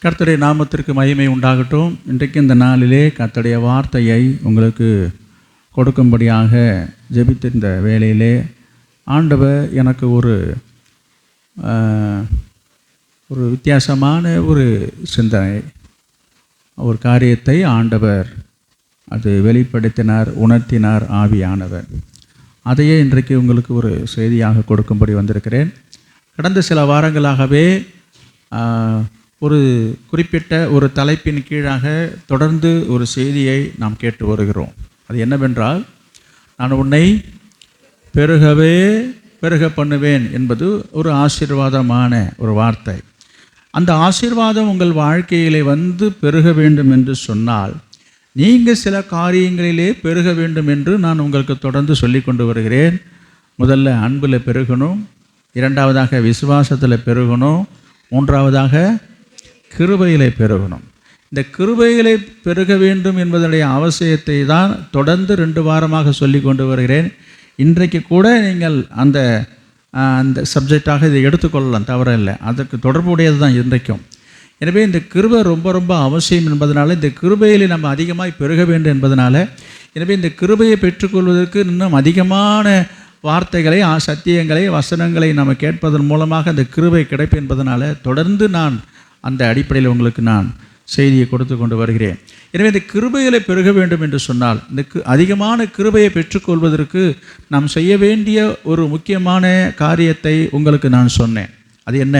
கர்த்தருடைய நாமத்திற்கு மகிமை உண்டாகட்டும். இன்றைக்கு இந்த நாளிலே கர்த்தருடைய வார்த்தையை உங்களுக்கு கொடுக்கும்படியாக ஜெபித்திருந்த வேளையிலே ஆண்டவர் எனக்கு ஒரு வித்தியாசமான ஒரு சிந்தனை, ஒரு காரியத்தை ஆண்டவர் அது வெளிப்படுத்தினார், உணர்த்தினார் ஆவியானவர். அதையே இன்றைக்கு உங்களுக்கு ஒரு செய்தியாக கொடுக்கும்படி வந்திருக்கிறேன். கடந்த சில வாரங்களாகவே ஒரு குறிப்பிட்ட ஒரு தலைப்பின் கீழாக தொடர்ந்து ஒரு செய்தியை நாம் கேட்டு வருகிறோம். அது என்னவென்றால், நான் உன்னை பெருக பண்ணுவேன் என்பது ஒரு ஆசீர்வாதமான ஒரு வார்த்தை. அந்த ஆசீர்வாதம் உங்கள் வாழ்க்கையிலே வந்து பெருக வேண்டும் என்று சொன்னால், நீங்கள் சில காரியங்களிலே பெருக வேண்டும் என்று நான் உங்களுக்கு தொடர்ந்து சொல்லி கொண்டு வருகிறேன். முதல்ல அன்பில் பெருகணும், இரண்டாவதாக விசுவாசத்தில் பெருகணும், மூன்றாவதாக கிருபையிலே பெருகணும். இந்த கிருபையிலே பெருக வேண்டும் என்பதனுடைய அவசியத்தை தான் தொடர்ந்து 2 வாரமாக சொல்லி கொண்டு வருகிறேன். இன்றைக்கு கூட நீங்கள் அந்த சப்ஜெக்டாக இதை எடுத்துக்கொள்ளலாம், தவறில்லை. அதற்கு தொடர்புடையது தான் இன்றைக்கும். எனவே இந்த கிருபை ரொம்ப ரொம்ப அவசியம் என்பதனால, இந்த கிருபையிலே நம்ம அதிகமாக பெருக வேண்டும் என்பதனால, எனவே இந்த கிருபையை பெற்றுக்கொள்வதற்கு இன்னும் அதிகமான வார்த்தைகளை, சத்தியங்களை, வசனங்களை நம்ம கேட்பதன் மூலமாக அந்த கிருபை கிடைப்பு என்பதனால தொடர்ந்து நான் அந்த அடிப்படையில் உங்களுக்கு நான் செய்தியை கொடுத்து கொண்டு வருகிறேன். எனவே இந்த கிருபைகளை பெருக வேண்டும் என்று சொன்னால், இந்த அதிகமான கிருபையை பெற்றுக்கொள்வதற்கு நாம் செய்ய வேண்டிய ஒரு முக்கியமான காரியத்தை உங்களுக்கு நான் சொன்னேன். அது என்ன?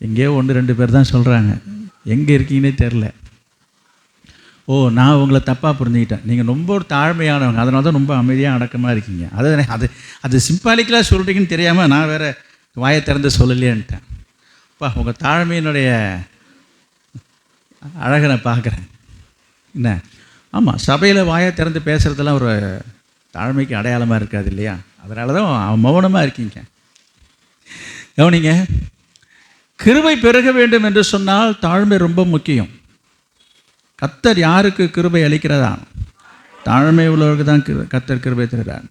எங்கேயோ 1-2 பேர் தான் சொல்கிறாங்க, எங்கே இருக்கீங்கன்னே தெரில. நான் உங்களை தப்பாக புரிஞ்சுக்கிட்டேன். நீங்கள் ரொம்ப ஒரு தாழ்மையானவங்க, அதனால தான் ரொம்ப அமைதியாக அடக்கமாக இருக்கீங்க. அது சிம்பாலிக்கலாக சொல்கிறீங்கன்னு தெரியாமல் நான் வேறு வாயை திறந்து சொல்லலையேன்ட்டேன். உங்கள் தாழ்மையினுடைய அழகை நான் பார்க்குறேன். என்ன? ஆமாம், சபையில் வாயை திறந்து பேசுகிறதெல்லாம் ஒரு தாழ்மைக்கு அடையாளமாக இருக்காது இல்லையா? அதனால தான் மௌனமாக இருக்கீங்க. கவனிங்க, கிருபை பெருக வேண்டும் என்று சொன்னால் தாழ்மை ரொம்ப முக்கியம். கர்த்தர் யாருக்கு கிருபை அளிக்கிறதா? தாழ்மை உள்ளவருக்கு தான் கர்த்தர் கிருபை தருகிறார்.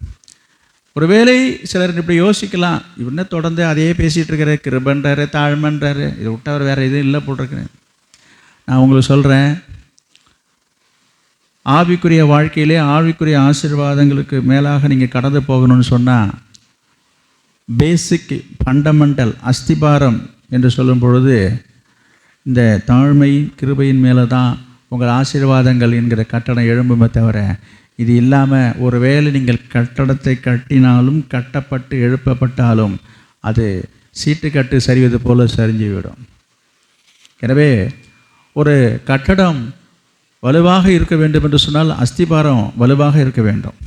ஒருவேளை சிலர் இப்படி யோசிக்கலாம், இவனே தொடர்ந்து அதையே பேசிகிட்டு இருக்கிற, கிருபன்றாரு, தாழ்மைன்றாரு, இதை விட்டவர் வேறு எதுவும் இல்லை போட்டிருக்கிறேன். நான் உங்களுக்கு சொல்கிறேன், ஆவிக்குரிய வாழ்க்கையிலே ஆவிக்குரிய ஆசீர்வாதங்களுக்கு மேலாக நீங்கள் கடந்து போகணும்னு சொன்னால், பேசிக் ஃபண்டமெண்டல் அஸ்திபாரம் என்று சொல்லும் பொழுது இந்த தாழ்மை கிருபையின் மேலே தான் உங்கள் ஆசீர்வாதங்கள் என்கிற கட்டடம் எழும்புமே தவிர, இது இல்லாமல் ஒருவேளை நீங்கள் கட்டடத்தை கட்டினாலும், கட்டப்பட்டு எழுப்பப்பட்டாலும் அது சீட்டுக்கட்டு சரிவது போல சரிஞ்சுவிடும். எனவே ஒரு கட்டடம் வலுவாக இருக்க வேண்டும் என்று சொன்னால் அஸ்திபாரம் வலுவாக இருக்க வேண்டும்.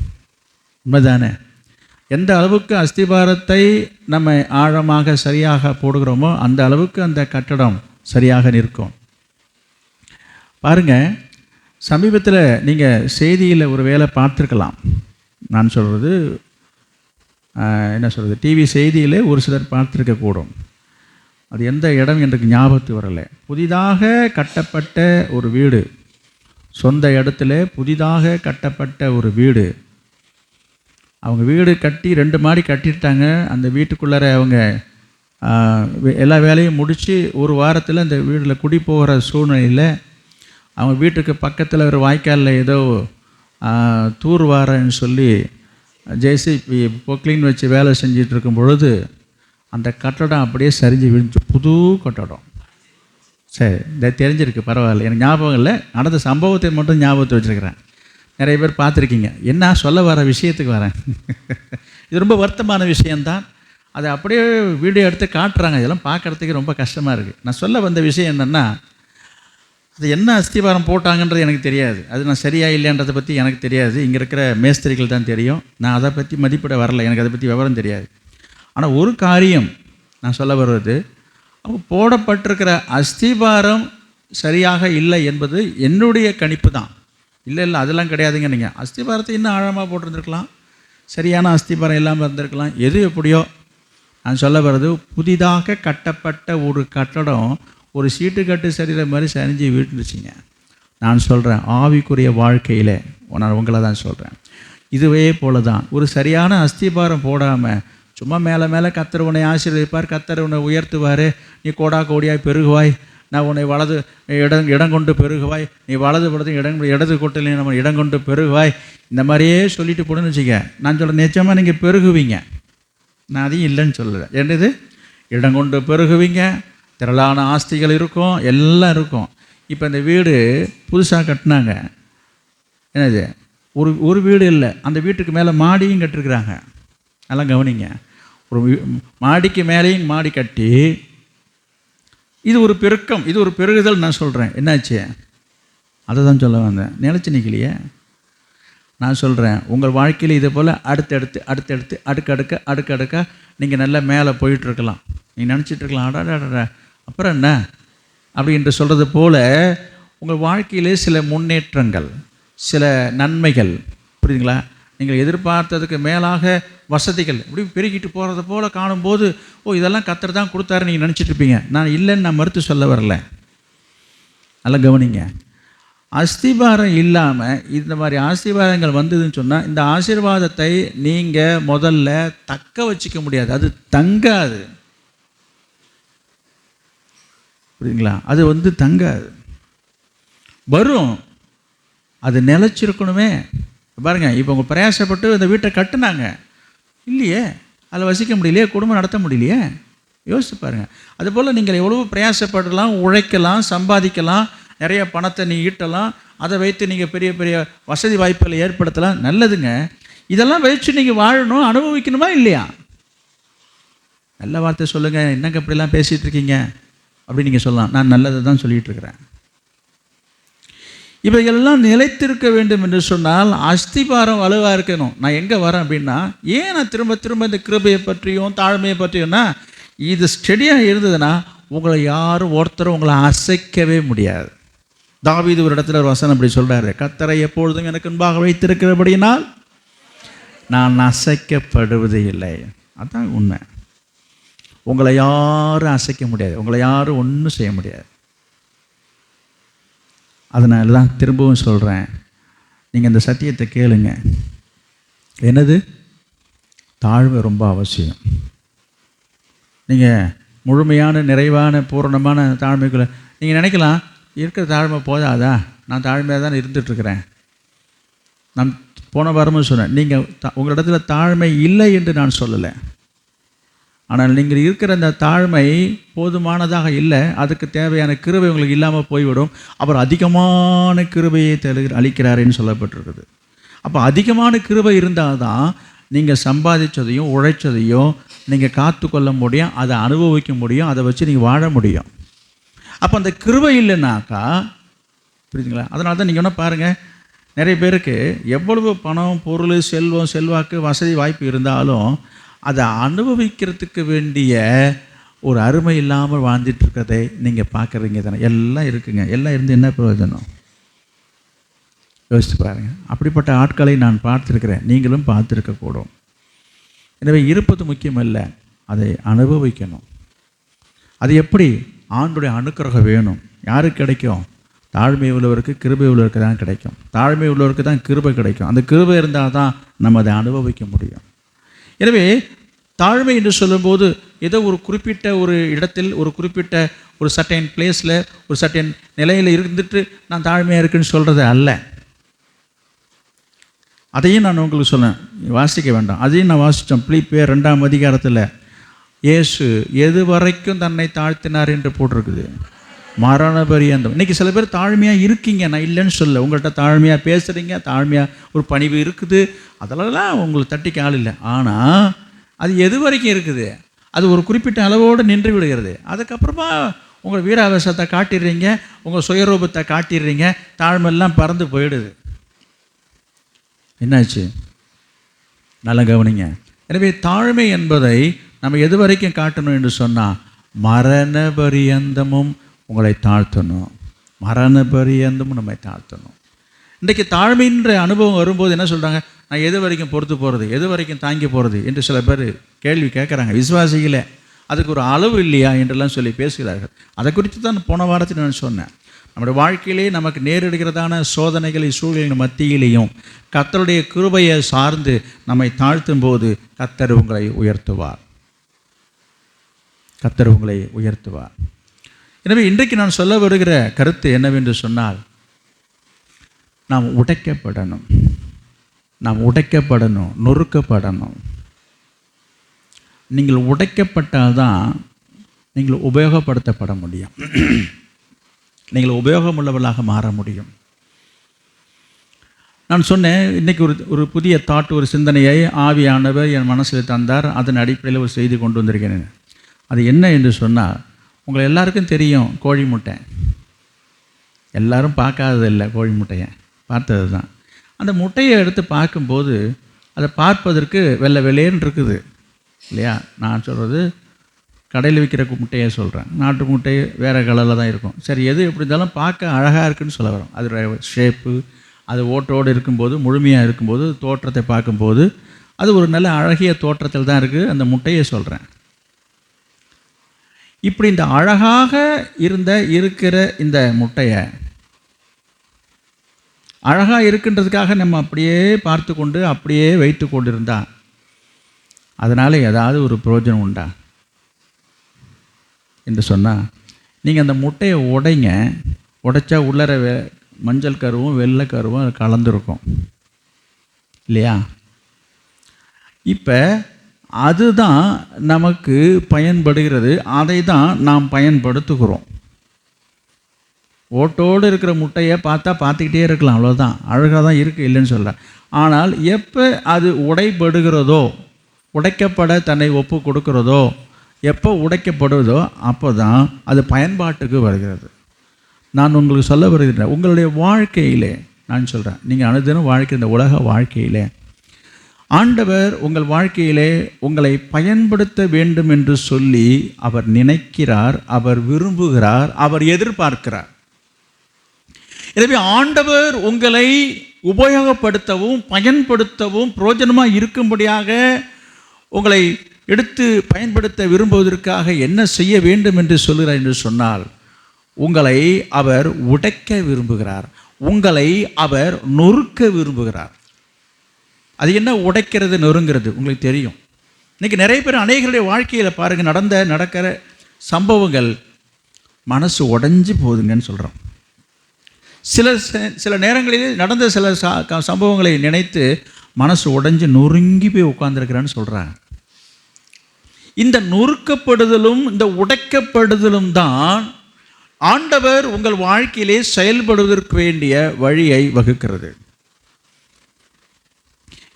உண்மைதானே? எந்த அளவுக்கு அஸ்திபாரத்தை நம்ம ஆழமாக சரியாக போடுகிறோமோ அந்த அளவுக்கு அந்த கட்டடம் சரியாக நிற்கும். பாருங்கள், சமீபத்தில் நீங்கள் செய்தியில் ஒரு வேளை பார்த்துருக்கலாம். நான் சொல்கிறது என்ன சொல்கிறது, டிவி செய்தியில் ஒரு சிலர் பார்த்துருக்கக்கூடும். அது எந்த இடம் எனக்கு ஞாபகத்து வரலை. புதிதாக கட்டப்பட்ட ஒரு வீடு, சொந்த இடத்துல புதிதாக கட்டப்பட்ட ஒரு வீடு. அவங்க வீடு கட்டி 2 மாடி கட்டிட்டாங்க. அந்த வீட்டுக்குள்ளார அவங்க எல்லா வேலையும் முடித்து ஒரு வாரத்தில் அந்த வீட்டில் குடி போகிற சூழ்நிலையில் அவங்க வீட்டுக்கு பக்கத்தில் ஒரு வாய்க்காலில் ஏதோ தூர்வாரன்னு சொல்லி ஜேசிபி பொக்லின் வச்சு வேலை செஞ்சிட்டு இருக்கும் பொழுது அந்த கட்டடம் அப்படியே சரிஞ்சு விழுந்து, புது கட்டடம். சரி, இந்த தெரிஞ்சிருக்கு, பரவாயில்ல. எனக்கு ஞாபகம் இல்லை, நடந்த சம்பவத்தை மட்டும் ஞாபகத்தை வச்சுருக்கிறேன். நிறைய பேர் பார்த்துருக்கீங்க. என்ன சொல்ல வர விஷயத்துக்கு வரேன். இது ரொம்ப வருத்தமான விஷயந்தான். அதை அப்படியே வீடியோ எடுத்து காட்டுறாங்க. இதெல்லாம் பார்க்குறதுக்கு ரொம்ப கஷ்டமாக இருக்குது. நான் சொல்ல வந்த விஷயம் என்னென்னா, அது என்ன அஸ்திபாரம் போட்டாங்கன்றது எனக்கு தெரியாது. அது நான் சரியா இல்லைன்றதை பற்றி எனக்கு தெரியாது. இங்கே இருக்கிற மேஸ்திரிகள் தான் தெரியும். நான் அதை பற்றி மதிப்பிட வரல, எனக்கு அதை பற்றி விவரம் தெரியாது. ஆனால் ஒரு காரியம் நான் சொல்ல வருவது, அவங்க போடப்பட்டிருக்கிற அஸ்திபாரம் சரியாக இல்லை என்பது என்னுடைய கணிப்பு தான். இல்லை அதெல்லாம் கிடையாதுங்க. நீங்கள் அஸ்திபாரத்தை இன்னும் ஆழமாக போட்டிருந்துருக்கலாம், சரியான அஸ்திபாரம் இல்லாமல் இருந்திருக்கலாம். எது எப்படியோ, நான் சொல்ல வர்றது, புதிதாக கட்டப்பட்ட ஒரு கட்டடம் ஒரு சீட்டு கட்டு சரிகிற மாதிரி சரிஞ்சு விட்டுருச்சிங்க. நான் சொல்கிறேன், ஆவிக்குரிய வாழ்க்கையில் நான் உங்களை தான் சொல்கிறேன். இதுவே போல தான் ஒரு சரியான அஸ்திபாரம் போடாமல் சும்மா மேலே மேலே கர்த்தர் உன்னை ஆசீர்வதிப்பார், கர்த்தர் உன்னை உயர்த்துவார், நீ கோடா கோடியாய் பெருகுவாய், நான் உன்னை வலது இடங்கொண்டு பெருகுவாய், நீ வலது இடது கொட்டில் நம்ம இடங்கொண்டு பெருகுவாய், இந்த மாதிரியே சொல்லிட்டு போடுன்னு வச்சுக்க. நான் சொல்கிறேன், நிச்சயமாக நீங்கள் பெருகுவீங்க. நான் அதையும் இல்லைன்னு சொல்லலை. என்னது, இடங்கொண்டு பெருகுவீங்க, திரளான ஆஸ்திகள் இருக்கும், எல்லாம் இருக்கும். இப்போ இந்த வீடு புதுசாக கட்டினாங்க. என்னது, ஒரு வீடு இல்லை, அந்த வீட்டுக்கு மேலே மாடியும் கட்டிருக்கிறாங்க. நல்லா கவனிங்க. ஒரு மாடிக்கு மேலேயும் மாடி கட்டி, இது ஒரு பெருக்கம், இது ஒரு பெருகுதல். நான் சொல்கிறேன், என்னாச்சு? அதை தான் சொல்ல வந்தேன். நிலச்சி நிற்கலையே. நான் சொல்கிறேன், உங்கள் வாழ்க்கையில் இதே போல் அடுத்தடுத்து அடுக்கடுக்க நீங்கள் நல்லா மேலே போயிட்டுருக்கலாம். நீங்கள் நினச்சிட்ருக்கலாம், அடாடா அப்புறம் என்ன அப்படின்ட்டு சொல்கிறது போல் உங்கள் வாழ்க்கையிலே சில முன்னேற்றங்கள், சில நன்மைகள், புரியுதுங்களா? நீங்கள் எதிர்பார்த்ததுக்கு மேலாக வசதிகள் இப்படி பெருகிட்டு போகிறத போல் காணும்போது, ஓ இதெல்லாம் கர்த்தர் தான் கொடுத்தாரு நீங்கள் நினச்சிட்ருப்பீங்க. நான் இல்லைன்னு நான் மறுத்து சொல்ல வரல. நல்லா கவனிங்க. அஸ்திபாரம் இல்லாமல் இந்த மாதிரி ஆசீர்வாதங்கள் வந்ததுன்னு சொன்னால், இந்த ஆசீர்வாதத்தை நீங்கள் முதல்ல தக்க வச்சிக்க முடியாது, அது தங்காது. புரியுதுங்களா? அது தங்காது, வரும், அது நிலச்சிருக்கணுமே. பாருங்கள், இப்போ உங்கள் பிரயாசப்பட்டு இந்த வீட்டை கட்டுனாங்க இல்லையே, அதில் வசிக்க முடியலையே, குடும்பம் நடத்த முடியலையே. யோசிச்சு பாருங்கள். அதுபோல் நீங்கள் எவ்வளோ பிரயாசப்படலாம், உழைக்கலாம், சம்பாதிக்கலாம், நிறைய பணத்தை நீ ஈட்டலாம், அதை வைத்து நீங்கள் பெரிய பெரிய வசதி வாய்ப்புகளை ஏற்படுத்தலாம், நல்லதுங்க. இதெல்லாம் வச்சு நீங்கள் வாழணும், அனுபவிக்கணுமா இல்லையா? நல்ல வார்த்தை சொல்லுங்கள். என்னங்க இப்படிலாம் பேசிகிட்டு இருக்கீங்க அப்படின்னு நீங்கள் சொல்லலாம். நான் நல்லதை தான் சொல்லிகிட்டு இருக்கிறேன். இவைகளெல்லாம் நிலைத்திருக்க வேண்டும் என்று சொன்னால் அஸ்திபாரம் வலுவாக இருக்கணும். நான் எங்கே வரேன் அப்படின்னா, ஏன் நான் திரும்ப திரும்ப இந்த கிருபையை பற்றியும் தாழ்மையை பற்றியும்னா, இது ஸ்டெடியாக இருந்ததுன்னா உங்களை யாரும் ஒருத்தரும் உங்களை அசைக்கவே முடியாது. தாவீது ஒரு இடத்துல ஒரு வசனம் அப்படி சொல்கிறாரு, கர்த்தரை எப்பொழுதும் எனக்கு முன்பாக வைத்திருக்கிறபடியினால் நான் அசைக்கப்படுவதே இல்லை. அதுதான் உண்மை. உங்களை யாரும் அசைக்க முடியாது, உங்களை யாரும் ஒன்றும் செய்ய முடியாது. அதனால தான் திரும்பவும் சொல்கிறேன், நீங்கள் இந்த சத்தியத்தை கேளுங்க. என்னது? தாழ்வு ரொம்ப அவசியம். நீங்கள் முழுமையான நிறைவான பூரணமான தாழ்மைக்குள்ள நீங்கள் நினைக்கலாம், இருக்கிற தாழ்மை போதாதா, நான் தாழ்மையாக தான் இருந்துகிட்ருக்கிறேன். நான் போன வாரமும் சொன்னேன், நீங்கள் உங்களிடத்துல தாழ்மை இல்லை என்று நான் சொல்லலை. ஆனால் நீங்கள் இருக்கிற அந்த தாழ்மை போதுமானதாக இல்லை, அதுக்கு தேவையான கிருபை உங்களுக்கு இல்லாமல் போய்விடும். அவர் அதிகமான கிருபையை அளிக்கிறாருன்னு சொல்லப்பட்டிருக்குது. அப்போ அதிகமான கிருபை இருந்தால் தான் நீங்கள் சம்பாதிச்சதையும் உழைச்சதையும் நீங்கள் காத்து கொள்ள முடியும், அதை அனுபவிக்க முடியும், அதை வச்சு நீங்கள் வாழ முடியும். அப்போ அந்த கிருபை இல்லைனாக்கா, புரியுதுங்களா? அதனால தான் நீங்கள் ஒன்றா பாருங்கள், நிறைய பேருக்கு எவ்வளவு பணம், பொருள், செல்வம், செல்வாக்கு, வசதி, வாய்ப்பு இருந்தாலும் அதை அனுபவிக்கிறதுக்கு வேண்டிய ஒரு அருமை இல்லாமல் வாழ்ந்துட்டு இருக்கிறதை நீங்கள் பார்க்குறீங்க தானே. எல்லாம் இருக்குங்க, எல்லாம் இருந்து என்ன பிரயோஜனம்? யோசித்து பாருங்கள். அப்படிப்பட்ட ஆட்களை நான் பார்த்துருக்கிறேன், நீங்களும் பார்த்துருக்கக்கூடும். எனவே இருப்பது முக்கியமல்ல, அதை அனுபவிக்கணும். அது எப்படி? ஆண்டுடைய அனுக்கிரகம் வேணும். யாருக்கு கிடைக்கும்? தாழ்மை உள்ளவருக்கு, கிருபை உள்ளவருக்கு தான் கிடைக்கும். தாழ்மை உள்ளவருக்கு தான் கிருபை கிடைக்கும். அந்த கிருபை இருந்தால் தான் நம்ம அதை அனுபவிக்க முடியும். எனவே தாழ்மை என்று சொல்லும்போது ஏதோ ஒரு குறிப்பிட்ட ஒரு இடத்தில், ஒரு குறிப்பிட்ட ஒரு சர்டைன் பிளேஸில், ஒரு சர்டைன் நிலையில் இருந்துட்டு நான் தாழ்மையாக இருக்குன்னு சொல்கிறது அல்ல. அதையும் நான் உங்களுக்கு சொன்னேன், வாசிக்க வேண்டாம், அதையும் நான் வாசித்தோம். பிலிப்பியர் 2ஆம் அதிகாரத்தில் இயேசு எது வரைக்கும் தன்னை தாழ்த்தினார் என்று போட்டிருக்குது, மரண பரியந்தம். இன்றைக்கி சில பேர் தாழ்மையாக இருக்கீங்க, நான் இல்லைன்னு சொல்ல. உங்கள்கிட்ட தாழ்மையாக பேசுகிறீங்க, தாழ்மையாக ஒரு பணிவு இருக்குது, அதெல்லாம் உங்களுக்கு தட்டிக்க ஆள் இல்லை. ஆனால் அது எது வரைக்கும் இருக்குது? அது ஒரு குறிப்பிட்ட அளவோடு நின்று விடுகிறது. அதுக்கப்புறமா உங்கள் வீராவேசத்தை காட்டிடுறீங்க, உங்கள் சுயரூபத்தை காட்டிடுறீங்க, தாழ்மையெல்லாம் பறந்து போயிடுது. என்னாச்சு? நல்லா கவனிங்க. எனவே தாழ்மை என்பதை நம்ம எது வரைக்கும் காட்டணும் என்று சொன்னால், மரண பரியந்தமும் உங்களை தாழ்த்தணும், மரண பரியந்தமும் நம்மை தாழ்த்தணும். இன்றைக்கு தாழ்மைன்ற அனுபவம் வரும்போது என்ன சொல்கிறாங்க, நான் எது வரைக்கும் பொறுத்து போகிறது, எது வரைக்கும் தாங்கி போகிறது என்று சில பேர் கேள்வி கேட்குறாங்க. விசுவாசிகளே, அதுக்கு ஒரு அளவு இல்லையா என்றெல்லாம் சொல்லி பேசுகிறார்கள். அதை குறித்து தான் போன வாரத்தில் நான் சொன்னேன். நம்முடைய வாழ்க்கையிலே நமக்கு நேரிடுகிறதான சோதனைகளை சூழ்நிலை மத்தியிலையும் கர்த்தருடைய கிருபையை சார்ந்து நம்மை தாழ்த்தும் போது கர்த்தர் உங்களை உயர்த்துவார். கர்த்தர் உங்களை உயர்த்துவார். எனவே இன்றைக்கு நான் சொல்ல வருகிற கருத்து என்னவென்று சொன்னால், நாம் உடைக்கப்படணும், நொறுக்கப்படணும். நீங்கள் உடைக்கப்பட்டால்தான் நீங்கள் உபயோகப்படுத்தப்பட முடியும். நீங்கள் உபயோகமுள்ளவர்களாக மாற முடியும். நான் சொன்னேன், இன்றைக்கி ஒரு புதிய ஒரு சிந்தனையை ஆவியானவர் என் மனசில் தந்தார். அதன் அடிப்படையில் ஒரு செய்தி கொண்டு வந்திருக்கிறேன். அது என்ன என்று சொன்னால், உங்களை எல்லாருக்கும் தெரியும் கோழி முட்டை. எல்லாரும் பார்க்காததில்லை, கோழி முட்டையை பார்த்தது தான். அந்த முட்டையை எடுத்து பார்க்கும்போது அதை பார்ப்பதற்கு வெள்ளை வெள்ளையன்னு இருக்குது இல்லையா? நான் சொல்கிறது கடையில் விற்கிற முட்டையை சொல்கிறேன். நாட்டு முட்டை வேறு கலரில் தான் இருக்கும். சரி, எது எப்படி இருந்தாலும் பார்க்க அழகாக இருக்குதுன்னு சொல்ல வரோம். அது ஷேப்பு, அது ஓட்டோடு இருக்கும்போது, முழுமையாக இருக்கும்போது, தோற்றத்தை பார்க்கும்போது அது ஒரு நல்ல அழகிய தோற்றத்தில் தான் இருக்குது. அந்த முட்டையை சொல்கிறேன். இப்படி இந்த அழகாக இருக்கிற இந்த முட்டையை அழகாக இருக்கின்றதுக்காக நம்ம அப்படியே பார்த்து கொண்டு அப்படியே வைத்து கொண்டு இருந்தால் அதனால் ஏதாவது ஒரு பிரயோஜனம் உண்டா என்று சொன்னால், நீங்கள் அந்த முட்டையை உடைச்சா உள்ளர மஞ்சள் கருவும் வெள்ளை கருவும் கலந்துருக்கும் இல்லையா? இப்போ அதுதான் நமக்கு பயன்படுகிறது, அதை தான் நாம் பயன்படுத்துகிறோம். ஓட்டோடு இருக்கிற முட்டையை பார்த்துக்கிட்டே இருக்கலாம், அவ்வளோதான், அழகாக தான் இருக்குது, இல்லைன்னு சொல்ல. ஆனால் எப்போ அது உடைபடுகிறதோ, உடைக்கப்பட தன்னை ஒப்பு கொடுக்கிறதோ, எப்போ உடைக்கப்படுவதோ அப்போ தான் அது பயன்பாட்டுக்கு வருகிறது. நான் உங்களுக்கு சொல்ல வருகிறேன், உங்களுடைய வாழ்க்கையிலே நான் சொல்கிறேன், நீங்கள் அனுதினம் வாழ்க்கை, இந்த உலக வாழ்க்கையிலே ஆண்டவர் உங்கள் வாழ்க்கையிலே உங்களை பயன்படுத்த வேண்டும் என்று சொல்லி அவர் நினைக்கிறார், அவர் விரும்புகிறார், அவர் எதிர்பார்க்கிறார். எனவே ஆண்டவர் உங்களை உபயோகப்படுத்தவும் பயன்படுத்தவும் பிரயோஜனமாக இருக்கும்படியாக உங்களை எடுத்து பயன்படுத்த விரும்புவதற்காக என்ன செய்ய வேண்டும் என்று சொல்கிறார் என்று சொன்னால், உங்களை அவர் உடைக்க விரும்புகிறார், உங்களை அவர் நொறுக்க விரும்புகிறார். அது என்ன உடைக்கிறது நொறுங்கிறது உங்களுக்கு தெரியும். இன்றைக்கி நிறைய பேர் அநேகருடைய வாழ்க்கையில் பாருங்கள், நடக்கிற சம்பவங்கள் மனசு உடைஞ்சி போகுதுங்கன்னு சொல்கிறோம். சில நேரங்களில் நடந்த சில சம்பவங்களை நினைத்து மனசு உடைஞ்சு நொறுங்கி போய் உட்கார்ந்துருக்கிறான்னு சொல்கிறாங்க. இந்த நொறுக்கப்படுதலும் இந்த உடைக்கப்படுதலும் தான் ஆண்டவர் உங்கள் வாழ்க்கையிலே செயல்படுவதற்கு வேண்டிய வழியை வகுக்கிறது.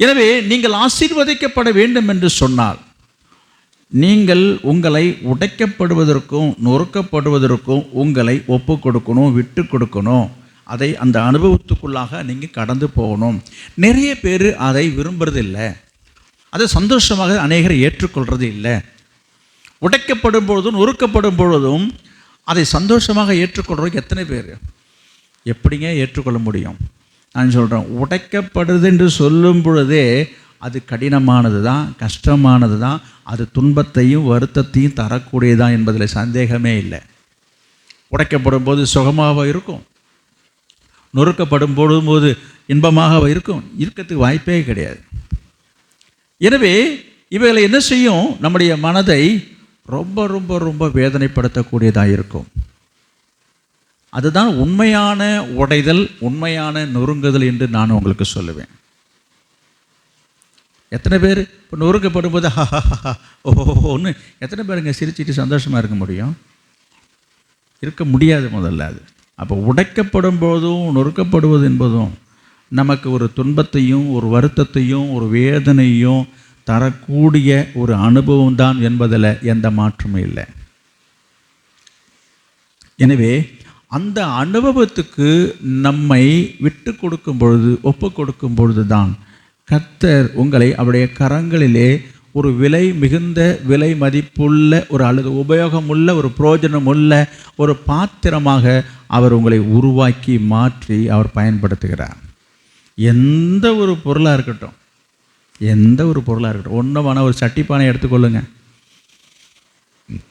எனவே நீங்கள் ஆசீர்வதிக்கப்பட வேண்டும் என்று சொன்னால், நீங்கள் உங்களை உடைக்கப்படுவதற்கும் நொறுக்கப்படுவதற்கும் உங்களை ஒப்பு கொடுக்கணும், விட்டு கொடுக்கணும். அதை அந்த அனுபவத்துக்குள்ளாக நீங்கள் கடந்து போகணும். நிறைய பேர் அதை விரும்புறதில்லை, அதை சந்தோஷமாக அநேகரை ஏற்றுக்கொள்வது இல்லை. உடைக்கப்படும் பொழுதும் நொறுக்கப்படும் பொழுதும் அதை சந்தோஷமாக ஏற்றுக்கொள்றதுக்கு எத்தனை பேர்? எப்படிங்க ஏற்றுக்கொள்ள முடியும்? நான் சொல்கிறேன், உடைக்கப்படுது என்று சொல்லும் பொழுதே அது கடினமானது தான், கஷ்டமானது தான், அது துன்பத்தையும் வருத்தத்தையும் தரக்கூடியதான் என்பதில் சந்தேகமே இல்லை. உடைக்கப்படும் போது சுகமாக இருக்கும், நொறுக்கப்படும் போது இன்பமாக இருக்கும், இருக்கிறதுக்கு வாய்ப்பே கிடையாது. எனவே இவைகளை என்ன செய்யும்? நம்முடைய மனதை ரொம்ப ரொம்ப ரொம்ப வேதனைப்படுத்தக்கூடியதாக இருக்கும். அதுதான் உண்மையான உடைதல், உண்மையான நொறுங்குதல் என்று நான் உங்களுக்கு சொல்லுவேன். எத்தனை பேர் இப்போ நொறுக்கப்படும் போது ஓஹோன்னு எத்தனை பேருங்க சிரிச்சிட்டு சந்தோஷமாக இருக்க முடியும்? இருக்க முடியாது முதல்ல. அது அப்போ உடைக்கப்படும் போதும் நொறுக்கப்படுவது என்பதும் நமக்கு ஒரு துன்பத்தையும் ஒரு வருத்தத்தையும் ஒரு வேதனையும் தரக்கூடிய ஒரு அனுபவம் தான் என்பதில் எந்த மாற்றமும் இல்லை. எனவே அந்த அனுபவத்துக்கு நம்மை விட்டு கொடுக்கும் பொழுது, ஒப்பு கொடுக்கும் பொழுது தான் கர்த்தர் உங்களை அவருடைய கரங்களிலே ஒரு விலை மிகுந்த, விலை மதிப்புள்ள, ஒரு அல்லது உபயோகமுள்ள, ஒரு பிரயோஜனமுள்ள ஒரு பாத்திரமாக அவர் உங்களை உருவாக்கி மாற்றி அவர் பயன்படுத்துகிறார். எந்த ஒரு பொருளாக இருக்கட்டும், எந்த ஒரு பொருளாக இருக்கட்டும், ஒன்றுமான ஒரு சட்டிப்பானை எடுத்துக்கொள்ளுங்க.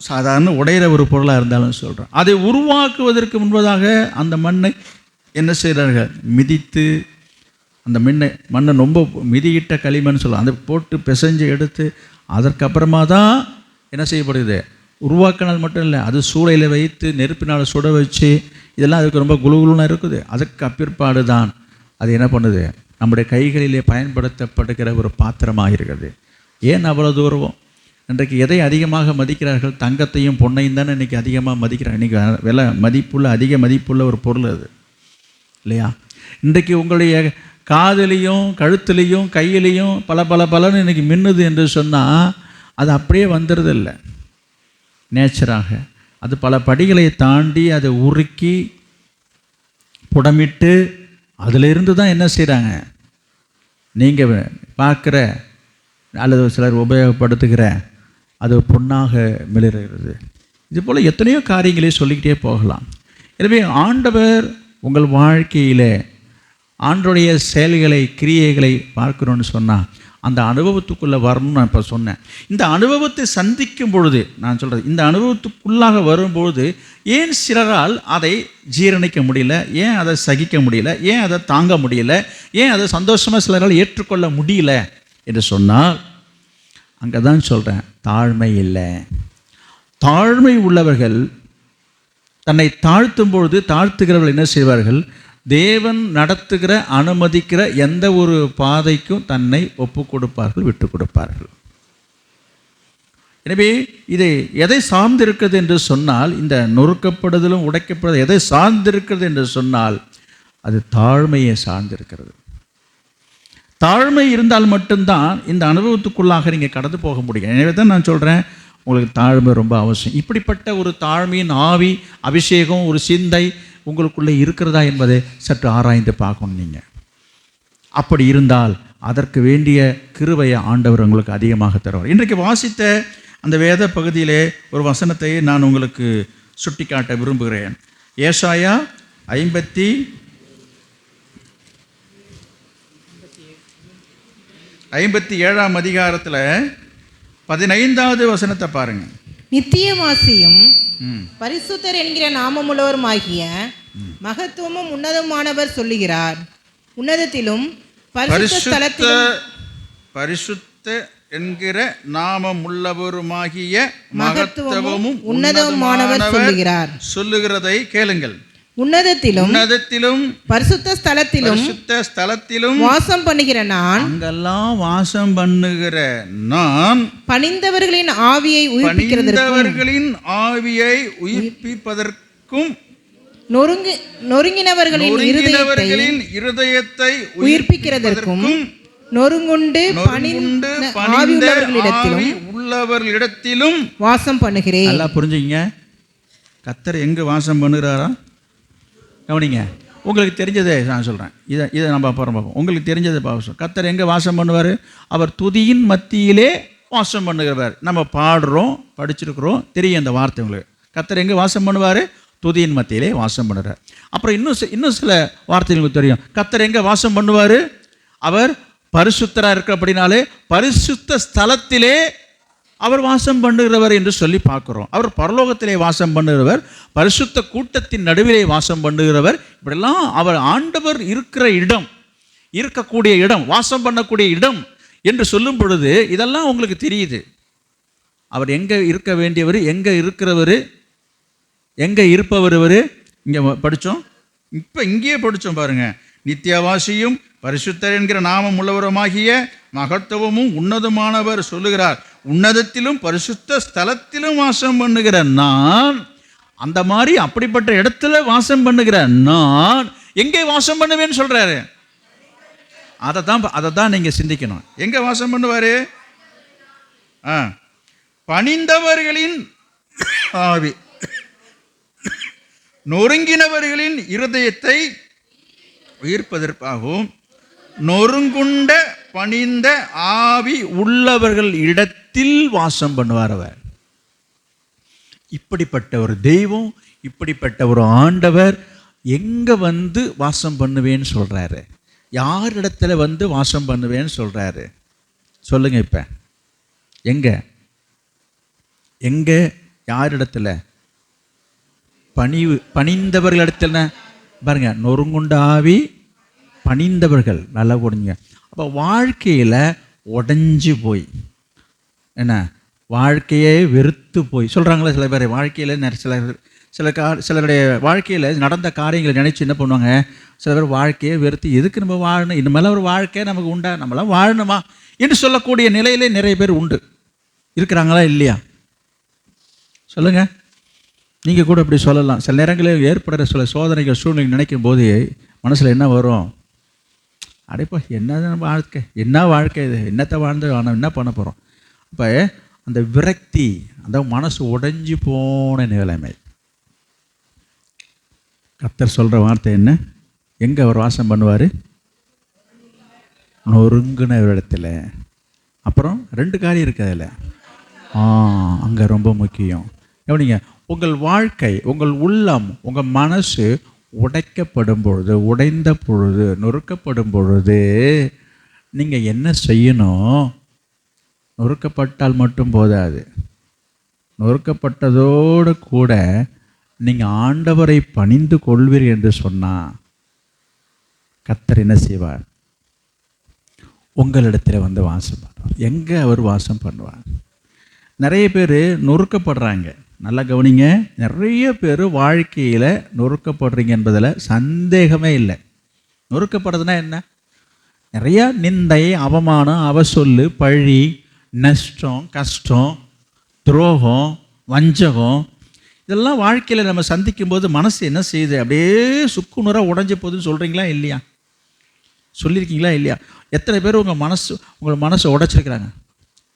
சாதாரண உடையிற ஒரு பொருளாக இருந்தாலும் சொல்கிறேன். அதை உருவாக்குவதற்கு முன்பதாக அந்த மண்ணை என்ன செய்கிறார்கள்? மிதித்து அந்த மண்ணை ரொம்ப மிதியிட்ட களிமண் சொல்லலாம், அதை போட்டு பிசைஞ்சு எடுத்து அதற்கப்புறமா தான் என்ன செய்யப்படுது? உருவாக்கினால் மட்டும் இல்லை, அது சூளையில் வைத்து நெருப்பினால் சுட வச்சு இதெல்லாம் அதுக்கு ரொம்ப குழுகுலுன்னு இருக்குது. அதுக்கு அப்பிற்பாடு தான் அது என்ன பண்ணுது? நம்முடைய கைகளிலே பயன்படுத்தப்படுகிற ஒரு பாத்திரமாக இருக்கிறது. ஏன் அவ்வளோ தூரம்? இன்றைக்கு எதை அதிகமாக மதிக்கிறார்கள்? தங்கத்தையும் பொன்னையும் தானே இன்றைக்கி அதிகமாக மதிக்கிறாங்க. இன்றைக்கி விலை மதிப்புள்ள அதிக மதிப்புள்ள ஒரு பொருள் அது இல்லையா? இன்றைக்கு உங்களுடைய காதுலேயும் கழுத்துலேயும் கையிலையும் பலன்னு இன்றைக்கி மின்னுது என்று சொன்னால் அது அப்படியே வந்துடுறது இல்லை நேச்சராக. அது பல படிகளை தாண்டி அதை உருக்கி புடமிட்டு அதிலிருந்து தான் என்ன செய்கிறாங்க நீங்கள் பார்க்குற அல்லது சிலர் உபயோகப்படுத்துகிற அது பொன்னாக மிளறுகிறது. இது போல் எத்தனையோ காரியங்களே சொல்லிக்கிட்டே போகலாம். எனவே ஆண்டவர் உங்கள் வாழ்க்கையில் ஆண்டோடைய செயல்களை கிரியைகளை பார்க்கணுன்னு சொன்னால் அந்த அனுபவத்துக்குள்ளே வரணும்னு நான் இப்போ சொன்னேன். இந்த அனுபவத்தை சந்திக்கும் பொழுது நான் சொல்கிறது, இந்த அனுபவத்துக்குள்ளாக வரும்பொழுது ஏன் சிலரால் அதை ஜீரணிக்க முடியல, ஏன் அதை சகிக்க முடியல, ஏன் அதை தாங்க முடியல, ஏன் அதை சந்தோஷமாக சிலரால் ஏற்றுக்கொள்ள முடியல என்று சொன்னால் அங்கே தான் சொல்கிறேன், தாழ்மை இல்லை. தாழ்மை உள்ளவர்கள் தன்னை தாழ்த்தும் பொழுது தாழ்த்துகிறவர்கள் என்ன செய்வார்கள்? தேவன் நடத்துகிற அனுமதிக்கிற எந்த ஒரு பாதைக்கும் தன்னை ஒப்பு கொடுப்பார்கள், விட்டு கொடுப்பார்கள். எனவே இது எதை சார்ந்திருக்கிறது என்று சொன்னால், இந்த நொறுக்கப்படுதலும் உடைக்கப்படுதல் எதை சார்ந்திருக்கிறது என்று சொன்னால் அது தாழ்மையை சார்ந்திருக்கிறது. தாழ்மை இருந்தால் மட்டும்தான் இந்த அனுபவத்துக்குள்ளாக நீங்கள் கடந்து போக முடியும். எனவே தான் நான் சொல்கிறேன், உங்களுக்கு தாழ்மை ரொம்ப அவசியம். இப்படிப்பட்ட ஒரு தாழ்மையின் ஆவி, அபிஷேகம், ஒரு சிந்தை உங்களுக்குள்ளே இருக்கிறதா என்பதை சற்று ஆராய்ந்து பார்க்கணும். நீங்கள் அப்படி இருந்தால் அதற்கு வேண்டிய கிருபையை ஆண்டவர் உங்களுக்கு அதிகமாக தருவார். இன்றைக்கு வாசித்த அந்த வேத பகுதியிலே ஒரு வசனத்தை நான் உங்களுக்கு சுட்டி காட்ட விரும்புகிறேன். ஏசாயா 57ஆம் அதிகாரத்தில் 15வது வசனத்தை பாருங்கள். நித்தியவாசியும் பரிசுத்தர் என்கிற நாமமுள்ளவருமாகிய மகத்துவமும் உன்னதமானவர் சொல்லுகிறார். உன்னதத்திலும் பரிசுத்த என்கிற நாமமுள்ளவருமாகிய மகத்துவமும் உன்னதமானவர் சொல்லுகிறதை கேளுங்கள். உன்னதத்திலும் பரிசுத்த ஸ்தலத்திலும் வாசம் பண்ணுகிற நான், அங்கெல்லாம் வாசம் பண்ணுகிற நான், பணிந்தவர்களின் ஆவியை உயிர்ப்பிப்பதற்கும் நொறுங்கினவர்களின் இருதயத்தை உயிர்ப்பிக்கிறதற்கும் நொறுங்குண்டு உள்ளவர்களிடத்திலும் வாசம் பண்ணுகிறேன். நல்லா புரிஞ்சுங்க. கர்த்தர் எங்க வாசம் பண்ணுகிறாரா? கவனிங்க. உங்களுக்கு தெரிஞ்சதை நான் சொல்கிறேன். இதை நம்ம அப்புறம் பார்ப்போம். உங்களுக்கு தெரிஞ்சதை பாவம். கர்த்தர் எங்கே வாசம் பண்ணுவார்? அவர் துதியின் மத்தியிலே வாசம் பண்ணுகிறவர். நம்ம பாடுறோம், படிச்சிருக்கிறோம், தெரியும் அந்த வார்த்தை உங்களுக்கு. கர்த்தர் எங்கே வாசம் பண்ணுவார்? துதியின் மத்தியிலே வாசம் பண்ணுறார். அப்புறம் இன்னும் சில வார்த்தைகளுக்கு தெரியும். கர்த்தர் எங்கே வாசம் பண்ணுவார்? அவர் பரிசுத்தராக இருக்கிற அப்படின்னாலே பரிசுத்த ஸ்தலத்திலே அவர் வாசம் பண்ணுகிறவர் என்று சொல்லி பார்க்குறோம். அவர் பரலோகத்திலே வாசம் பண்ணுகிறவர், பரிசுத்த கூட்டத்தின் நடுவிலே வாசம் பண்ணுகிறவர். இப்படிலாம் அவர் ஆண்டவர் இருக்கிற இடம், இருக்கக்கூடிய இடம், வாசம் பண்ணக்கூடிய இடம் என்று சொல்லும் பொழுது இதெல்லாம் உங்களுக்கு தெரியுது. அவர் எங்கே இருக்க வேண்டியவர், எங்கே இருக்கிறவர், எங்கே இருப்பவர். இங்கே படித்தோம், இப்போ இங்கேயே படித்தோம் பாருங்கள். நித்தியவாசியும் பரிசுத்தர் என்கிற நாமம் உள்ளவருமாகிய மகத்துவமும் உன்னதமானவர் சொல்லுகிறார். உன்னதத்திலும் பரிசுத்த ஸ்தலத்திலும் வாசம் பண்ணுகிற நான், அந்த மாதிரி அப்படிப்பட்ட இடத்துல வாசம் பண்ணுகிற நான் எங்கே வாசம் பண்ணுவேன்னு சொல்றாரு. அதை தான் நீங்க சிந்திக்கணும். எங்க வாசம் பண்ணுவாரு? பணிந்தவர்களின் ஆவி, நொறுங்கினவர்களின் இருதயத்தை உயிர்ப்பதற்காகவும் நொறுங்குண்ட பணிந்த ஆவி உள்ளவர்கள் இடத்தில் வாசம் பண்ணுவார் அவர். இப்படிப்பட்ட ஒரு தெய்வம், இப்படிப்பட்ட ஒரு ஆண்டவர் எங்க வந்து வாசம் பண்ணுவேன்னு சொல்றாரு? யார் இடத்துல வந்து வாசம் பண்ணுவேன்னு சொல்றாரு? சொல்லுங்க. இப்ப எங்க யாரிடத்துல? பணிந்தவர்களிடத்துல. பாருங்க, நொறுங்குண்ட ஆவி பணிந்தவர்கள். நல்லா புரிஞ்சுங்க. அப்போ வாழ்க்கையில் உடஞ்சி போய், என்ன, வாழ்க்கையே வெறுத்து போய் சொல்கிறாங்களே சில பேர். வாழ்க்கையில் சிலருடைய வாழ்க்கையில் நடந்த காரியங்களை நினச்சி என்ன பண்ணுவாங்க, சில பேர் வாழ்க்கையை வெறுத்து, எதுக்கு நம்ம வாழணும், இனிமேல் ஒரு வாழ்க்கை நமக்கு உண்டா, நம்மளாம் வாழணுமா என்று சொல்லக்கூடிய நிலையிலே நிறைய பேர் உண்டு. இருக்கிறாங்களா இல்லையா? சொல்லுங்கள். நீங்கள் கூட இப்படி சொல்லலாம். சில நேரங்களில் ஏற்படுற சில சோதனைகள் சூழ்நிலை நினைக்கும் போது மனசில் என்ன வரும், அடைப்பா என்ன வாழ்க்கை, என்ன வாழ்க்கை இது, என்னத்தை வாழ்ந்து ஆனால் என்ன பண்ண போகிறோம். அப்போ அந்த விரக்தி, அந்த மனசு உடைஞ்சி போன நிலைமை. கர்த்தர் சொல்கிற வார்த்தை என்ன? எங்கே அவர் வாசம் பண்ணுவார்? நொறுங்குன இடத்துல. அப்புறம் 2 காரியம் இருக்குது அதில். அங்கே ரொம்ப முக்கியம். எப்படிங்க, உங்கள் வாழ்க்கை, உங்கள் உள்ளம், உங்கள் மனசு உடைக்கப்படும் பொழுது, உடைந்த பொழுது, நொறுக்கப்படும் பொழுது நீங்கள் என்ன செய்யணும்? நொறுக்கப்பட்டால் மட்டும் போதாது, நொறுக்கப்பட்டதோடு கூட நீங்கள் ஆண்டவரை பணிந்து கொள்வீர் என்று சொன்னால் கர்த்தர் என்ன செய்வார்? உங்களிடத்தில் வந்து வாசம் பண்ணுவார். எங்கே அவர் வாசம் பண்ணுவார்? நிறைய பேர் நொறுக்கப்படுறாங்க. நல்லா கவனிங்க. நிறைய பேர் வாழ்க்கையில் நொறுக்கப்படுறீங்க என்பதில் சந்தேகமே இல்லை. நொறுக்கப்படுறதுனா என்ன? நிறையா நிந்தை, அவமானம், அவசொல்லு, பழி, நஷ்டம், கஷ்டம், துரோகம், வஞ்சகம், இதெல்லாம் வாழ்க்கையில் நம்ம சந்திக்கும் போது மனசு என்ன செய்யுது? அப்படியே சுக்குநூறாக உடஞ்சி போகுதுன்னு சொல்கிறீங்களா இல்லையா? சொல்லியிருக்கீங்களா இல்லையா? எத்தனை பேர் உங்கள் மனசை உடைச்சிருக்கிறாங்க?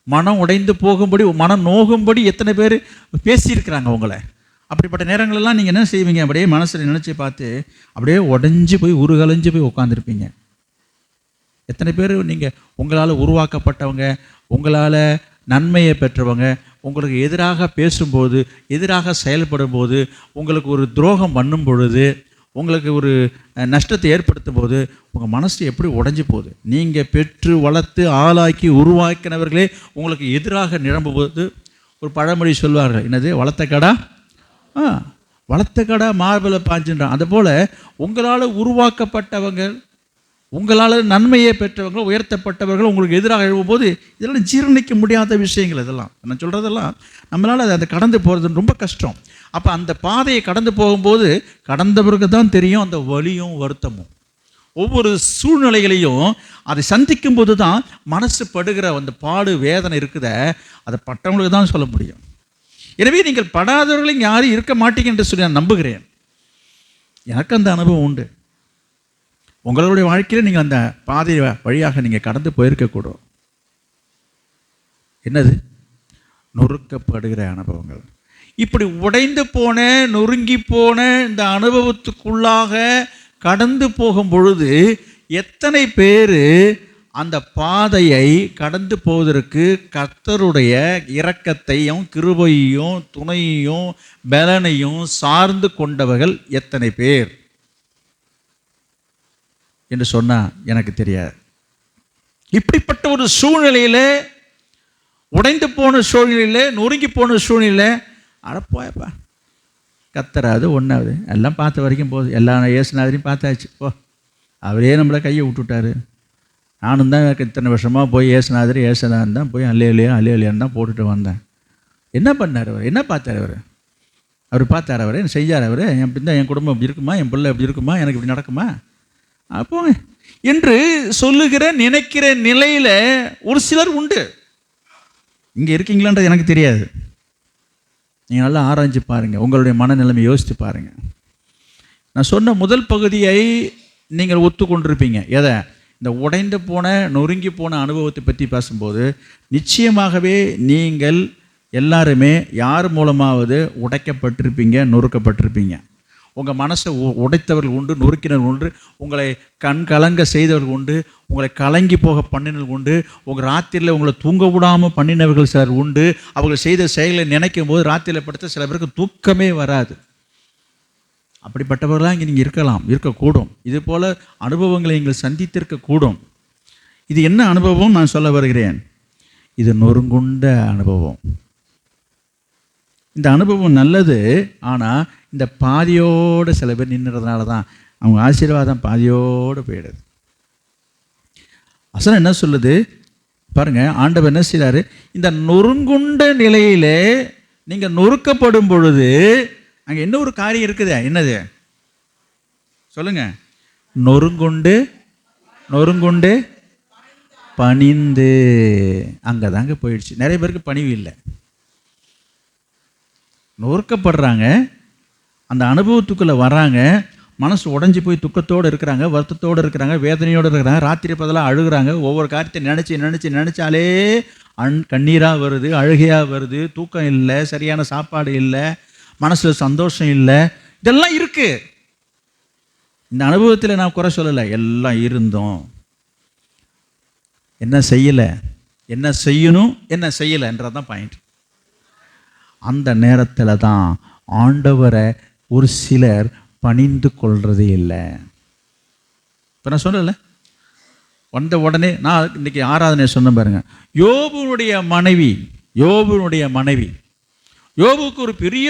மனம் உடைந்து போகும்படி, மனம் நோகும்படி எத்தனை பேர் பேசியிருக்கிறாங்க உங்களை? அப்படிப்பட்ட நேரங்களெல்லாம் நீங்கள் என்ன செய்வீங்க? அப்படியே மனசில் நினச்சி பார்த்து அப்படியே உடஞ்சி போய் உருகலைஞ்சு போய் உட்காந்துருப்பீங்க. எத்தனை பேர் நீங்கள் உங்களால் உருவாக்கப்பட்டவங்க, உங்களால் நன்மையை பெற்றவங்க, உங்களுக்கு எதிராக பேசும்போது, எதிராக செயல்படும் போது, உங்களுக்கு ஒரு துரோகம் பண்ணும் பொழுது, உங்களுக்கு ஒரு நஷ்டத்தை ஏற்படுத்தும் போது உங்கள் மனசு எப்படி உடைஞ்சி போகுது? நீங்கள் பெற்று வளர்த்து ஆளாக்கி உருவாக்கினவர்களே உங்களுக்கு எதிராக நிரம்பும் போது, ஒரு பழமொழி சொல்வார்கள், என்னது, வளர்த்த கடா வளர்த்த கடா மார்பில் பாய்ஞ்சுன்றான். அதுபோல் உங்களால் உருவாக்கப்பட்டவங்க, உங்களால் நன்மையை பெற்றவர்கள், உயர்த்தப்பட்டவர்கள் உங்களுக்கு எதிராக எழும்போது இதெல்லாம் ஜீரணிக்க முடியாத விஷயங்கள். இதெல்லாம் நான் சொல்கிறதெல்லாம் நம்மளால் அதை கடந்து போகிறது ரொம்ப கஷ்டம். அப்போ அந்த பாதையை கடந்து போகும்போது கடந்தவருக்கு தான் தெரியும் அந்த வலியும் வருத்தமும். ஒவ்வொரு சூழ்நிலைகளையும் அதை சந்திக்கும் போது தான் மனசு படுகிற அந்த பாடு, வேதனை இருக்குத, அதை பட்டவங்களுக்கு தான் சொல்ல முடியும். எனவே நீங்கள் படாதவர்களும் யாரும் இருக்க மாட்டீங்க என்று சொல்லி நான் நம்புகிறேன். எனக்கு அந்த அனுபவம் உண்டு. உங்களுடைய வாழ்க்கையில் நீங்கள் அந்த பாதை வழியாக நீங்கள் கடந்து போயிருக்கக்கூடும். என்னது? நொறுக்கப்படுகிற அனுபவங்கள். இப்படி உடைந்து போன, நொறுங்கி போன இந்த அனுபவத்துக்குள்ளாக கடந்து போகும் பொழுது எத்தனை பேர் அந்த பாதையை கடந்து போவதற்கு கர்த்தருடைய இரக்கத்தையும் கிருபையையும் துணையையும் பலனையும் சார்ந்து கொண்டவர்கள் எத்தனை பேர் என்று சொன்னால் எனக்கு தெரியாது. இப்படிப்பட்ட ஒரு சூழ்நிலையில், உடைந்து போன சூழ்நிலையில், நொறுங்கி போன சூழ்நிலையில், அடப்போயப்பா கத்தராது ஒன்றாவது எல்லாம் பார்த்த வரைக்கும் போகுது, எல்லா ஏசுநாதரையும் பார்த்தாச்சு, போ அவரே நம்மளை கையை விட்டுவிட்டாரு. நானும் தான் இத்தனை வருஷமாக போய் ஏசுநாதன் தான் போய் அல்லையான்னு தான் போட்டுட்டு வந்தேன். என்ன பண்ணார் அவர்? என்ன பார்த்தார் அவர்? அவர் பார்த்தார், அவர் என்ன செஞ்சார்? அவர் இப்படி தான் என் குடும்பம் இப்படி இருக்குமா, என் பிள்ளை இப்படி இருக்குமா, எனக்கு இப்படி நடக்குமா அப்போ என்று சொல்லுகிற நினைக்கிற நிலையில் ஒரு சிலர் உண்டு. இங்கே இருக்கீங்களான்றது எனக்கு தெரியாது. நீங்கள் நல்லா ஆராய்ஞ்சு பாருங்கள், உங்களுடைய மனநிலைமை யோசித்து பாருங்கள். நான் சொன்ன முதல் பகுதியை நீங்கள் ஒத்துக்கொண்டிருப்பீங்க. எதை? இந்த உடைந்து போன, நொறுங்கி போன அனுபவத்தை பற்றி பேசும்போது நிச்சயமாகவே நீங்கள் எல்லாருமே யார் மூலமாவது உடைக்கப்பட்டிருப்பீங்க, நொறுக்கப்பட்டிருப்பீங்க. உங்கள் மனசை உடைத்தவர்கள் உண்டு, நொறுக்கினர்கள் உண்டு, உங்களை கண் கலங்க செய்தவர்கள் உண்டு, உங்களை கலங்கி போக பண்ணினவர்கள் உண்டு, உங்கள் ராத்திரியில் உங்களை தூங்க விடாமல் பண்ணினவர்கள் சிலர் உண்டு. அவர்கள் செய்த செயலை நினைக்கும் போது ராத்திரியில் படுத்த சில பேருக்கு தூக்கமே வராது. அப்படிப்பட்டவர்களாக இங்கே நீங்கள் இருக்கக்கூடும். இது போல் அனுபவங்களை நீங்கள் சந்தித்திருக்கக்கூடும். இது என்ன அனுபவம் நான் சொல்ல வருகிறேன்? இது நொறுங்குண்ட அனுபவம். இந்த அனுபவம் நல்லது. ஆனால் இந்த பாதியோடு சில பேர் நின்றுறதுனால தான் அவங்க ஆசீர்வாதம் பாதியோடு போயிடுது. வசனம் என்ன சொல்லுது பாருங்க, ஆண்டவர் என்ன செய்கிறாரு, இந்த நொறுங்குண்ட நிலையிலே நீங்கள் நொறுக்கப்படும் பொழுது அங்கே என்ன ஒரு காரியம் இருக்குது, என்னது சொல்லுங்க? நொறுங்குண்டு பணிந்து. அங்கே தாங்க போயிடுச்சு. நிறைய பேருக்கு பணிவு இல்லை, நொறுக்கப்படுறாங்க, அந்த அனுபவத்துக்குள்ளே வராங்க, மனசு உடஞ்சி போய் துக்கத்தோடு இருக்கிறாங்க, வருத்தத்தோடு இருக்கிறாங்க, வேதனையோடு இருக்கிறாங்க, ராத்திரி பதிலாக அழுகிறாங்க. ஒவ்வொரு காரியத்தை நினச்சாலே கண்ணீராக வருது, அழுகையாக வருது, தூக்கம் இல்லை, சரியான சாப்பாடு இல்லை, மனசில் சந்தோஷம் இல்லை, இதெல்லாம் இருக்குது. இந்த அனுபவத்தில் நான் குறை சொல்லலை, எல்லாம் இருந்தோம். என்ன செய்யலை, என்ன செய்யணும், என்ன செய்யலைன்றதான் பாயிண்ட். அந்த நேரத்தில் தான் ஆண்டவரை ஒரு சிலர் பணிந்து கொள்றதே இல்லை. இப்போ நான் சொல்லலை, வந்த உடனே நான் இன்னைக்கு ஆராதனை சொன்ன பாருங்க, யோபுனுடைய மனைவி யோபுக்கு ஒரு பெரிய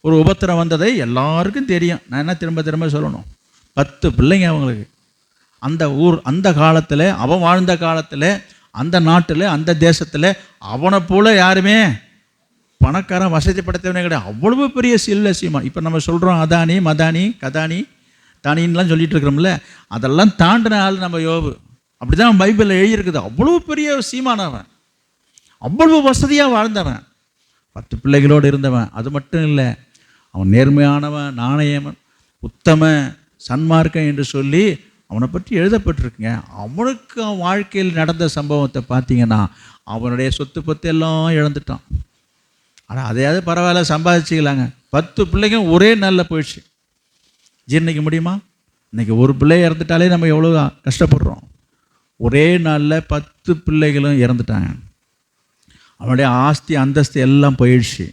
ஒரு உபத்திரம் வந்ததை எல்லாருக்கும் தெரியும். நான் என்ன திரும்ப சொல்லணும், 10 பிள்ளைங்க அவங்களுக்கு. அந்த ஊர், அந்த காலத்தில், அவன் வாழ்ந்த காலத்தில், அந்த நாட்டில், அந்த தேசத்தில் அவனை போல யாருமே பணக்காரன் வசதி படைத்தவனே கிடையாது. அவ்வளவு பெரிய சீமான். இப்போ நம்ம சொல்கிறோம் அதானி, மதானி, கதானி, தானின்லாம் சொல்லிட்டு இருக்கிறோம்ல, அதெல்லாம் தாண்டின ஆள் நம்ம யோபு. அப்படி தான் பைபிளில் எழுதியிருக்குது. அவ்வளவு பெரிய சீமானவன், அவ்வளவு வசதியாக வாழ்ந்தவன், 10 பிள்ளைகளோடு இருந்தவன். அது மட்டும் இல்லை, அவன் நேர்மையானவன், நாணயவன், உத்தம, சன்மார்க்கம் என்று சொல்லி அவனை பற்றி எழுதப்பட்டிருக்குங்க. அவனுக்கு அவன் வாழ்க்கையில் நடந்த சம்பவத்தை பார்த்தீங்கன்னா அவனுடைய சொத்து பத்து எல்லாம் இழந்துட்டான். ஆனால் அதையாவது பரவாயில்ல, சம்பாதிச்சிக்கலாங்க. 10 பிள்ளைங்க ஒரே நாளில் போயிடுச்சு. ஜீர்ணிக்க முடியுமா? இன்றைக்கி ஒரு பிள்ளை இறந்துட்டாலே நம்ம எவ்வளோ கஷ்டப்படுறோம். ஒரே நாளில் 10 பிள்ளைகளும் இறந்துட்டாங்க. அவனுடைய ஆஸ்தி அந்தஸ்து எல்லாம் போயிடுச்சு.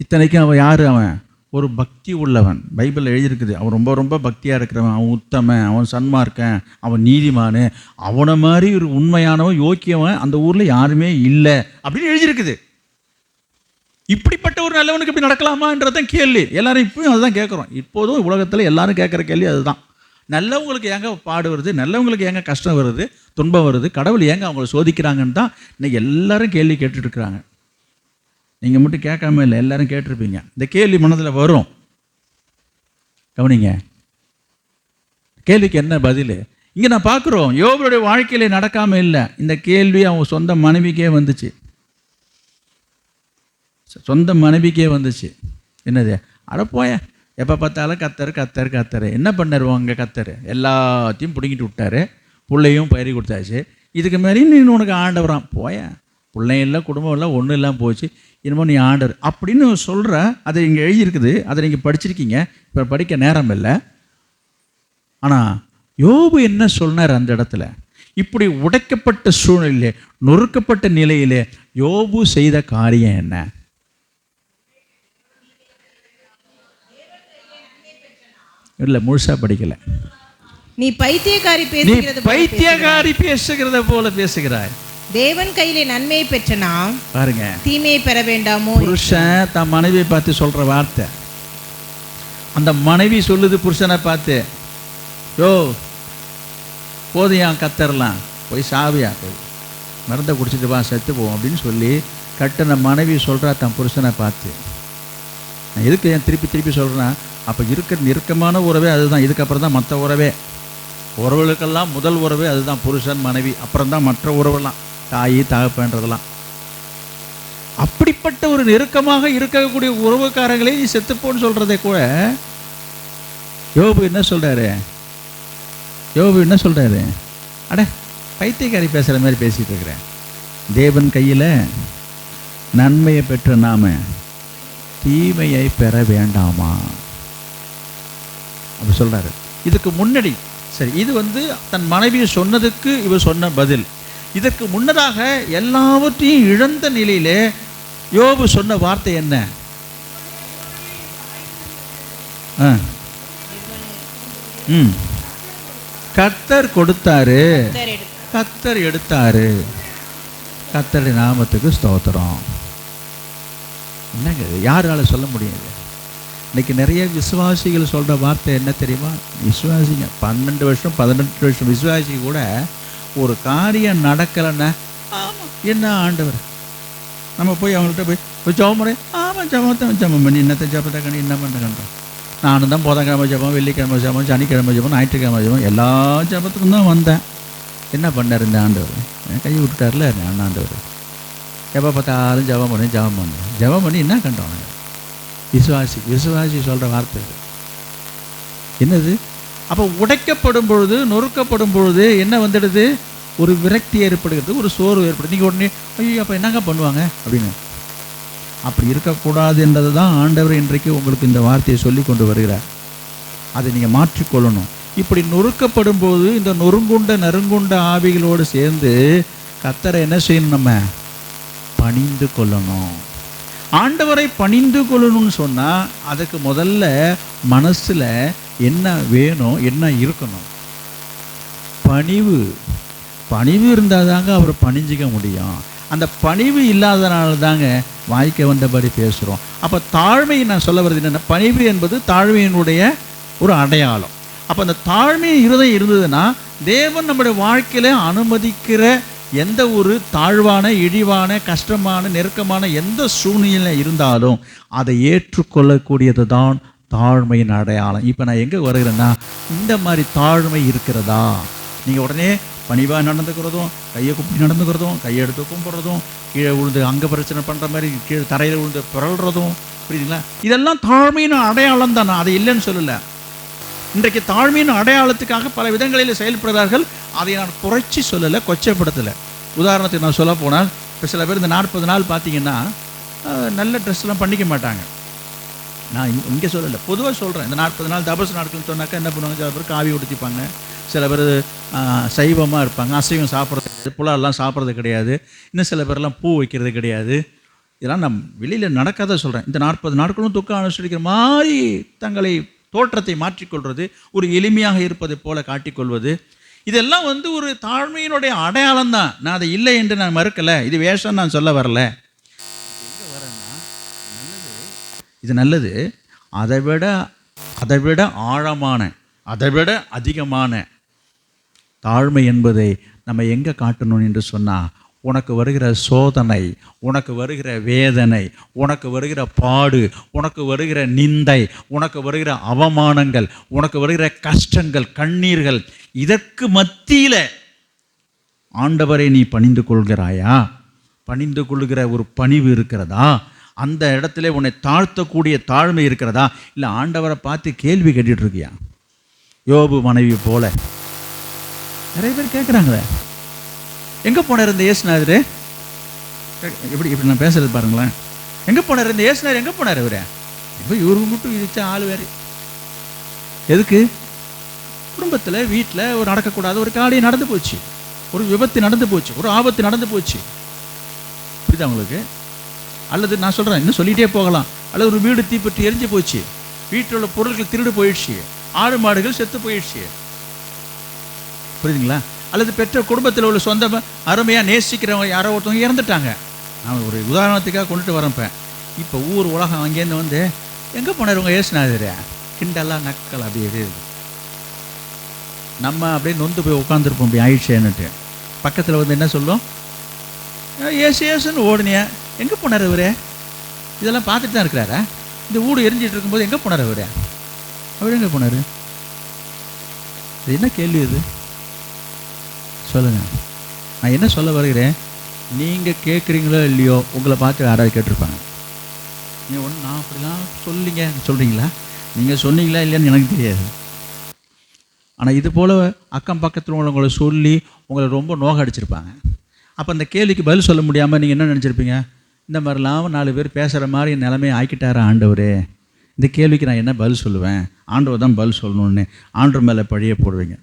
இத்தனைக்கும் அவன் யார்? அவன் ஒரு பக்தி உள்ளவன். பைபிள் எழுதியிருக்குது, அவன் ரொம்ப ரொம்ப பக்தியாக இருக்கிறவன், அவன் உத்தமன், அவன் சன்மார்க்கன், அவன் நீதிமான், அவனை மாதிரி ஒரு உண்மையானவன், யோக்கியவன் அந்த ஊரில் யாருமே இல்லை அப்படின்னு எழுதியிருக்குது. இப்படிப்பட்ட ஒரு நல்லவனுக்கு இப்படி நடக்கலாமான்றதான் கேள்வி. எல்லாரும் இப்பவும் அதுதான் கேட்குறோம். இப்போதும் உலகத்தில் எல்லாரும் கேட்குற கேள்வி அதுதான். நல்லவங்களுக்கு ஏங்க பாடு வருது, நல்லவங்களுக்கு ஏங்க கஷ்டம் வருது, துன்பம் வருது, கடவுள் ஏங்க அவங்கள சோதிக்கிறாங்கன்னு தான் இன்னைக்கு எல்லாரும் கேள்வி கேட்டுட்ருக்குறாங்க. நீங்கள் மட்டும் கேட்காம இல்லை, எல்லாரும் கேட்டிருப்பீங்க. இந்த கேள்வி மனதில் வரும். கவனிங்க, கேள்விக்கு என்ன பதில்? இங்கே நான் பார்க்குறோம், யோபுடைய வாழ்க்கையில் நடக்காமல் இல்லை. இந்த கேள்வி அவன் சொந்த மனைவிக்கே வந்துச்சு. என்னது? அடப்போய, எப்போ பார்த்தாலும் கத்தர் என்ன பண்ணார் அங்கே? கத்தர் எல்லாத்தையும் பிடுங்கிட்டு விட்டாரு, பிள்ளையும் பயிரி கொடுத்தாச்சு. இதுக்கு மேலே நீ உனக்கு ஆண்டவரான் போய, பிள்ளையும் இல்லை, குடும்பம் இல்லை, ஒன்றும் இல்லாமல் போச்சு, இனிமேல் நீ ஆண்டவர் அப்படின்னு சொல்கிற. அதை இங்கே எழுதியிருக்குது, அதை நீங்கள் படிச்சிருக்கீங்க. இப்போ படிக்க நேரம் இல்லை. ஆனால் யோபு என்ன சொன்னார் அந்த இடத்துல? இப்படி உடைக்கப்பட்ட சூழ்நிலையிலே, நொறுக்கப்பட்ட நிலையிலே யோபு செய்த காரியம் என்ன? இல்லை, முழுசா படிக்கல. நீ பைத்தியக்காரி பேசுகிறத போல பேசுகிறாய். தேவன் கையிலே நன்மையை பெற்ற நாம் பாருங்க, தீமையை பெற வேண்டாமோ? புருஷன் தன் மனைவியை பார்த்து சொல்ற வார்த்தை. அந்த மனைவி சொல்லுது புருஷனை பார்த்து, யோ போதையா கத்தரலாம், போய் சாவியா, போய் மருந்தை குடிச்சிட்டு வா, செத்து போவோம் அப்படின்னு சொல்லி கட்டின மனைவி சொல்கிறா தன் புருஷனை பார்த்து. நான் எதுக்கு ஏன் திருப்பி சொல்கிறேன்னா, அப்போ இருக்கிற நெருக்கமான உறவே அதுதான். இதுக்கப்புறம் தான் மற்ற உறவுகளுக்கெல்லாம் முதல் உறவே அதுதான், புருஷன் மனைவி. அப்புறம் தான் மற்ற உறவெல்லாம், தாய் தகப்பன்றதெல்லாம். அப்படிப்பட்ட ஒரு நெருக்கமாக இருக்கக்கூடிய உறவுக்காரங்களே நீ செத்துப்போன்னு சொல்கிறதே கூட யோபு என்ன சொல்கிறாரு? அட பைத்தியக்காரி பேசுகிற மாதிரி பேசிகிட்டு இருக்கிறேன். தேவன் கையில் நன்மையை பெற்ற நாம தீமையை பெற வேண்டாமா அப்படி சொல்கிறாரு. இதுக்கு முன்னாடி சரி, இது தன் மனைவியை சொன்னதுக்கு இவர் சொன்ன பதில். இதற்கு முன்னதாக எல்லாவற்றையும் இழந்த நிலையிலே யோபு சொன்ன வார்த்தை என்ன? கர்த்தர் கொடுத்தாரு, கர்த்தர் எடுத்தாரு, கர்த்தருடைய நாமத்துக்கு ஸ்தோத்திரம். என்னங்க இது? யாரால சொல்ல முடியாது? இன்னைக்கு நிறைய விசுவாசிகள் சொல்கிற வார்த்தை என்ன தெரியுமா? விசுவாசிங்க 12 வருஷம் 18 வருஷம் விசுவாசி கூட ஒரு காரியம் நடக்கலைன்னா ஆமாம் என்ன ஆண்டவர், நம்ம போய் அவங்கள்ட்ட போய் ஜெபம் பண்ணி ஆமாம் ஜெபம் பண்ணி என்னத்தை ஜெபத்தை கண்டு என்ன பண்ண கண்டோம். நானும் தான் புதன்கிழமை ஜெபம், வெள்ளிக்கிழமை ஜெபம், சனிக்கிழமை ஜெபம், ஞாயிற்றுக்கிழமை ஜெபம், எல்லா ஜெபத்துக்கும் தான் வந்தேன். என்ன பண்ணார் இந்த ஆண்டவர்? கை விட்டுட்டார்ல ஆண்டவர். எப்போ பார்த்தாலும் ஜெபம் பண்ணி என்ன கண்டோம்? விசுவாசி சொல்கிற வார்த்தை என்னது? அப்போ உடைக்கப்படும் பொழுது, நொறுக்கப்படும் பொழுது என்ன வந்துடுது? ஒரு விரக்தி ஏற்படுகிறது, ஒரு சோர்வு ஏற்படுது. நீங்கள் உடனே ஐயோ அப்போ என்னங்க பண்ணுவாங்க அப்படின்னு. அப்படி இருக்கக்கூடாது என்றது தான் ஆண்டவர் இன்றைக்கு உங்களுக்கு இந்த வார்த்தையை சொல்லி கொண்டு வருகிறார். அதை நீங்கள் மாற்றிக்கொள்ளணும். இப்படி நொறுக்கப்படும் போது இந்த நறுங்குண்ட ஆவிகளோடு சேர்ந்து கர்த்தரை என்ன செய்யணும்? நம்ம பணிந்து கொள்ளணும். ஆண்டவரை பணிந்து கொள்ளணும்னு சொன்னால் அதுக்கு முதல்ல மனசில் என்ன வேணும், என்ன இருக்கணும்? பணிவு இருந்தால் தாங்க அவர் பணிஞ்சிக்க முடியும். அந்த பணிவு இல்லாதனால தாங்க வாய்க்க வந்தபடி பேசுகிறோம். அப்போ தாழ்மை, நான் சொல்ல வருது என்னென்ன, பணிவு என்பது தாழ்மையினுடைய ஒரு அடையாளம். அப்போ அந்த தாழ்மை இருதயம் இருந்ததுன்னா தேவன் நம்முடைய வாழ்க்கையில் அனுமதிக்கிற எந்த ஒரு தாழ்வான, இழிவான, கஷ்டமான, நெருக்கமான எந்த சூழ்நிலை இருந்தாலும் அதை ஏற்றுக்கொள்ளக்கூடியது தான் தாழ்மையின் அடையாளம். இப்போ நான் எங்கே வருகிறேன்னா, இந்த மாதிரி தாழ்மை இருக்கிறதா? நீங்கள் உடனே பணிவாக நடந்துக்கிறதும், கையை குப்பி நடந்துக்கிறதும், கையை எடுத்து கும்பிட்றதும், கீழே விழுந்து அங்கே பிரச்சனை பண்ணுற மாதிரி கீழே தரையில் விழுந்து பிறல்றதும், புரியுதுங்களா? இதெல்லாம் தாழ்மையின் அடையாளம் தான். நான் அதை இல்லைன்னு சொல்லலை. இன்றைக்கு தாழ்மையின் அடையாளத்துக்காக பல விதங்களில் செயல்படுகிறார்கள். அதை நான் குறைச்சி சொல்லலை, கொச்சைப்படுத்தலை. உதாரணத்துக்கு நான் சொல்ல போனால், இப்போ சில பேர் இந்த 40 நாள் பார்த்தீங்கன்னா நல்ல ட்ரெஸ்லாம் பண்ணிக்க மாட்டாங்க. நான் இங்கே சொல்லலை, பொதுவாக சொல்கிறேன். இந்த 40 நாள் தபசு நாட்கள்னு சொன்னாக்கா என்ன பண்ணுவாங்க? சில பேர் காவி உடுத்திப்பாங்க, சில பேர் சைவமாக இருப்பாங்க, அசைவம் சாப்பிட்றது கிடையாது, புலாலாம் சாப்பிட்றது கிடையாது, இன்னும் சில பேர்லாம் பூ வைக்கிறது கிடையாது. இதெல்லாம் நான் வெளியில் நடக்காத சொல்கிறேன். இந்த 40 நாட்களும் துக்கம் அனுசரிக்கிற மாதிரி தங்களை தோற்றத்தை மாற்றிக்கொள்வது, ஒரு எளிமையாக இருப்பதை போல காட்டிக்கொள்வது, இதெல்லாம் ஒரு தாழ்மையினுடைய அடையாளம் தான். நான் அதை இல்லை என்று நான் மறுக்கலை, இது வேஷம் நான் சொல்ல வரல. எங்கே வரேன்னா, இது நல்லது, அதை விட ஆழமான, அதை விட அதிகமான தாழ்மை என்பதை நம்ம எங்கே காட்டணும் என்று சொன்னால், உனக்கு வருகிற சோதனை, உனக்கு வருகிற வேதனை, உனக்கு வருகிற பாடு, உனக்கு வருகிற நிந்தை, உனக்கு வருகிற அவமானங்கள், உனக்கு வருகிற கஷ்டங்கள், கண்ணீர்கள், இதற்கு மத்தியில் ஆண்டவரை நீ பணிந்து கொள்கிறாயா? பணிந்து கொள்கிற ஒரு பணிவு இருக்கிறதா? அந்த இடத்துல உன்னை தாழ்த்தக்கூடிய தாழ்மை இருக்கிறதா? இல்லை ஆண்டவரை பார்த்து கேள்வி கேட்டுட்டு இருக்கியா? யோபு மனைவி போல நிறைய பேர் கேட்குறாங்களே, எங்கே போனார் இந்த இயேசுநாதர்? இப்படி நான் பேசுறது பாருங்களேன். எங்கே போனார் இந்த இயேசுநாதர்? எங்கே போனார் இவர்? இப்போ இவருக்கு மட்டும் இடிச்சா ஆள் வேறு. எதுக்கு? குடும்பத்தில் வீட்டில் ஒரு நடக்கக்கூடாத ஒரு காரியம் நடந்து போச்சு, ஒரு விபத்து நடந்து போச்சு, ஒரு ஆபத்து நடந்து போச்சு. புரியுதா உங்களுக்கு? அல்லது நான் சொல்கிறேன், இன்னும் சொல்லிகிட்டே போகலாம். அல்லது ஒரு வீடு தீப்பற்றி எரிஞ்சு போச்சு, வீட்டில் உள்ள பொருட்கள் திருடு போயிடுச்சு, ஆடு மாடுகள் செத்து போயிடுச்சு. புரியுதுங்களா? அல்லது பெற்ற குடும்பத்தில் உள்ள சொந்த அருமையாக நேசிக்கிறவங்க யாரோ ஒருத்தவங்க இறந்துட்டாங்க. நான் ஒரு உதாரணத்துக்காக கொண்டுட்டு வரேன். இப்போ ஊர் உலகம் அங்கேருந்து எங்கே போனார் உங்கள் இயேசுநாதர்? கிண்டெல்லாம் நக்கல் அப்படியே நம்ம அப்படியே நொந்து போய் உட்காந்துருப்போம், அப்படி ஆயிடுச்சேன்னுட்டு. பக்கத்தில் என்ன சொல்லும்? ஏசுன்னு ஓடுனியா, எங்கே போனார் இவர்? இதெல்லாம் பார்த்துட்டு தான் இருக்கிறாரா? இந்த வீடு எரிஞ்சிட்டு இருக்கும்போது எங்கே போனார் அவர் எங்கே போனார்? என்ன கேள்வி இது? சொல்லுங்க. நான் என்ன சொல்ல வருகிறேன், நீங்கள் கேட்குறீங்களோ இல்லையோ, உங்களை பார்த்து யாராவது கேட்டிருப்பாங்க. நீங்கள் ஒன்று நான் அப்படிலாம் சொல்கிறீங்களா? நீங்கள் சொன்னீங்களா இல்லையான்னு எனக்கு தெரியாது. ஆனால் இது போல் அக்கம் பக்கத்தில் உள்ளவங்களை சொல்லி உங்களை ரொம்ப நோக அடிச்சிருப்பாங்க. அப்போ அந்த கேள்விக்கு பதில் சொல்ல முடியாமல் நீங்கள் என்ன நினச்சிருப்பீங்க? இந்த மாதிரிலாம் 4 பேர் பேசுகிற மாதிரி என் நிலைமையை ஆக்கிட்டாரா ஆண்டவரே, இந்த கேள்விக்கு நான் என்ன பதில் சொல்லுவேன்? ஆண்டவர் தான் பதில் சொல்லணுன்னு ஆண்டவர் மேலே பழிய போடுவீங்க.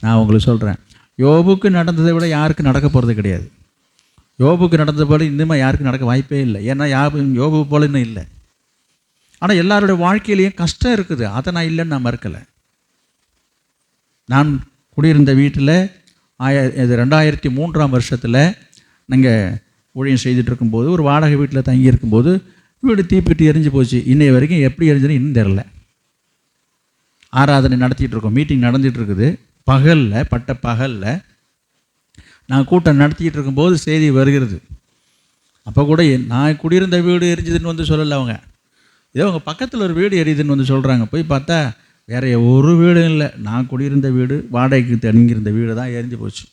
நான் உங்களுக்கு சொல்கிறேன், யோபுக்கு நடந்ததை விட யாருக்கும் நடக்க போகிறது கிடையாது. யோபுக்கு நடந்தது போல இன்னுமே யாருக்கும் நடக்க வாய்ப்பே இல்லை. ஏன்னா யோபு போல இன்னும் இல்லை. ஆனால் எல்லாருடைய வாழ்க்கையிலையும் கஷ்டம் இருக்குது, அதை நான் இல்லைன்னு நான் மறுக்கலை. நான் குடியிருந்த வீட்டில் 2003ஆம் வருஷத்தில் நாங்கள் ஊழியம் செய்துட்டு இருக்கும்போது ஒரு வாடகை வீட்டில் தங்கி இருக்கும்போது வீடு தீப்பிட்டு எரிஞ்சு போச்சு. இன்னைய வரைக்கும் எப்படி எரிஞ்சுன்னு இன்னும் தெரில. ஆராதனை நடத்திட்டு இருக்கோம், மீட்டிங் நடந்துகிட்டு இருக்குது. பகலில் நான் கூட்டம் நடத்திக்கிட்டு இருக்கும்போது செய்தி வருகிறது. அப்போ கூட நான் குடியிருந்த வீடு எரிஞ்சுதுன்னு வந்து சொல்லலை அவங்க. இதோ அவங்க பக்கத்தில் ஒரு வீடு எரியுதுன்னு வந்து சொல்கிறாங்க. போய் பார்த்தா வேறு ஒரு வீடும் இல்லை. நான் குடியிருந்த வீடு, வாடகைக்கு தங்கியிருந்த வீடு தான் எரிஞ்சு போச்சு.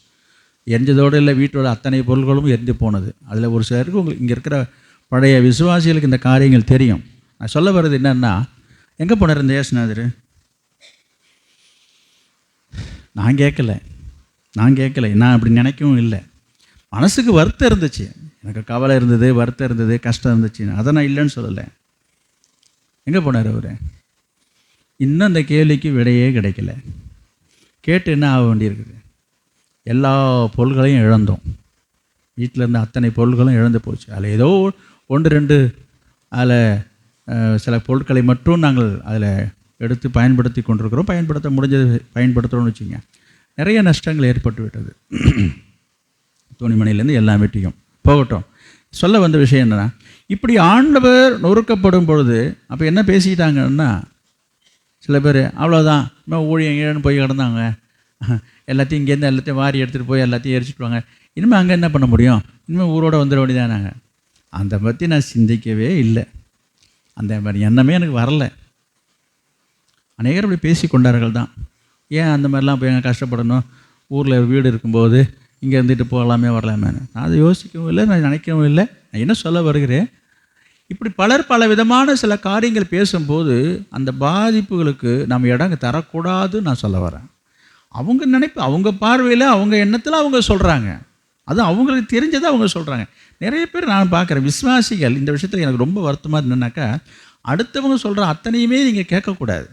எரிஞ்சதோடு இல்லை, வீட்டோட அத்தனை பொருள்களும் எரிஞ்சு போனது. அதில் ஒரு சிலருக்கு உங்களுக்கு இங்கே இருக்கிற பழைய விசுவாசிகளுக்கு இந்த காரியங்கள் தெரியும். நான் சொல்ல வர்றது என்னென்னா, எங்கே போனார் இந்த ஏசுநாதர்? நான் கேட்கல, நான் அப்படி நினைக்கவும் இல்லை. மனசுக்கு வருத்தம் இருந்துச்சு, எனக்கு கவலை இருந்தது, வருத்தம் இருந்தது, கஷ்டம் இருந்துச்சு. அதை நான் இல்லைன்னு சொல்லலை. எங்கே போனார் அவர்? இன்னும் அந்த கேள்விக்கு விடையே கிடைக்கல. கேட்டு என்ன ஆக வேண்டியிருக்குது? எல்லா பொருள்களையும் இழந்தோம். வீட்டில் இருந்த அத்தனை பொருள்களும் இழந்து போச்சு. அதில் ஏதோ 1-2 அதில் சில பொருட்களை மட்டும் நாங்கள் அதில் எடுத்து பயன்படுத்தி கொண்டிருக்கிறோம். பயன்படுத்த முடிஞ்சது பயன்படுத்துகிறோம்னு வச்சுங்க. நிறைய நஷ்டங்கள் ஏற்பட்டு விட்டது. துணிமணிலேருந்து எல்லாம் வெட்டியும் போகட்டும். சொல்ல வந்த விஷயம் என்னென்னா, இப்படி ஆண்டவர் நொறுக்கப்படும் பொழுது அப்போ என்ன பேசிக்கிட்டாங்கன்னா, சில பேர் அவ்வளோதான், இன்னும் ஊழியங்கன்னு போய் கிடந்தாங்க, எல்லாத்தையும் இங்கேருந்து எல்லாத்தையும் வாரி எடுத்துகிட்டு போய் எல்லாத்தையும் எரிச்சிட்டு வாங்க, இனிமேல் அங்கே என்ன பண்ண முடியும், இனிமேல் ஊரோட வந்துட வேண்டியதானாங்க. அந்த பற்றி நான் சிந்திக்கவே இல்லை. அந்த மாதிரி எண்ணமே எனக்கு வரலை. அநேகர் அப்படி பேசி கொண்டார்கள் தான். ஏன் அந்த மாதிரிலாம் போய் எங்கே கஷ்டப்படணும், ஊரில் வீடு இருக்கும்போது இங்கே இருந்துட்டு போகலாமே வரலாமேன்னு நான் அதை யோசிக்கவும் இல்லை, நான் நினைக்கவும் இல்லை. நான் என்ன சொல்ல வருகிறேன், இப்படி பலர் பல விதமான சில காரியங்கள் பேசும்போது அந்த பாதிப்புகளுக்கு நம்ம இடம் தரக்கூடாதுன்னு நான் சொல்ல வரேன். அவங்க நினைப்பு, அவங்க பார்வையில், அவங்க எண்ணத்தில் அவங்க சொல்கிறாங்க. அது அவங்களுக்கு தெரிஞ்சதை அவங்க சொல்கிறாங்க. நிறைய பேர் நான் பார்க்குறேன், விசுவாசிகள் இந்த விஷயத்தில் எனக்கு ரொம்ப வருத்தமாக என்னன்னாக்கா, அடுத்தவங்க சொல்கிற அத்தனையுமே நீங்கள் கேட்கக்கூடாது.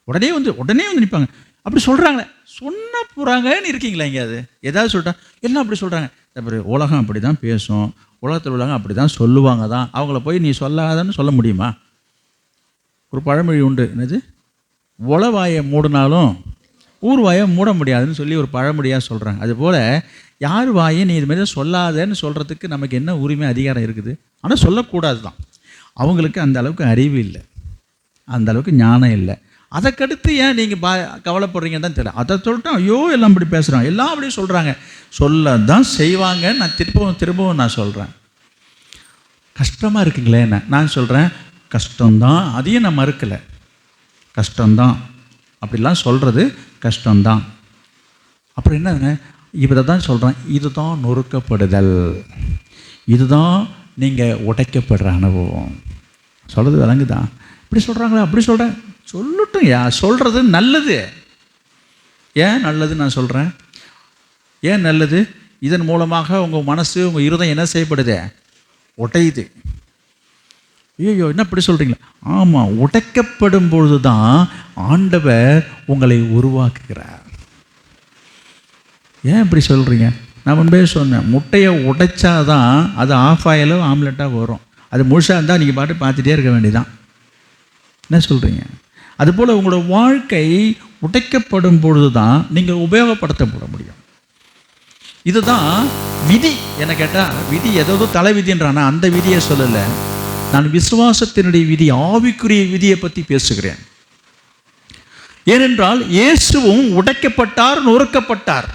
உடனே வந்து நிற்பாங்க. அப்படி சொல்கிறாங்களே, சொன்ன போகிறாங்கன்னு இருக்கீங்களா? எங்கேயாவது ஏதாவது சொல்லிட்டா எல்லாம் அப்படி சொல்கிறாங்க. அப்புறம் உலகம் அப்படி தான் பேசும், உலகத்தில் உள்ளவங்க அப்படி தான் சொல்லுவாங்க தான், அவங்கள போய் நீ சொல்லாதன்னு சொல்ல முடியுமா? ஒரு பழமொழி உண்டு, என்னது, உளவாயை மூடினாலும் ஊர் வாயை மூட முடியாதுன்னு சொல்லி ஒரு பழமொழியாக சொல்கிறாங்க. அதுபோல் யார் வாயை நீ இதுமாரி சொல்லாதன்னு சொல்கிறதுக்கு நமக்கு என்ன உரிமை, அதிகாரம் இருக்குது? ஆனால் சொல்லக்கூடாது தான். அவங்களுக்கு அந்த அளவுக்கு அறிவு இல்லை, அந்த அளவுக்கு ஞானம் இல்லை. அதற்கடுத்து ஏன் நீங்கள் கவலைப்படுறீங்கன்னு தான் தெரியல. அதை சொல்லிட்டோம், ஐயோ எல்லாம் இப்படி பேசுகிறாங்க, எல்லாம் அப்படி சொல்கிறாங்க, சொல்ல தான் செய்வாங்கன்னு நான் திரும்பவும் நான் சொல்கிறேன். கஷ்டமாக இருக்குங்களே என்ன? நான் சொல்கிறேன் கஷ்டம்தான், அதையும் நான் மறுக்கலை. கஷ்டம்தான், அப்படிலாம் சொல்கிறது கஷ்டம்தான். அப்புறம் என்னங்க, இதை தான் சொல்கிறேன், இதுதான் நொறுக்கப்படுதல், இதுதான் நீங்கள் உடைக்கப்படுற அனுபவம். சொல்கிறது விளங்குதான்? இப்படி சொல்கிறாங்களா, அப்படி சொல்கிறேன், சொல்லட்டும். சொல்கிறது நல்லது. ஏன் நல்லது நான் சொல்கிறேன்? ஏன் நல்லது? இதன் மூலமாக உங்கள் மனசு, உங்கள் இருதயம் என்ன செய்யப்படுது? உடையுது. ஐயோ என்ன இப்படி சொல்கிறீங்களா? ஆமாம், உடைக்கப்படும் பொழுது தான் ஆண்டவர் உங்களை உருவாக்குகிறார். ஏன் இப்படி சொல்கிறீங்க? நான் முன்பே சொன்னேன், முட்டையை உடைச்சாதான் அது ஆஃப் ஆயிலோ ஆம்லெட்டாக வரும். அது முழுசாக இருந்தால் நீங்கள் பாட்டு பார்த்துட்டே இருக்க வேண்டியதான். என்ன சொல்கிறீங்க? அதுபோல் உங்களோட வாழ்க்கை உடைக்கப்படும் பொழுது தான் நீங்கள் உபயோகப்படுத்தப்பட முடியும். இதுதான் விதி. என்ன கேட்டால், விதி ஏதோ தலை விதின்றானா, அந்த விதியை சொல்லலை. நான் விசுவாசத்தினுடைய விதி, ஆவிக்குரிய விதியை பற்றி பேசுகிறேன். ஏனென்றால் இயேசுவும் உடைக்கப்பட்டார், நொறுக்கப்பட்டார்.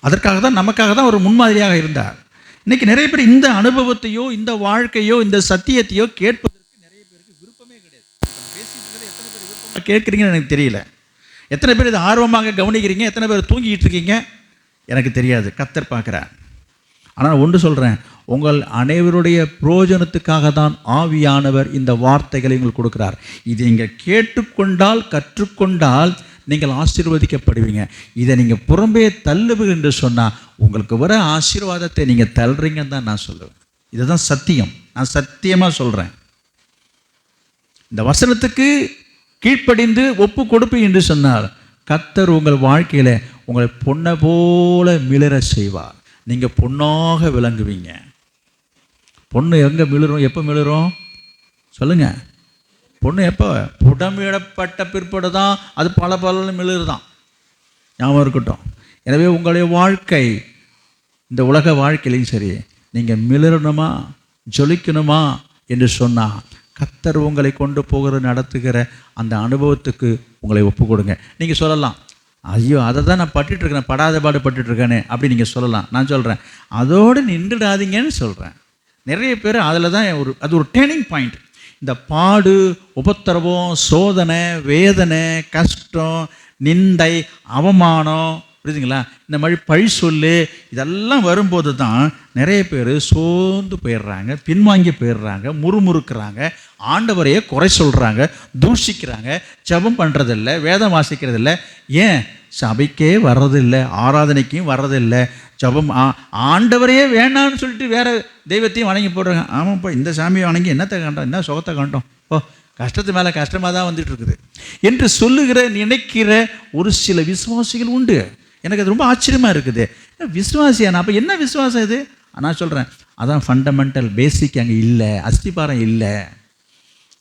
அதற்காக தான், நமக்காக தான் ஒரு முன்மாதிரியாக இருந்தார். இன்னைக்கு நிறைய பேர் இந்த அனுபவத்தையோ, இந்த வாழ்க்கையோ, இந்த சத்தியத்தையோ கேட்பதற்கு நிறைய பேருக்கு விருப்பமே கிடையாது. பேசிட்டு எத்தனை பேர் விருப்பமாக கேட்குறீங்கன்னு எனக்கு தெரியல. எத்தனை பேர் இதை ஆர்வமாக கவனிக்கிறீங்க, எத்தனை பேர் தூங்கிட்டு இருக்கீங்க எனக்கு தெரியாது. கர்த்தர் பார்க்குறார். ஆனால் ஒன்று சொல்கிறேன், உங்கள் அனைவருடைய பிரயோஜனத்துக்காக தான் ஆவியானவர் இந்த வார்த்தைகளை உங்களுக்கு கொடுக்குறார். இது நீங்கள் கேட்டுக்கொண்டால், கற்றுக்கொண்டால் நீங்கள் ஆசீர்வதிக்கப்படுவீங்க. இதை நீங்கள் புறம்பே தள்ளுவீர்கள் என்று சொன்னால் உங்களுக்கு வர ஆசீர்வாதத்தை நீங்கள் தள்ளுறீங்கன்னு தான் நான் சொல்லுவேன். இதுதான் சத்தியம். நான் சத்தியமாக சொல்கிறேன். இந்த வசனத்துக்கு கீழ்ப்படிந்து ஒப்பு கொடுப்பீங்க என்று சொன்னால் கர்த்தர் உங்கள் வாழ்க்கையில் உங்களை பொண்ணை போல மிளிர செய்வார். நீங்கள் பொண்ணாக விளங்குவீங்க. பொண்ணு எங்கே மிளிரும், எப்போ மிளிரும் சொல்லுங்கள்? பொண்ணு எப்போ? புடமிடப்பட்ட பிற்பாடு தான் அது பல மிளிருதான். ஞாபகம் இருக்கட்டும். எனவே உங்களுடைய வாழ்க்கை, இந்த உலக வாழ்க்கையிலையும் சரி, நீங்கள் மிளிரணுமா, ஜொலிக்கணுமா, என்று சொன்னால் கர்த்தர் உங்களை கொண்டு போகிற நடத்துகிற அந்த அனுபவத்துக்கு உங்களை ஒப்பு கொடுங்க. நீங்கள் சொல்லலாம், ஐயோ அதை தான் நான் பட்டுட்ருக்கேன், படாத பாடு பட்டுட்ருக்கேனே அப்படி நீங்கள் சொல்லலாம். நான் சொல்கிறேன், அதோடு நின்றுடாதீங்கன்னு சொல்கிறேன். நிறைய பேர் அதில் தான் அது ஒரு டேர்னிங் பாயிண்ட். இந்த பாடு, உபத்திரவம், சோதனை, வேதனை, கஷ்டம், நிந்தை, அவமானம், புரியுதுங்களா, இந்த மாதிரி பழி சொல்லு இதெல்லாம் வரும்போது தான் நிறைய பேர் சோர்ந்து போயிடுறாங்க, பின்வாங்கி போயிடுறாங்க, முறுமுறுக்கிறாங்க, ஆண்டவரையே குறை சொல்கிறாங்க, தூஷிக்கிறாங்க, ஜெபம் பண்ணுறதில்ல, வேதம் வாசிக்கிறதில்ல, ஏன் சபைக்கே வர்றதில்லை, ஆராதனைக்கும் வர்றதில்லை, ஜெபம் ஆண்டவரையே வேணான்னு சொல்லிட்டு வேறு தெய்வத்தையும் வணங்கி போடுறாங்க. ஆமாப்பா, இந்த சாமியை வணங்கி என்னத்தை கண்டோம், என்ன சுகத்தை கண்டோம், ஓ கஷ்டத்து மேலே கஷ்டமாக தான் வந்துட்டு இருக்குது என்று சொல்லுகிற நினைக்கிற ஒரு சில விசுவாசிகள் உண்டு. எனக்கு அது ரொம்ப ஆச்சரியமாக இருக்குது. விசுவாசியான அப்போ என்ன விசுவாசம் இது? நான் சொல்கிறேன், அதான் ஃபண்டமெண்டல் பேசிக் அங்கே இல்லை, அஸ்திபாரம் இல்லை.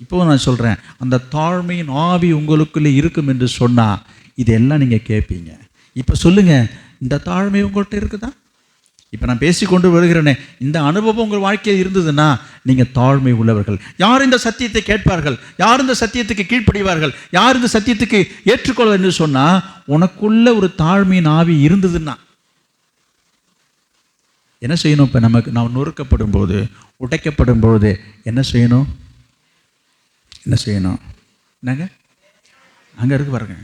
இப்போது நான் சொல்கிறேன், அந்த தாழ்மையின் ஆவி உங்களுக்குள்ளே இருக்கும் என்று சொன்னால் இதெல்லாம் நீங்கள் கேட்பீங்க. இப்போ சொல்லுங்கள், இந்த தாழ்மை உங்கள்கிட்ட இருக்குதா? இப்போ நான் பேசிக்கொண்டு வருகிறேனே, இந்த அனுபவம் உங்கள் வாழ்க்கையில் இருந்ததுன்னா நீங்கள் தாழ்மை உள்ளவர்கள். யார் இந்த சத்தியத்தை கேட்பார்கள்? யார் இந்த சத்தியத்துக்கு கீழ்ப்படிவார்கள்? யார் இந்த சத்தியத்துக்கு ஏற்றுக்கொள்ள என்று சொன்னால், உனக்குள்ள ஒரு தாழ்மையின் ஆவி இருந்ததுன்னா என்ன செய்யணும்? இப்போ நான் நொறுக்கப்படும் போது, உடைக்கப்படும் போது என்ன செய்யணும்? என்னங்க அங்கே இருக்கு பாருங்க,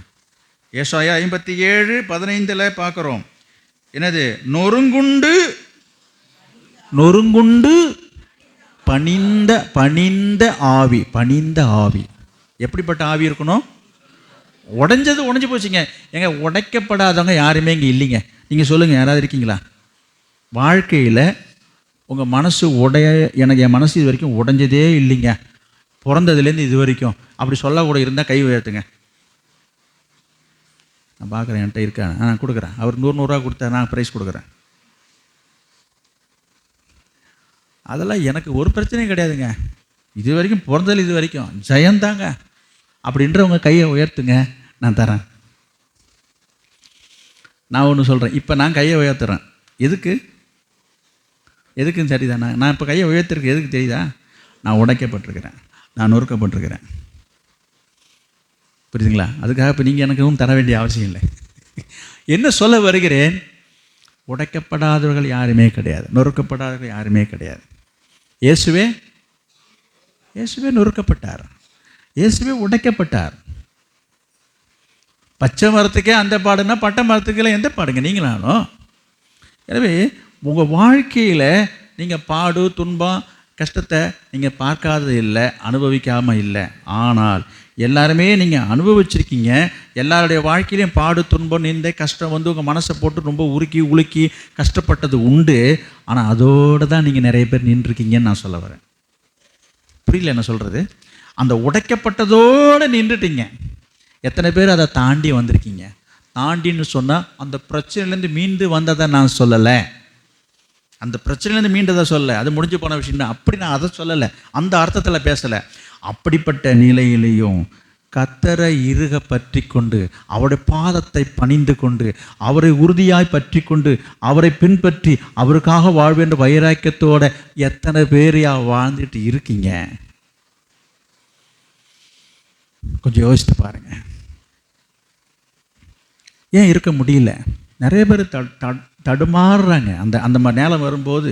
ஏசாயா 57:15 பார்க்குறோம். என்னது? நொறுங்குண்டு பணிந்த ஆவி. பணிந்த ஆவி எப்படிப்பட்ட ஆவி இருக்கணும்? உடைஞ்சு போச்சுங்க. ஏங்க, உடைக்கப்படாதவங்க யாருமே இங்கே இல்லைங்க. நீங்கள் சொல்லுங்கள், யாராவது இருக்கீங்களா? வாழ்க்கையில் உங்கள் மனசு எனக்கு என் மனசு இது வரைக்கும் உடைஞ்சதே இல்லைங்க, பிறந்ததுலேருந்து இது வரைக்கும் அப்படி சொல்லக்கூட இருந்தால் கை உயர்த்துங்க. நான் பார்க்குறேன், என்கிட்ட இருக்கேன், நான் கொடுக்குறேன். அவர் 100 கொடுத்தா நான் ப்ரைஸ் கொடுக்குறேன். அதெல்லாம் எனக்கு ஒரு பிரச்சனையும் கிடையாதுங்க. இது வரைக்கும் பிறந்ததில் இது வரைக்கும் ஜெயந்தாங்க அப்படின்றவங்க கையை உயர்த்துங்க, நான் தரேன். நான் ஒன்று சொல்கிறேன், இப்போ நான் கையை உயர்த்துறேன். எதுக்குன்னு சரிதானே? நான் இப்போ கையை உயர்த்திருக்கேன் எதுக்கு தெரியுதா? நான் உடைக்கப்பட்டிருக்கிறேன், நான் நொறுக்கப்பட்டிருக்கிறேன். புரியுதுங்களா? அதுக்காக இப்போ நீங்கள் எனக்கு தர வேண்டிய அவசியம் இல்லை. என்ன சொல்ல வருகிறேன்? உடைக்கப்படாதவர்கள் யாருமே கிடையாது, நொறுக்கப்படாதவர்கள் யாருமே கிடையாது. இயேசுவே நொறுக்கப்பட்டார், இயேசுவே உடைக்கப்பட்டார். பச்சை மரத்துக்கே அந்த பாடுன்னா பட்டை மரத்துக்கெல்லாம் எந்த பாடுங்க நீங்களாலும்? எனவே உங்கள் வாழ்க்கையில் நீங்கள் பாடு, துன்பம், கஷ்டத்தை நீங்கள் பார்க்காதது இல்லை, அனுபவிக்காமல் இல்லை. ஆனால் எல்லாருமே நீங்கள் அனுபவிச்சிருக்கீங்க. எல்லாருடைய வாழ்க்கையிலையும் பாடு, துன்பம், நிந்தை, கஷ்டம் வந்து உங்கள் மனசை போட்டு ரொம்ப உலுக்கி கஷ்டப்பட்டது உண்டு. ஆனால் அதோடு தான் நீங்கள் நிறைய பேர் நின்றுருக்கீங்கன்னு நான் சொல்ல வரேன். புரியல என்ன சொல்கிறது? அந்த உடைக்கப்பட்டதோடு நின்றுட்டீங்க. எத்தனை பேர் அதை தாண்டி வந்திருக்கீங்க? தாண்டின்னு சொன்னால் அந்த பிரச்சனையிலேருந்து மீண்டு வந்ததை நான் சொல்லலை, அந்த பிரச்சனையிலேருந்து மீண்டதை சொல்ல, அது முடிஞ்சு போன விஷயம் தான், அப்படி நான் அதை சொல்லலை, அந்த அர்த்தத்தில் பேசலை. அப்படிப்பட்ட நிலையிலையும் கர்த்தரை இறுக பற்றி கொண்டு, அவருடைய பாதத்தை பணிந்து கொண்டு, அவரை உறுதியாய் பற்றி கொண்டு, அவரை பின்பற்றி அவருக்காக வாழ்வேன்ற வைராக்கியத்தோட எத்தனை பேரையா வாழ்ந்துட்டு இருக்கீங்க? கொஞ்சம் யோசித்து பாருங்க. ஏன் இருக்க முடியல? நிறைய பேர் தடுமாறுறாங்க. அந்த மாதிரி நேரம் வரும்போது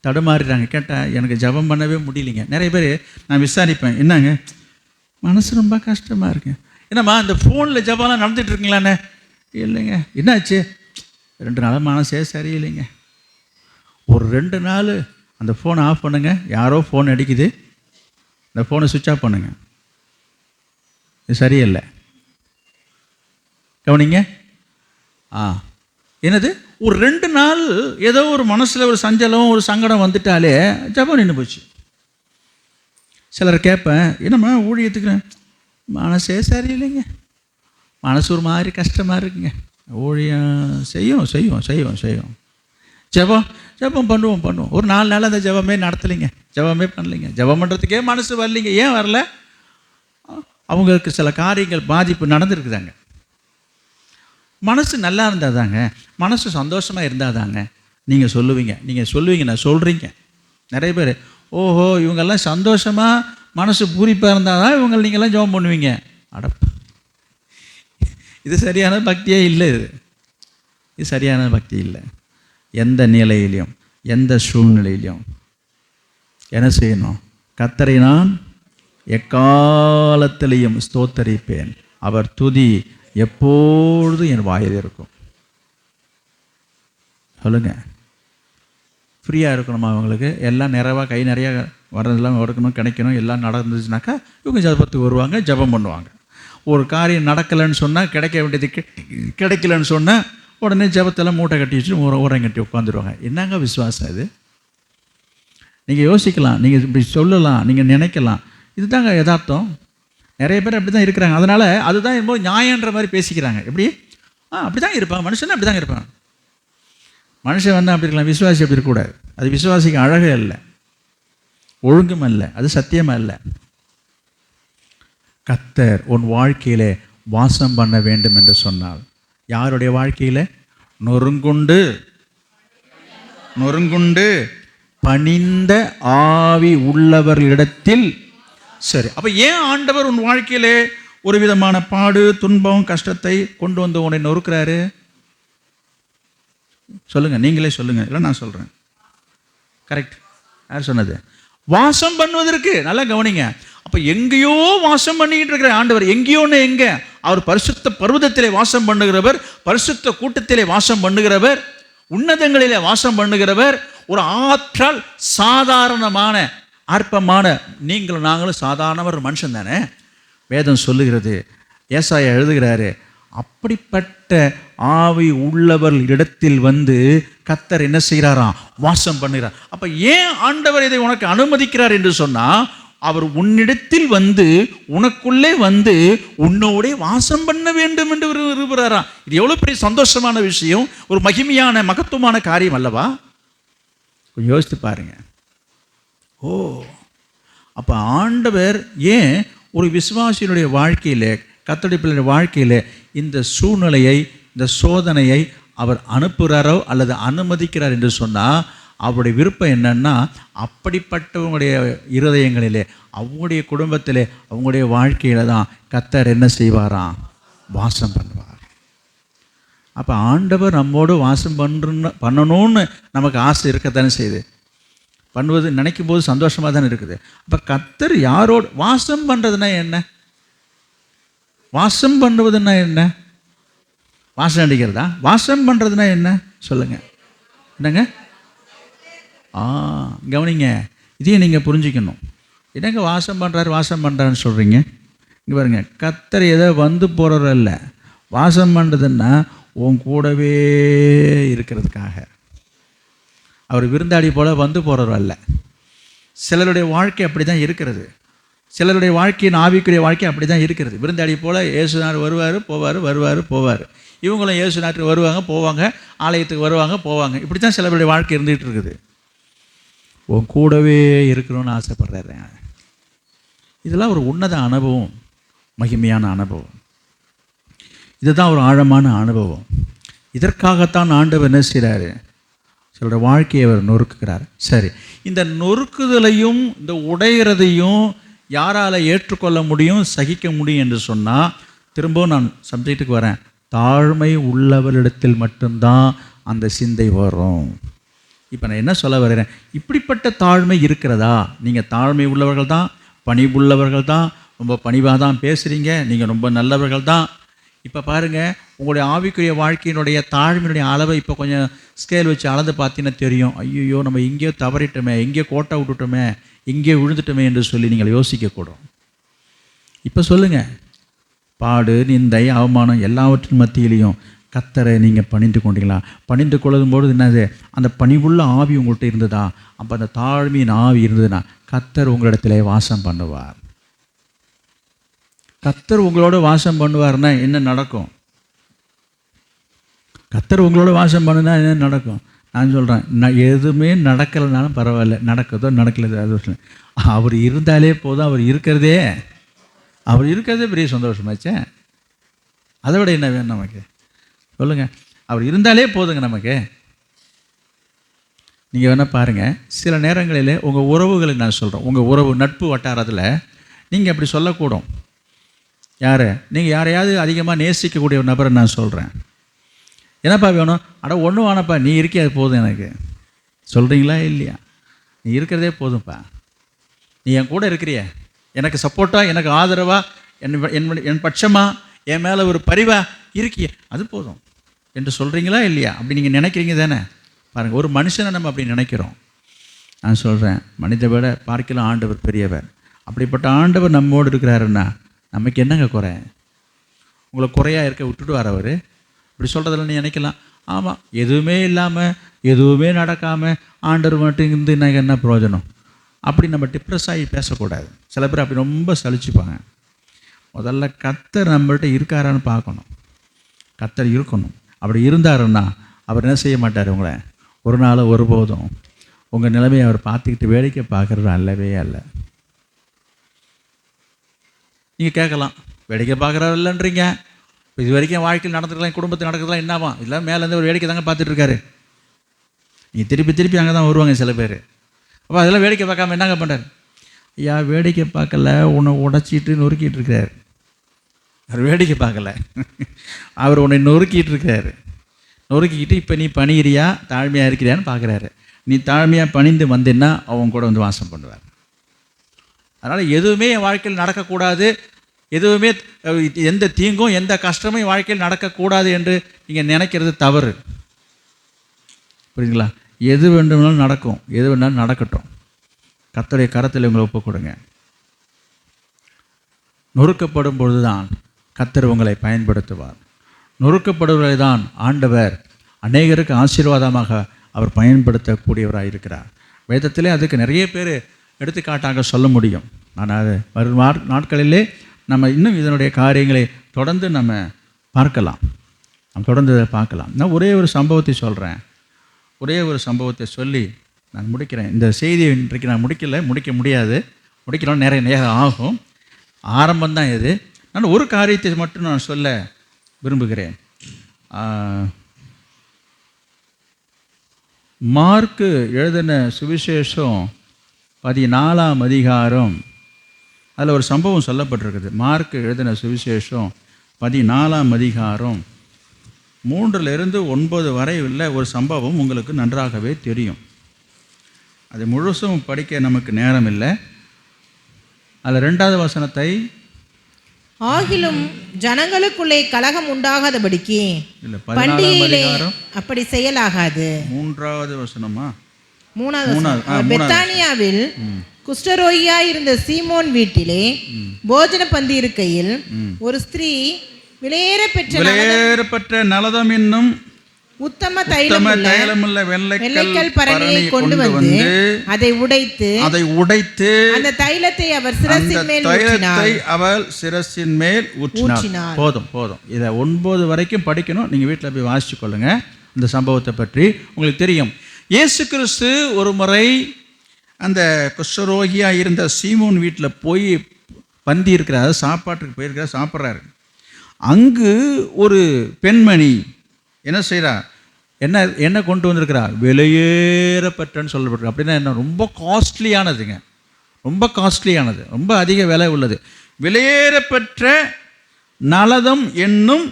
தடுமாறுறாங்க. கேட்டால் எனக்கு ஜெபம் பண்ணவே முடியலைங்க. நிறைய பேர் நான் விசாரிப்பேன், என்னங்க மனசு ரொம்ப கஷ்டமாக இருக்கு. என்னம்மா இந்த ஃபோனில் ஜெபம்லாம் நடந்துட்டு இருக்கீங்களாண்ணே? இல்லைங்க. என்னாச்சு? 2 நாள் மனசே சரியில்லைங்க. ஒரு 2 நாள் அந்த ஃபோனை ஆஃப் பண்ணுங்க. யாரோ ஃபோன் அடிக்குது, அந்த ஃபோனை சுவிட்ச் ஆஃப் பண்ணுங்க. இது சரியில்லை. கவனிங்க. என்னது? ஒரு 2 நாள் ஏதோ ஒரு மனசில் ஒரு சஞ்சலம், ஒரு சங்கடம் வந்துட்டாலே ஜெபம் நின்று போச்சு. சிலர் கேட்பேன், என்னம்மா ஊழியத்துக்கு மனசே சரியில்லைங்க, மனசு ஒரு மாதிரி கஷ்டமாக இருக்குங்க. ஊழியம் செய்யும் ஜெபம் பண்ணுவோம். ஒரு 4 நாள் அந்த ஜெபமே நடத்தலைங்க, ஜெபமே பண்ணலைங்க, ஜெபம் பண்ணுறதுக்கே மனசு வரலைங்க. ஏன் வரல? அவங்களுக்கு சில காரியங்கள் பாதிப்பு நடந்துருக்குதாங்க. மனசு நல்லா இருந்தால் தாங்க, மனசு சந்தோஷமாக இருந்தால் தாங்க நீங்கள் சொல்லுவீங்க, நான் சொல்கிறீங்க. நிறைய பேர் ஓஹோ இவங்கெல்லாம் சந்தோஷமாக மனசு பூரிப்பாக இருந்தால் தான் நீங்கள்லாம் ஜெபம் பண்ணுவீங்க. அடப்பா, இது சரியான பக்தியே இல்லை. இது சரியான பக்தி இல்லை. எந்த நிலையிலையும் எந்த சூழ்நிலையிலையும் என்ன செய்யணும்? கர்த்தரை நான் எக்காலத்திலையும் ஸ்தோத்தரிப்பேன், அவர் துதி எப்பொழுதும் என் வாயில் இருக்கும். சொல்லுங்க, ஃப்ரீயாக இருக்கணுமா அவங்களுக்கு? எல்லாம் நிறைவாக கை நிறையா வர்றதெல்லாம் இருக்கணும், கிடைக்கணும், எல்லாம் நடந்துச்சுனாக்கா இவங்க ஜபத்துக்கு வருவாங்க, ஜபம் பண்ணுவாங்க. ஒரு காரியம் நடக்கலைன்னு சொன்னால், கிடைக்க வேண்டியது கிடைக்கலன்னு சொன்னால் உடனே ஜபத்தெல்லாம் மூட்டை கட்டி வச்சுட்டு ஊரம் கட்டி உட்காந்துருவாங்க. என்னங்க விசுவாசம் இது? நீங்கள் யோசிக்கலாம், நீங்கள் இப்படி சொல்லலாம், நீங்கள் நினைக்கலாம். இதுதாங்க யதார்த்தம். நிறைய பேர் அப்படி தான் இருக்கிறாங்க. அதனால் அதுதான் என்னமோ நியாயன்ற மாதிரி பேசிக்கிறாங்க. எப்படி? அப்படி தான் இருப்பான் மனுஷன், அப்படி தான் இருப்பான். மனுஷன் வந்து அப்படி இருக்கலாம், விசுவாசி அப்படி இருக்கக்கூடாது. அது விசுவாசிக்கு அழகு அல்ல, ஒழுங்கும் அல்ல, அது சத்தியம் அல்ல. கர்த்தர் உன் வாழ்க்கையிலே வாசம் பண்ண வேண்டும் என்று சொன்னால், யாருடைய வாழ்க்கையில்? நொறுங்குண்டு பணிந்த ஆவி உள்ளவர்களிடத்தில். சரி, அப்போ ஏன் ஆண்டவர் உன் வாழ்க்கையிலே ஒரு விதமான பாடு, துன்பம், கஷ்டத்தை கொண்டு வந்து உன்னை நொறுக்கிறாரு? சொல்லுங்க, நீங்களே சொல்லுங்க, இல்லை நான் சொல்கிறேன். கரெக்ட். யார் சொன்னது? வாசம் பண்ணுவதற்கு. நல்லா கவனிங்க. அப்போ எங்கேயோ வாசம் பண்ணிக்கிட்டு இருக்கிற ஆண்டவர், எங்கேயோன்னு எங்கே? அவர் பரிசுத்த பர்வதத்திலே வாசம் பண்ணுகிறவர், பரிசுத்த கூட்டத்திலே வாசம் பண்ணுகிறவர், உன்னதங்களிலே வாசம் பண்ணுகிறவர். ஒரு ஆற்றல் சாதாரணமான அற்பமான நீங்களும் நாங்களும் சாதாரண ஒரு மனுஷன் தானே. வேதம் சொல்லுகிறது, ஏசாயா எழுதுகிறாரு, அப்படிப்பட்ட ஆவி உள்ளவர் இடத்தில் வந்து கர்த்தர் என்ன செய்கிறாராம்? வாசம் பண்ணுகிறார். அப்போ ஏன் ஆண்டவர் இதை உனக்கு அனுமதிக்கிறார் என்று சொன்னால், அவர் உன்னிடத்தில் வந்து உனக்குள்ளே வந்து உன்னோட வாசம் பண்ண வேண்டும் என்று விரும்புகிறாராம். இது எவ்வளோ பெரிய சந்தோஷமான விஷயம், ஒரு மகிமையான மகத்துவமான காரியம் அல்லவா? கொஞ்சம் யோசித்து பாருங்க. ஓ, அப்போ ஆண்டவர் ஏன் ஒரு விசுவாசியினுடைய வாழ்க்கையில், கர்த்தருடைய பிள்ளையுடைய வாழ்க்கையில் இந்த சூழ்நிலையை, இந்த சோதனையை அவர் அனுப்புகிறாரோ அல்லது அனுமதிக்கிறார் என்று சொன்னால், அவருடைய விருப்பம் என்னன்னா, அப்படிப்பட்டவங்களுடைய இருதயங்களிலே, அவங்களுடைய குடும்பத்திலே, அவங்களுடைய வாழ்க்கையில் தான் கர்த்தர் என்ன செய்வாராம்? வாசம் பண்ணுவார். அப்போ ஆண்டவர் நம்மோடு வாசம் பண்ணணும்னு நமக்கு ஆசை இருக்கத்தானே செய்யுது. பண்ணுவது நினைக்கும் போது சந்தோஷமாக தானே இருக்குது. அப்போ கர்த்தர் யாரோடு வாசம் பண்ணுறதுனா என்ன? வாசம் பண்ணுவதுன்னா என்ன? வாசம் அடிக்கிறதா? வாசம் பண்ணுறதுனா என்ன சொல்லுங்க? என்னங்க? கவனிங்க, இதையும் நீங்கள் புரிஞ்சுக்கணும். என்னங்க வாசம் பண்ணுறாருன்னு சொல்கிறீங்க? இங்கே பாருங்க, கர்த்தர் ஏதோ வந்து போகிறவர் இல்லை. வாசம் பண்ணுறதுன்னா உன் கூடவே இருக்கிறதுக்காக. அவர் விருந்தாடி போல் வந்து போகிறவர் அல்ல. சிலருடைய வாழ்க்கை அப்படி தான் இருக்கிறது. சிலருடைய வாழ்க்கையின் ஆவிக்குரிய வாழ்க்கை அப்படி தான் இருக்கிறது. விருந்தாடி போல் இயேசுநாதர் வருவார் போவார். இவங்களும் இயேசுநாதர் வருவாங்க போவாங்க, ஆலயத்துக்கு வருவாங்க போவாங்க. இப்படி தான் சிலருடைய வாழ்க்கை இருந்துகிட்டு இருக்குது. உன் கூடவே இருக்கணும்னு ஆசைப்படுறாரு. இதெல்லாம் ஒரு உன்னத அனுபவம், மகிமையான அனுபவம். இதுதான் ஒரு ஆழமான அனுபவம். இதற்காகத்தான் ஆண்டவர் என்ன செய்கிறாரு? சிலருடைய வாழ்க்கையை அவர் நொறுக்குகிறார். சரி, இந்த நொறுக்குதலையும் இந்த உடைகிறதையும் யாரால் ஏற்றுக்கொள்ள முடியும், சகிக்க முடியும் என்று சொன்னால், திரும்பவும் நான் சப்ஜெக்டுக்கு வரேன். தாழ்மை உள்ளவரிடத்தில் மட்டும்தான் அந்த சிந்தை வரும். இப்போ நான் என்ன சொல்ல வருகிறேன்? இப்படிப்பட்ட தாழ்மை இருக்கிறதா? நீங்கள் தாழ்மை உள்ளவர்கள் தான், பணிவுள்ளவர்கள் தான், ரொம்ப பணிவாக தான் பேசுகிறீங்க, நீங்கள் ரொம்ப நல்லவர்கள் தான். இப்போ பாருங்கள், உங்களுடைய ஆவிக்குரிய வாழ்க்கையினுடைய தாழ்மையினுடைய அளவை இப்போ கொஞ்சம் ஸ்கேல் வச்சு அளந்து பார்த்தீங்கன்னா தெரியும். ஐயோ, நம்ம இங்கேயோ தவறிட்டோமே, இங்கேயோ கோட்டை விட்டுட்டோமே, இங்கே விழுந்துட்டோமே என்று சொல்லி நீங்கள் யோசிக்கக்கூடும். இப்போ சொல்லுங்கள், பாடு, நிந்தை, அவமானம் எல்லாவற்றின் மத்தியிலையும் கர்த்தரை நீங்கள் பணிந்து கொண்டீங்களா? பணிந்து கொள்ளும்போது என்னது? அந்த பணிவுள்ள ஆவி உங்கள்கிட்ட இருந்ததா? அப்போ அந்த தாழ்மையின் ஆவி இருந்ததுன்னா கர்த்தர் உங்களிடத்திலே வாசம் பண்ணுவார். கர்த்தர் உங்களோட வாசம் பண்ணுவார்னா என்ன நடக்கும்? கர்த்தர் உங்களோட வாசம் பண்ணுனா என்ன நடக்கும்? நான் சொல்கிறேன், எதுவுமே நடக்கலைனாலும் பரவாயில்ல, நடக்கிறதோ நடக்கலதோ அது அவர் இருந்தாலே போதும். அவர் இருக்கிறதே பெரிய சந்தோஷமாச்சே. அதை விட என்ன வேணும் நமக்கு? சொல்லுங்கள். அவர் இருந்தாலே போதுங்க நமக்கு. நீங்கள் வேணால் பாருங்கள், சில நேரங்களில் உங்கள் உறவுகளை நான் சொல்கிறேன், உங்கள் உறவு நட்பு வட்டாரத்தில் நீங்கள் அப்படி சொல்லக்கூடும். யார்? நீங்கள் யாரையாவது அதிகமாக நேசிக்கக்கூடிய ஒரு நபரை நான் சொல்கிறேன். என்னப்பா வேணும்? அட ஒன்றும் வேணப்பா, நீ இருக்கே அது போதும் எனக்கு. சொல்கிறீங்களா இல்லையா? நீ இருக்கிறதே போதும்ப்பா, நீ என் கூட இருக்கிறிய, எனக்கு சப்போர்ட்டாக, எனக்கு ஆதரவாக, என் பட்சமாக, என் மேலே ஒரு பரிவாக இருக்கிய, அது போதும் என்று சொல்கிறீங்களா இல்லையா? அப்படி நீங்கள் நினைக்கிறீங்க தானே? பாருங்கள், ஒரு மனுஷனை நம்ம அப்படி நினைக்கிறோம். நான் சொல்கிறேன், மனித விட பார்க்கலாம் ஆண்டவர் பெரியவர். அப்படிப்பட்ட ஆண்டவர் நம்மோடு இருக்கிறாருன்னா நமக்கு என்னங்க குறை? உங்களை குறையாக இருக்க விட்டுடுவார் அவர்? இப்படி சொல்கிறதில்ல நீ நினைக்கலாம். ஆமாம், எதுவுமே இல்லாமல், எதுவுமே நடக்காமல் ஆண்டவர் மட்டும் இருந்து எனக்கு என்ன பிரயோஜனம்? அப்படி நம்ம டிப்ரெஸ் ஆகி பேசக்கூடாது. சில பேர் அப்படி ரொம்ப சலிச்சுப்பாங்க. முதல்ல கர்த்தர் நம்மள்கிட்ட இருக்காரான்னு பார்க்கணும். கர்த்தர் இருக்கணும். அப்படி இருந்தாருன்னா அவர் என்ன செய்ய மாட்டார், உங்களை ஒரு நாள் ஒருபோதும் உங்கள் நிலைமையை அவர் பார்த்துக்கிட்டு வேடிக்கை பார்க்குறது அல்லவே அல்ல. நீங்கள் கேட்கலாம், வேடிக்கை பார்க்குறாரு இல்லைன்றீங்க, இப்போ இது வரைக்கும் வாழ்க்கையில் நடந்துருக்கலாம், குடும்பத்தில் நடக்கிறதுலாம் என்னவா? இல்லை, மேலேருந்து ஒரு வேடிக்கை தாங்க பார்த்துட்டு இருக்காரு. நீங்கள் திருப்பி அங்கே தான் வருவாங்க சில பேர். அப்போ அதெல்லாம் வேடிக்கை பார்க்காம என்னங்க பண்ணுறாரு? ஐயா, வேடிக்கை பார்க்கல, உன்னை உடச்சிட்டு நொறுக்கிட்டு இருக்கிறார். அவர் வேடிக்கை பார்க்கல, அவர் உன்னை நொறுக்கிட்டு இருக்கிறாரு. நொறுக்கிக்கிட்டு இப்போ நீ பணிகிறியா, தாழ்மையாக இருக்கிறியான்னு பார்க்குறாரு. நீ தாழ்மையாக பணிந்து வந்தேன்னா அவங்க கூட வந்து வாசம் பண்ணுவார். அதனால் எதுவுமே என் வாழ்க்கையில் நடக்கக்கூடாது, எதுவுமே எந்த தீங்கும் எந்த கஷ்டமும் என் வாழ்க்கையில் நடக்கக்கூடாது என்று நீங்கள் நினைக்கிறது தவறு. புரியுதுங்களா? எது வேண்டுமானாலும் நடக்கும், எது வேணாலும் நடக்கட்டும். கர்த்தருடைய கரத்தில் உங்களை ஒப்புக் கொடுங்க. நொறுக்கப்படும் பொழுது தான் கர்த்தர் உங்களை பயன்படுத்துவார். நொறுக்கப்படுவதை தான் ஆண்டவர் அநேகருக்கு ஆசீர்வாதமாக அவர் பயன்படுத்தக்கூடியவராக இருக்கிறார். வேதத்திலே அதுக்கு நிறைய பேர் எடுத்துக்காட்டாக சொல்ல முடியும். ஆனால் அது வரும் நாட்களிலே நம்ம இன்னும் இதனுடைய காரியங்களை தொடர்ந்து நம்ம பார்க்கலாம். தொடர்ந்து பார்க்கலாம். நான் ஒரே ஒரு சம்பவத்தை சொல்கிறேன். ஒரே ஒரு சம்பவத்தை சொல்லி நான் முடிக்கிறேன். இந்த செய்தியை இன்றைக்கு நான் முடிக்க முடியாது. முடிக்கணும்னு நிறைய நேரம் ஆகும். ஆரம்பம்தான் இது. நான் ஒரு காரியத்தை மட்டும் நான் சொல்ல விரும்புகிறேன். மார்க்கு எழுதின சுவிசேஷம் 14ஆம் அதிகாரம், அதில் ஒரு சம்பவம் சொல்லப்பட்டிருக்குது. மார்க்கு எழுதின சுவிசேஷம் 14ஆம் அதிகாரம் 3-9 வரை உள்ள ஒரு சம்பவம் உங்களுக்கு நன்றாகவே தெரியும். அது முழுசும் படிக்க நமக்கு நேரம் இல்லை. அதில் 2வது வசனத்தை, ஆகிலும் ஜனங்களுக்குள்ளே கலகம் உண்டாகாதபடிக்கு இல்லை 14ஆம் அதிகாரம் அப்படி செயலாகாது. 3வது வசனமா? 3வது. பெத்தானியாவில் குஷ்டரோகியா இருந்த சீமோன் வீட்டிலே போஜன பந்தி இருக்கையில் ஒரு ஸ்திரீ விலையேறப்பெற்ற நலதம் என்னும் உத்தம தைலமுள்ள வெள்ளைக்கல் பரணியை கொண்டு வந்து அதை உடைத்து அந்த தைலத்தை அவர் சிரசின் மேல் ஊற்றினார். போதும். இதை 9 வரைக்கும் படிக்கணும். நீங்கள் வீட்டில் போய் வாசிச்சு கொள்ளுங்க. இந்த சம்பவத்தை பற்றி உங்களுக்கு தெரியும். இயேசு கிறிஸ்து ஒரு முறை அந்த குஷ்டரோகியாக இருந்த சீமோன் வீட்டில் போய் பந்தி இருக்கிறார், சாப்பாட்டுக்கு போயிருக்கிறார், சாப்பிட்றாரு. அங்கு ஒரு பெண்மணி என்ன செய்கிறா, என்ன கொண்டு வந்திருக்கிறா? விலையேறப்பெற்றன்னு சொல்லப்பட்டிருக்கு. அப்படின்னா என்ன? ரொம்ப காஸ்ட்லியானதுங்க, ரொம்ப அதிக விலை உள்ளது. விலையேறப்பெற்ற நலதம் என்னும்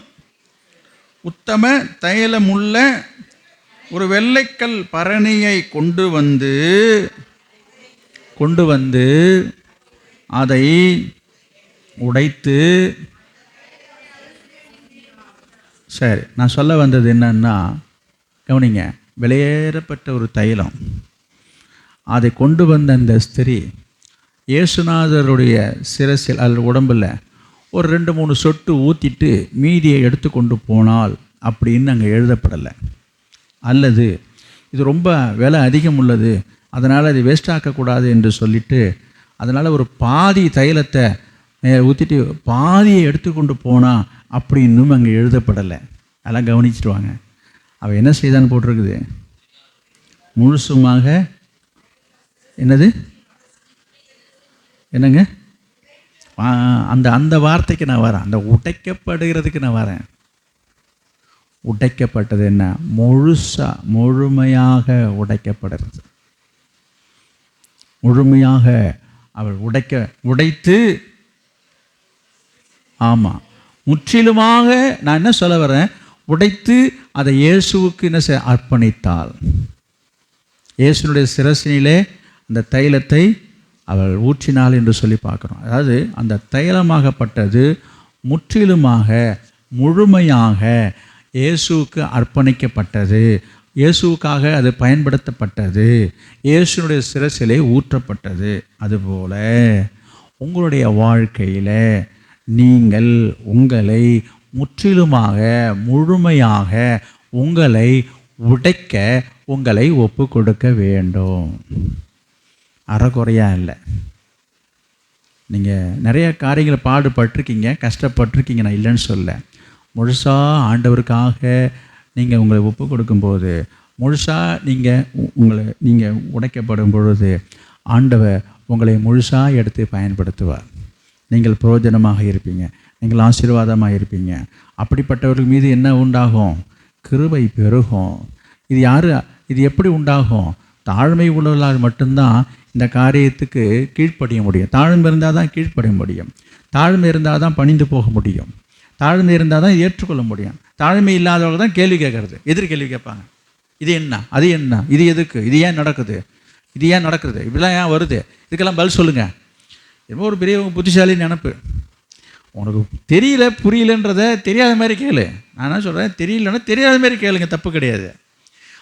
உத்தம தைலமுள்ள ஒரு வெள்ளைக்கல் பரணியை கொண்டு வந்து அதை உடைத்து, சரி, நான் சொல்ல வந்தது என்னன்னா, கவனிங்க. விலையேறப்பட்ட ஒரு தைலம், அதை கொண்டு வந்த அந்த ஸ்திரீ இயேசுநாதருடைய சிரசில் அல்லது உடம்பில் ஒரு 2-3 சொட்டு ஊற்றிட்டு மீதியை எடுத்து கொண்டு போனால் அப்படின்னு அங்கே எழுதப்படலை. அல்லது இது ரொம்ப விலை அதிகம் உள்ளது, அதனால் அது வேஸ்ட் ஆக்கக்கூடாது என்று சொல்லிட்டு அதனால் ஒரு பாதி தைலத்தை ஊற்றிட்டு பாதியை எடுத்துக்கொண்டு போனால் அப்படின்னும் அங்கே எழுதப்படலை. அதெல்லாம் கவனிச்சுட்டு வாங்க. அவள் என்ன செய்தான்னு போட்டிருக்குது? முழுசுமாக என்னங்க அந்த வார்த்தைக்கு நான் வரேன். அந்த உடைக்கப்படுகிறதுக்கு நான் வரேன். உடைக்கப்பட்டது என்ன? முழுமையாக உடைக்கப்படுறது. முழுமையாக அவர் உடைத்து, ஆமாம், முற்றிலுமாக நான் என்ன சொல்ல வரேன், உடைத்து அதை இயேசுவுக்கு என்ன அர்ப்பணித்தாள். இயேசுனுடைய சிரசினிலே அந்த தைலத்தை அவள் ஊற்றினாள் என்று சொல்லி பார்க்குறோம். அதாவது அந்த தைலமாகப்பட்டது முற்றிலுமாக முழுமையாக இயேசுவுக்கு அர்ப்பணிக்கப்பட்டது, இயேசுவுக்காக அது பயன்படுத்தப்பட்டது, இயேசுனுடைய சிரசிலே ஊற்றப்பட்டது. அதுபோல உங்களுடைய வாழ்க்கையில் நீங்கள் உங்களை முற்றிலுமாக முழுமையாக உங்களை உடைக்க உங்களை ஒப்பு கொடுக்க வேண்டும். அறகுறையா இல்லை. நீங்கள் நிறைய காரியங்களை பாடுபட்டிருக்கீங்க, கஷ்டப்பட்டிருக்கீங்க, நான் இல்லைன்னு சொல்ல. முழுசாக ஆண்டவருக்காக நீங்கள் உங்களை ஒப்பு கொடுக்கும்போது, முழுசாக நீங்கள் உடைக்கப்படும் பொழுது ஆண்டவர் உங்களை முழுசாக எடுத்து பயன்படுத்துவார். நீங்கள் பிரயோஜனமாக இருப்பீங்க, நீங்கள் ஆசீர்வாதமாக இருப்பீங்க. அப்படிப்பட்டவர்கள் மீது என்ன உண்டாகும்? கிருபை பெருகும். இது எப்படி உண்டாகும்? தாழ்மை உள்ளவர்களால் மட்டும்தான் இந்த காரியத்துக்கு கீழ்ப்படிய முடியும். தாழ்மை இருந்தால் தான் கீழ்ப்படிய முடியும். தாழ்மை இருந்தால் தான் பணிந்து போக முடியும். தாழ்மை இருந்தால் தான் ஏற்றுக்கொள்ள முடியும். தாழ்மை இல்லாதவர்கள் தான் கேள்வி கேட்கறது, எதிர்கேள்வி கேட்பாங்க. இது என்ன, அது என்ன, இது எதுக்கு, இது ஏன் நடக்குது, இது ஏன் நடக்குது, இப்படிலாம் ஏன் வருது, இதுக்கெல்லாம் பதில் சொல்லுங்கள். என்னமோ ஒரு பெரிய புத்திசாலி நினப்பு. உனக்கு தெரியல புரியலன்றதை தெரியாத மாதிரி கேளு. நான் என்ன சொல்கிறேன், தெரியலன்னா தெரியாத மாதிரி கேளுங்க, தப்பு கிடையாது.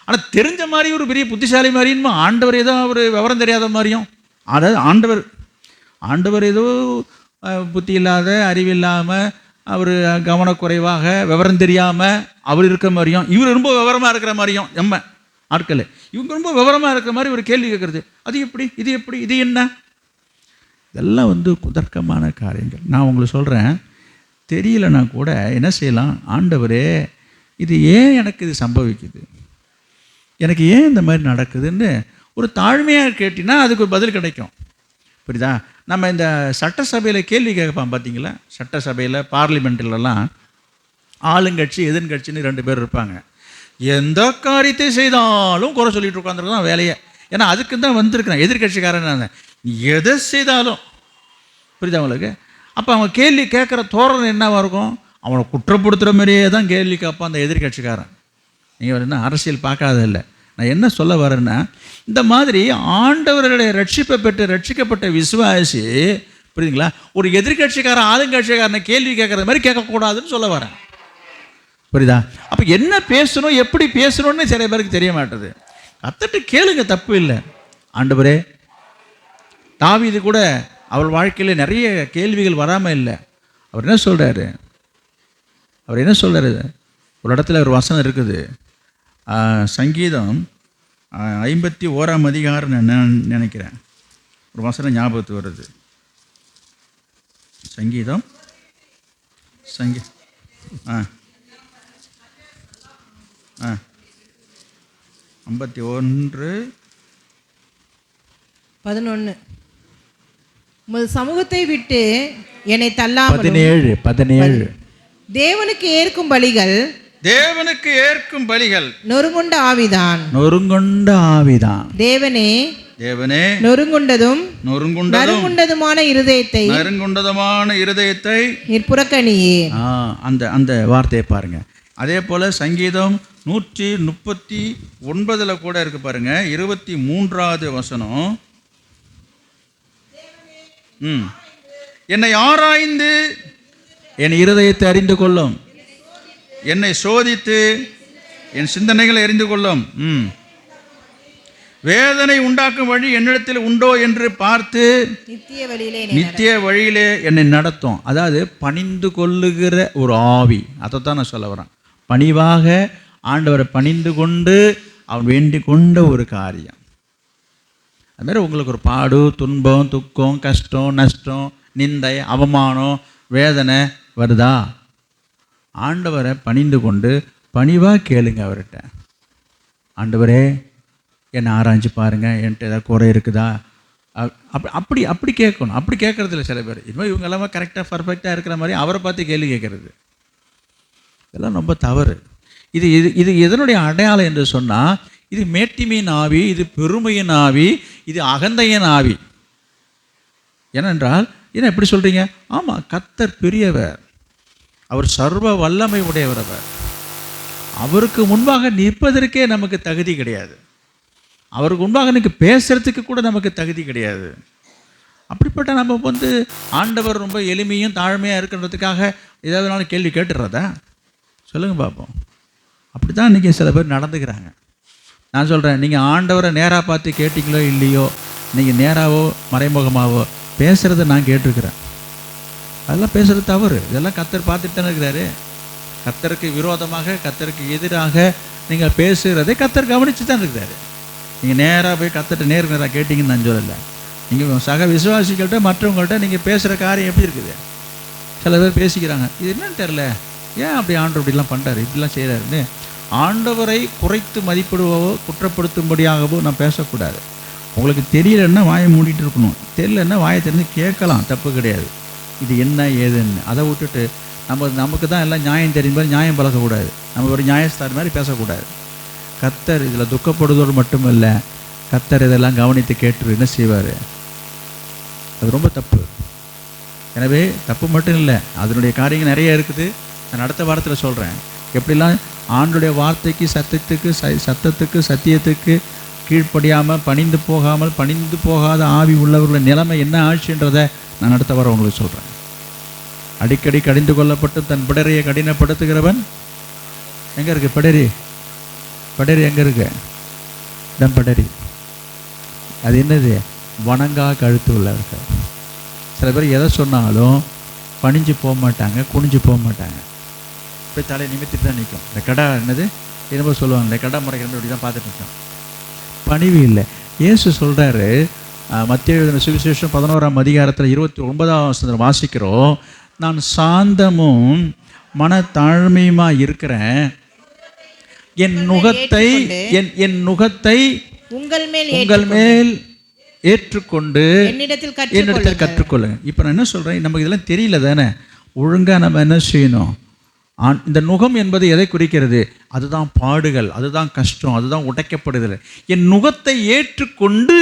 ஆனால் தெரிஞ்ச மாதிரி ஒரு பெரிய புத்திசாலி மாதிரியும் ஆண்டவர் ஏதோ ஒரு விவரம் தெரியாத மாதிரியும், அதாவது ஆண்டவர் ஏதோ புத்தி இல்லாத அறிவில்லாமல் அவர் கவனக்குறைவாக விவரம் தெரியாமல் அவர் இருக்கிற மாதிரியும், இவர் ரொம்ப விவரமாக இருக்கிற மாதிரியும், நம்ம ஆட்கள் இவங்க ரொம்ப விவரமாக இருக்கிற மாதிரி ஒரு கேள்வி கேட்குறது. அது எப்படி, இது எப்படி, இது என்ன, இதெல்லாம் குதர்க்கமான காரியங்கள். நான் உங்களுக்கு சொல்கிறேன், தெரியலனா கூட என்ன செய்யலாம், ஆண்டவரே இது ஏன் எனக்கு இது சம்பவிக்குது, எனக்கு ஏன் இந்த மாதிரி நடக்குதுன்னு ஒரு தாழ்மையாக கேட்டினா அதுக்கு ஒரு பதில் கிடைக்கும். புரியுதா? நம்ம இந்த சட்டசபையில் கேள்வி கேட்பான் பார்த்தீங்களா? சட்டசபையில் பார்லிமெண்ட்லலாம் ஆளுங்கட்சி எதிர்கட்சின்னு 2 பேர் இருப்பாங்க. எந்த காரியத்தை செய்தாலும் குறை சொல்லிட்டு உட்காந்துருக்கான் வேலையை. ஏன்னா அதுக்கு தான் வந்திருக்கிறேன், எதிர்கட்சிக்காரன் நான். எதை செய்தாலும், புரியுதா உங்களுக்கு? அப்போ அவங்க கேள்வி கேட்குற தோரணை என்னவாக இருக்கும்? அவனை குற்றப்படுத்துகிற மாதிரியே தான் கேள்வி கேட்பான் அந்த எதிர்கட்சிக்காரன். நீங்கள் என்ன அரசியல் பார்க்காதில்லை. நான் என்ன சொல்ல வரேன்னா, இந்த மாதிரி ஆண்டவர்களுடைய ரட்சிப்பை பெற்று ரட்சிக்கப்பட்ட விசுவாசி, புரியுதுங்களா, ஒரு எதிர்கட்சிக்காரன் ஆளுங்கட்சிக்காரனை கேள்வி கேட்குற மாதிரி கேட்கக்கூடாதுன்னு சொல்ல வரேன். புரியுதா? அப்போ என்ன பேசணும், எப்படி பேசணும்னு சில பேருக்கு தெரிய மாட்டேது. கத்துட்டு கேளுங்க, தப்பு இல்லை. ஆண்டவரே, தாவீது கூட அவள் வாழ்க்கையில் நிறைய கேள்விகள் வராமல் இல்லை. அவர் என்ன சொல்கிறாரு, ஒரு இடத்துல ஒரு வசனம் இருக்குது, சங்கீதம் 51ஆம் அதிகாரம் நான் நினைக்கிறேன், ஒரு வசனம் ஞாபகத்துக்கு வருது. சங்கீதம் 51:11 உமது சமூகத்தை விட்டு என்னை தள்ளாமல். 17 தேவனுக்கு ஏற்கும் பலிகள் நொறுங்குண்ட ஆவிதான். தேவனே நொறுங்குண்டதுமான இருதயத்தை நீர் புறக்கணியே. அந்த வார்த்தையை பாருங்க. அதே போல சங்கீதம் 139 கூட இருக்கு பாருங்க, 23வது வசனம். என்னை ஆராய்ந்து என் இருதயத்தை அறிந்து கொள்ளும், என்னை சோதித்து என் சிந்தனைகளை அறிந்து கொள்ளும், வேதனை உண்டாக்கும் வழி என்னிடத்தில் உண்டோ என்று பார்த்து நித்திய வழியிலே என்னை நடத்தும். அதாவது பணிந்து கொள்ளுகிற ஒரு ஆவி, அதைத்தான் நான் சொல்ல வரேன். பணிவாக ஆண்டவரை பணிந்து கொண்டு அவன் வேண்டிக் கொண்ட ஒரு காரியம். அதுமாதிரி உங்களுக்கு ஒரு பாடு, துன்பம், துக்கம், கஷ்டம், நஷ்டம், நிந்தை, அவமானம், வேதனை வருதா, ஆண்டவரை பணிந்து கொண்டு பணிவாக கேளுங்க அவர்கிட்ட. ஆண்டவரே, என்னை ஆராய்ச்சி பாருங்கள், என்கிட்ட ஏதாவது குறை இருக்குதா, அப்படி கேட்கணும். அப்படி கேட்குறதில்ல சில பேர். இதுமாதிரி இவங்க எல்லாமே கரெக்டாக பர்ஃபெக்டாக இருக்கிற மாதிரி அவரை பார்த்து கேள்வி கேட்குறது, இதெல்லாம் ரொம்ப தவறு. இது இது இது எதனுடைய அடையாளம் என்று சொன்னால், இது மேட்டிமையின் ஆவி, இது பெருமையின் ஆவி, இது அகந்தையின் ஆவி. ஏனென்றால் என்ன எப்படி சொல்கிறீங்க? ஆமாம், கர்த்தர் பெரியவர், அவர் சர்வ வல்லமை உடையவர். அவர் அவருக்கு முன்பாக நிற்பதற்கே நமக்கு தகுதி கிடையாது. அவருக்கு முன்பாக எனக்கு பேசுகிறதுக்கு கூட நமக்கு தகுதி கிடையாது. அப்படிப்பட்ட நம்ம ஆண்டவர் ரொம்ப எளிமையும் தாழ்மையாக இருக்கின்றதுக்காக ஏதாவது கேள்வி கேட்டுடுறதா? சொல்லுங்கள் பார்ப்போம். அப்படி தான் இன்றைக்கி சில பேர் நடந்துக்கிறாங்க. நான் சொல்கிறேன், நீங்கள் ஆண்டவரை நேராக பார்த்து கேட்டிங்களோ இல்லையோ, நீங்கள் நேராகவோ மறைமுகமாகவோ பேசுகிறத நான் கேட்டிருக்கிறேன். அதெல்லாம் பேசுகிறது தவறு. இதெல்லாம் கர்த்தர் பார்த்துட்டு தானே இருக்கிறாரு. கர்த்தருக்கு விரோதமாக, கர்த்தருக்கு எதிராக நீங்கள் பேசுகிறதை கர்த்தர் கவனித்து தான் இருக்கிறாரு. நீங்கள் நேராக போய் கர்த்தர்கிட்ட நேராக கேட்டிங்கன்னு நான் சொல்லலை. நீங்கள் சக விசுவாசிகள்கிட்ட மற்றவங்கள்ட்ட நீங்கள் பேசுகிற காரியம் எப்படி இருக்குது? சில பேர் பேசிக்கிறாங்க, இது என்னன்னு தெரில, ஏன் அப்படி ஆண்டவர் இப்படிலாம் பண்ணுறாரு, இப்படிலாம் செய்கிறாருன்னு. ஆண்டவரை குறைத்து மதிப்பிடுவோ குற்றப்படுத்தும்படியாகவோ நான் பேசக்கூடாது. உங்களுக்கு தெரியலன்னா வாயை மூடிட்டு இருக்கணும், தெரியலன்னா வாயை தெரிஞ்சு கேட்கலாம், தப்பு கிடையாது. இது என்ன ஏதுன்னு அதை விட்டுட்டு நமக்கு தான் எல்லாம் நியாயம் தெரியும் மாதிரி நியாயம் பழக்கக்கூடாது. நம்ம ஒரு நியாயஸ்தார் மாதிரி பேசக்கூடாது. கர்த்தர் இதில் துக்கப்படுவதோடு மட்டுமல்ல, கர்த்தர் இதெல்லாம் கவனித்து கேட்டு என்ன செய்வார்? அது ரொம்ப தப்பு. எனவே தப்பு மட்டும் இல்லை, அதனுடைய காரியங்கள் நிறைய இருக்குது. நான் அடுத்த வாரத்தில் சொல்கிறேன் எப்படிலாம் ஆண்டுடைய வார்த்தைக்கு சத்தத்துக்கு சத்தியத்துக்கு கீழ்ப்படியாமல் பணிந்து போகாத ஆவி உள்ளவர்களுடைய நிலைமை என்ன ஆச்சுன்றதை நான் அடுத்த வாரம் உங்களுக்கு சொல்கிறேன். அடிக்கடி கடிந்து கொள்ளப்பட்டு தன் பிடரையை கடினப்படுத்துகிறவன் எங்கே இருக்கு? பிடரி எங்கே இருக்கு? இடம் பிடரி. அது என்னது? வணங்கா கழுத்து உள்ளவர்கள். சில பேர் எதை சொன்னாலும் பணிஞ்சு போக மாட்டாங்க, குனிஞ்சு போக மாட்டாங்க, இப்படி தலையை நிமித்திட்டு தான் நிற்கும். இந்த கடை என்னது என்னமோ சொல்லுவாங்க, இந்த கடை முறைக்கிற இப்படி தான் பார்த்துட்டு நிற்கும். பணிவு இல்லை. இயேசு சொல்கிறாரு, மத்தேயு எழுதின சுவிசேஷம் 11ஆம் அதிகாரத்தில் 29ஆம் வசனத்தில் வாசிக்கிறோம், நான் சாந்தமும் மனத்தாழ்மையுமாக இருக்கிறேன், என் நுகத்தை உங்கள் மேல் ஏற்றுக்கொண்டு என்னிடத்தில் கற்றுக்கொள்ளுங்க. இப்போ நான் என்ன சொல்கிறேன், நமக்கு இதெல்லாம் தெரியல தானே. ஒழுங்காக நம்ம என்ன செய்யணும்? இந்த நுகம் என்பது எதை குறிக்கிறது? அதுதான் பாடுகள், அதுதான் கஷ்டம், அதுதான் உடைக்கப்படுதல். என் நுகத்தை ஏற்றுக்கொண்டு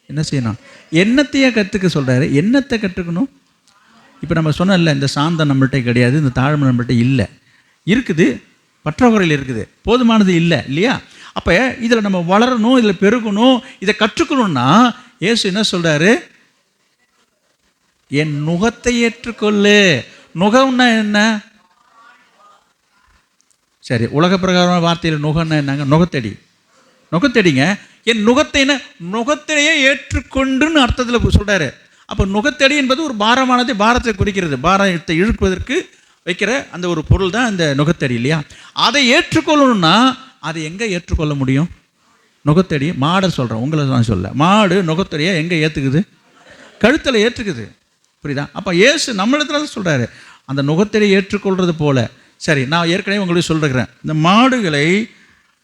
என்ன செய்யணும்? எண்ணத்தையே கற்றுக்க சொல்கிறாரு. எண்ணத்தை கற்றுக்கணும். இப்போ நம்ம சொன்னோம்ல, இந்த சாந்தம் நம்மள்கிட்ட கிடையாது, இந்த தாழ்மை நம்மள்கிட்ட இல்லை, இருக்குது, பற்றாக்குறையில் இருக்குது, போதுமானது இல்லை இல்லையா? அப்போ இதில் நம்ம வளரணும், இதில் பெருகணும், இதை கற்றுக்கணும்னா இயேசு என்ன சொல்கிறாரு? என் நுகத்தை ஏற்றுக்கொள்ளு. நுகம்னா என்ன? சரி, உலக பிரகாரமான வார்த்தையில் நுகம்னா என்னங்க? நுகத்தடிங்க. என் நுகத்தை என்ன? நுகத்தையே ஏற்றுக்கொண்டுன்னு அர்த்தத்தில் சொல்கிறாரு. அப்போ நுகத்தடி என்பது ஒரு பாரமானது, பாரத்தை குறிக்கிறது. பாரத்தை இழுப்பதற்கு வைக்கிற அந்த ஒரு பொருள் தான் இந்த நுகத்தடி இல்லையா? அதை ஏற்றுக்கொள்ளணும்னா அதை எங்கே ஏற்றுக்கொள்ள முடியும்? நுகத்தடி. மாடை சொல்கிறேன், உங்களை நான் சொல்ல. மாடு நுகத்தடியை எங்கே ஏற்றுக்குது? கழுத்தில் ஏற்றுக்குது. புரியுதா? அப்போ இயேசு நம்மளிடத்துல தான் சொல்கிறாரு, அந்த நுகத்தடியை ஏற்றுக்கொள்வது போல. சரி, நான் ஏற்கனவே உங்களுக்கு சொல்லிருக்கிறேன், இந்த மாடுகளை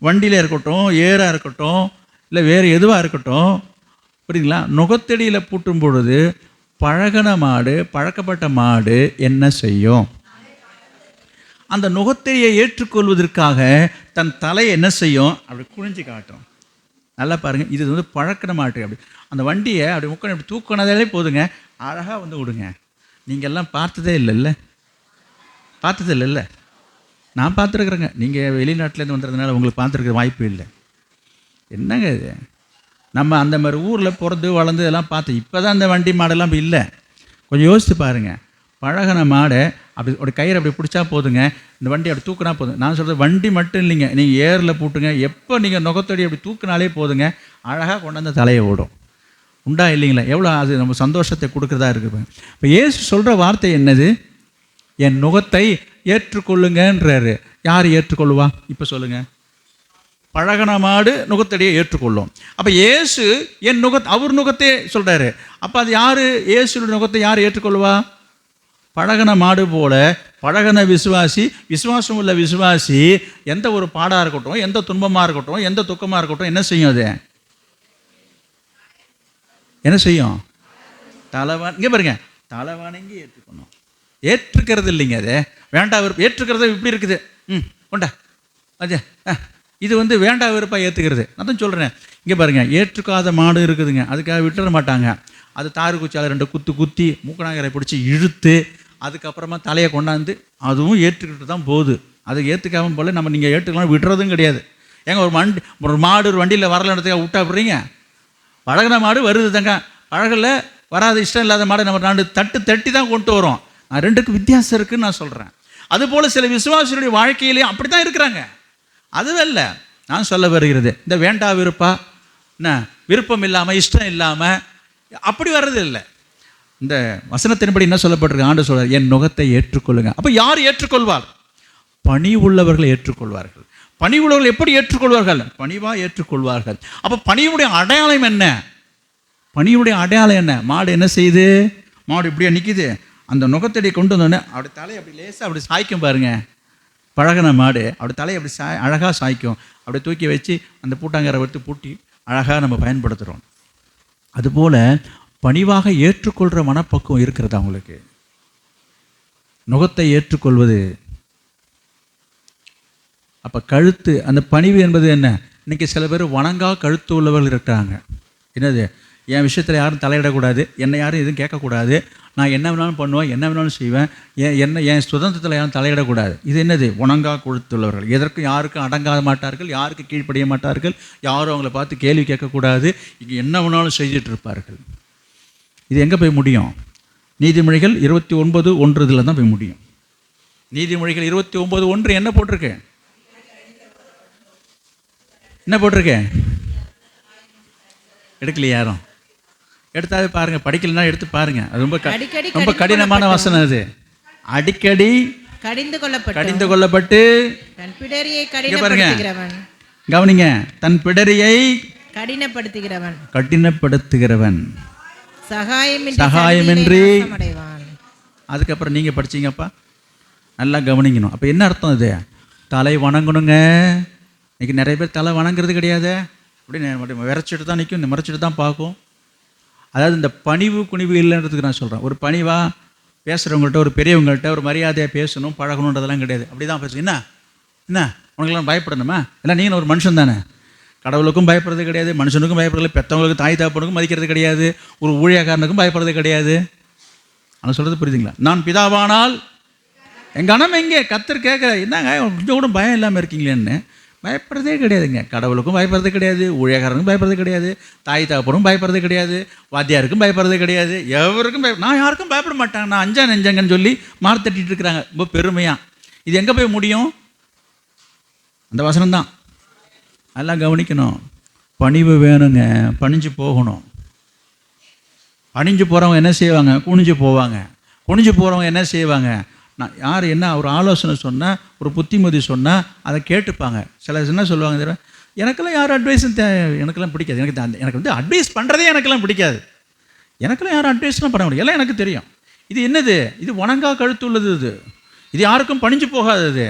வண்டியில் இருக்கட்டும், ஏராக இருக்கட்டும், இல்லை வேறு எதுவாக இருக்கட்டும், புரியுங்களா, நுகத்தடியில் பூட்டும் பொழுது பழக்கப்பட்ட மாடு என்ன செய்யும்? அந்த நுகத்தடியை ஏற்றுக்கொள்வதற்காக தன் தலையை என்ன செய்யும்? அப்படி குனிஞ்சு காட்டும். நல்லா பாருங்கள், இது பழக்கின மாட்டு. அப்படி அந்த வண்டியை அப்படி முக்கணும், அப்படி தூக்கினதாலே போதுங்க, அழகாக விடுங்க. நீங்கள் எல்லாம் பார்த்ததே இல்லைல்ல? நான் பார்த்துருக்குறேங்க. நீங்கள் வெளிநாட்டிலேருந்து வந்துடுறதுனால உங்களுக்கு பார்த்துருக்குற வாய்ப்பு இல்லை. என்னங்க இது? நம்ம அந்த மாதிரி ஊரில் பிறந்து வளர்ந்து இதெல்லாம் பார்த்து இப்போ தான் இந்த வண்டி மாடெல்லாம் இல்லை. கொஞ்சம் யோசித்து பாருங்கள். பழகின மாடை அப்படி ஒரு கயிறு அப்படி பிடிச்சா போதுங்க, இந்த வண்டி அப்படி தூக்குனா போதும். நான் சொல்கிறது வண்டி மட்டும் இல்லைங்க, நீங்கள் ஏரில் போட்டுங்க, எப்போ நீங்கள் நுகத்தடி அப்படி தூக்குனாலே போதுங்க, அழகாக கொண்டாந்து தலையை ஓடும். உண்டா இல்லைங்களா? எவ்வளோ அது நம்ம சந்தோஷத்தை கொடுக்குறதா இருக்குது. இப்போ இயேசு சொல்கிற வார்த்தை என்னது? என் நுகத்தை ஏற்றுக்கொள்ளுங்கன்றாரு. யார் ஏற்றுக்கொள்ளுவா? இப்போ சொல்லுங்கள். பழகின மாடு நுகத்தடியை ஏற்றுக்கொள்ளும். அப்போ இயேசு அவர் நுகத்தை சொல்கிறாரு. அப்போ அது யார்? இயேசுடைய நுகத்தை யார் ஏற்றுக்கொள்ளுவா? பழகின மாடு போல பழகின விசுவாசம் உள்ள விசுவாசி எந்த ஒரு பாடாக இருக்கட்டும், எந்த துன்பமாக இருக்கட்டும், எந்த துக்கமாக இருக்கட்டும், என்ன செய்யும்? அது என்ன செய்யும்? இங்கே பாருங்க, தலைவணங்கி ஏற்றுக்கணும். ஏற்றுக்கிறது இல்லைங்க, அது வேண்டாம். ஏற்றுக்கிறது இப்படி இருக்குது, கொண்டா அது இது வந்து வேண்டா விருப்பா ஏற்றுக்கிறது. நான் தான் சொல்கிறேன். இங்கே பாருங்கள், ஏற்றுக்காத மாடு இருக்குதுங்க, அதுக்காக விட்டுற மாட்டாங்க. அது தாறு குச்சால் 2 குத்தி மூக்கணாங்கரை பிடிச்சி இழுத்து அதுக்கப்புறமா தலையை கொண்டாந்து அதுவும் ஏற்றுக்கிட்டு தான் போகுது. அது ஏற்றுக்காமல் போல நம்ம நீங்கள் ஏற்றுக்கலாம் விடுறதும் கிடையாது. ஏங்க ஒரு மாடு ஒரு வண்டியில் வரலன்றதுக்காக விட்டா விடுறீங்க? பழகின மாடு வருது தாங்க, பழகல வராது இஷ்டம் இல்லாத மாடு நம்ம நாடு தட்டி தான் கொண்டு வரோம். நான் 2க்கும் வித்தியாசம் இருக்குதுன்னு நான் சொல்கிறேன். அதுபோல் சில விசுவாசிகளுடைய வாழ்க்கையிலையும் அப்படி தான் இருக்கிறாங்க. அதுவல்ல நான் சொல்ல வருகிறது, இந்த வேண்டா விருப்பா என்ன விருப்பம் இல்லாமல் இஷ்டம் இல்லாமல் அப்படி வர்றது இல்லை. இந்த வசனத்தின்படி என்ன சொல்லப்பட்டிருக்கு? ஆண்டு சொல்றார், என் நுகத்தை ஏற்றுக்கொள்ளுங்க. அப்போ யார் ஏற்றுக்கொள்வார்? பணி உள்ளவர்கள் ஏற்றுக்கொள்வார்கள். பணி உள்ளவர்கள் எப்படி ஏற்றுக்கொள்வார்கள்? பணிவாக ஏற்றுக்கொள்வார்கள். அப்போ பணியுடைய அடையாளம் என்ன? பணியுடைய அடையாளம் என்ன? மாடு என்ன செய்யுது? மாடு இப்படியே நிற்கிது, அந்த நுகத்தடி கொண்டு வந்தோடனே அப்படி தலையை அப்படி லேசாக அப்படி சாய்க்கும் பாருங்க. பழகின மாடு அப்படி தலையை அப்படி அழகாக சாய்க்கும். அப்படி தூக்கி வச்சு அந்த பூட்டாங்கரை எடுத்து பூட்டி அழகாக நம்ம பயன்படுத்துகிறோம். அதுபோல் பணிவாக ஏற்றுக்கொள்கிற மனப்பக்குவம் இருக்கிறது அவங்களுக்கு. நுகத்தை ஏற்றுக்கொள்வது. அப்போ கழுத்து, அந்த பணிவு என்பது என்ன? இன்றைக்கி சில பேர் வணங்கா கழுத்து உள்ளவர்கள் இருக்கிறாங்க. என்னது? என் விஷயத்தில் யாரும் தலையிடக்கூடாது, என்னை யாரும் எதுவும் கேட்கக்கூடாது, நான் என்ன வேணாலும் பண்ணுவேன், என்ன வேணாலும் செய்வேன், என் சுதந்திரத்தில் யாரும் தலையிடக்கூடாது. இது என்னது? வணங்கா கழுத்துள்ளவர்கள். எதற்கும் யாருக்கும் அடங்காத மாட்டார்கள், யாருக்கு கீழ்ப்படிய மாட்டார்கள், யாரும் அவங்கள பார்த்து கேள்வி கேட்கக்கூடாது, இங்கே என்ன வேணாலும் செஞ்சுட்டு இருப்பார்கள். இது எங்கே போய் முடியும்? நீதிமொழிகள் 29:1 இதில் தான் போய் முடியும். நீதிமொழிகள் 29:1 என்ன போட்டிருக்கு? என்ன போட்டிருக்கு? எடுக்கலையா யாரும்? எடுத்தாது பாருங்க, படிக்கலன்னா எடுத்து பாருங்க. அது ரொம்ப கடினமான வசனம். அது அடிக்கடி கடிந்து கொள்ளப்பட்டு கவனிங்க, தன் பிடரியை கடினப்படுத்துகிறவன் சகாயமின்றி. அதுக்கப்புறம் நீங்க படிச்சீங்கப்பா, நல்லா கவனிக்கணும். அப்ப என்ன அர்த்தம்? இது தலை வணங்கணுங்க. இன்னைக்கு நிறைய பேர் தலை வணங்குறது கிடையாது. அப்படி விரைச்சிட்டு தான் நிற்கும், இந்த மறைச்சிட்டு தான் பார்க்கும். அதாவது இந்த பணிவு குனிவு இல்லைன்றதுக்கு நான் சொல்கிறேன். ஒரு பணிவாக பேசுகிறவங்கள்ட்ட, ஒரு பெரியவங்கள்ட்ட ஒரு மரியாதையாக பேசணும், பழகணுன்றதெல்லாம் கிடையாது. அப்படி தான் பேசுங்க. என்ன உனக்கெல்லாம் பயப்படணுமா? இல்லை நீங்கள் ஒரு மனுஷன் தானே. கடவுளுக்கும் பயப்படுறது கிடையாது, மனுஷனுக்கும் பயப்படுறது, பெற்றவங்களுக்கு தாய் தாப்பனுக்கும் மதிக்கிறது கிடையாது, ஒரு ஊழியக்காரனுக்கும் பயப்படுறது கிடையாது. ஆனால் சொல்கிறது புரியுதுங்களா? நான் பிதாவானால் எங்கள் அண்ணன் எங்கே கத்தர் கேட்குற, என்னங்க கொஞ்சம் கூட பயம் இல்லாமல் இருக்கீங்களேன்னு. பயப்படுறதே கிடையாதுங்க. கடவுளுக்கும் பயப்படுறது கிடையாது, ஊழியக்காரனுக்கும் பயப்படுறது கிடையாது, தாய் தாப்பனும் பயப்படுறது கிடையாது, வாத்தியாருக்கும் பயப்படுறது கிடையாது, எவருக்கும் நான் யாருக்கும் பயப்பட மாட்டாங்க, நான் அஞ்சா நெஞ்சங்கன்னு சொல்லி மார்த்தட்டிட்டு இருக்கிறாங்க ரொம்ப பெருமையாக. இது எங்கே போய் முடியும்? அந்த வசனம்தான். நல்லா கவனிக்கணும். பணிவு வேணுங்க, பணிஞ்சு போகணும். பணிஞ்சு போகிறவங்க என்ன செய்வாங்க? குனிஞ்சு போவாங்க. குனிஞ்சு போகிறவங்க என்ன செய்வாங்க? நான் யார் என்ன ஒரு ஆலோசனை சொன்னால், ஒரு புத்திமதி சொன்னால் அதை கேட்டுப்பாங்க. சில என்ன சொல்லுவாங்க, எனக்கெல்லாம் யாரும் அட்வைஸும் எனக்கெல்லாம் பிடிக்காது, எனக்கு வந்து அட்வைஸ் பண்ணுறதே எனக்கெல்லாம் பிடிக்காது, எனக்கெல்லாம் யாரும் அட்வைஸ்லாம் பண்ண முடியும், எல்லாம் எனக்கு தெரியும். இது என்னது? இது வணங்கா கழுத்து உள்ளது. இது யாருக்கும் பணிஞ்சு போகாதது.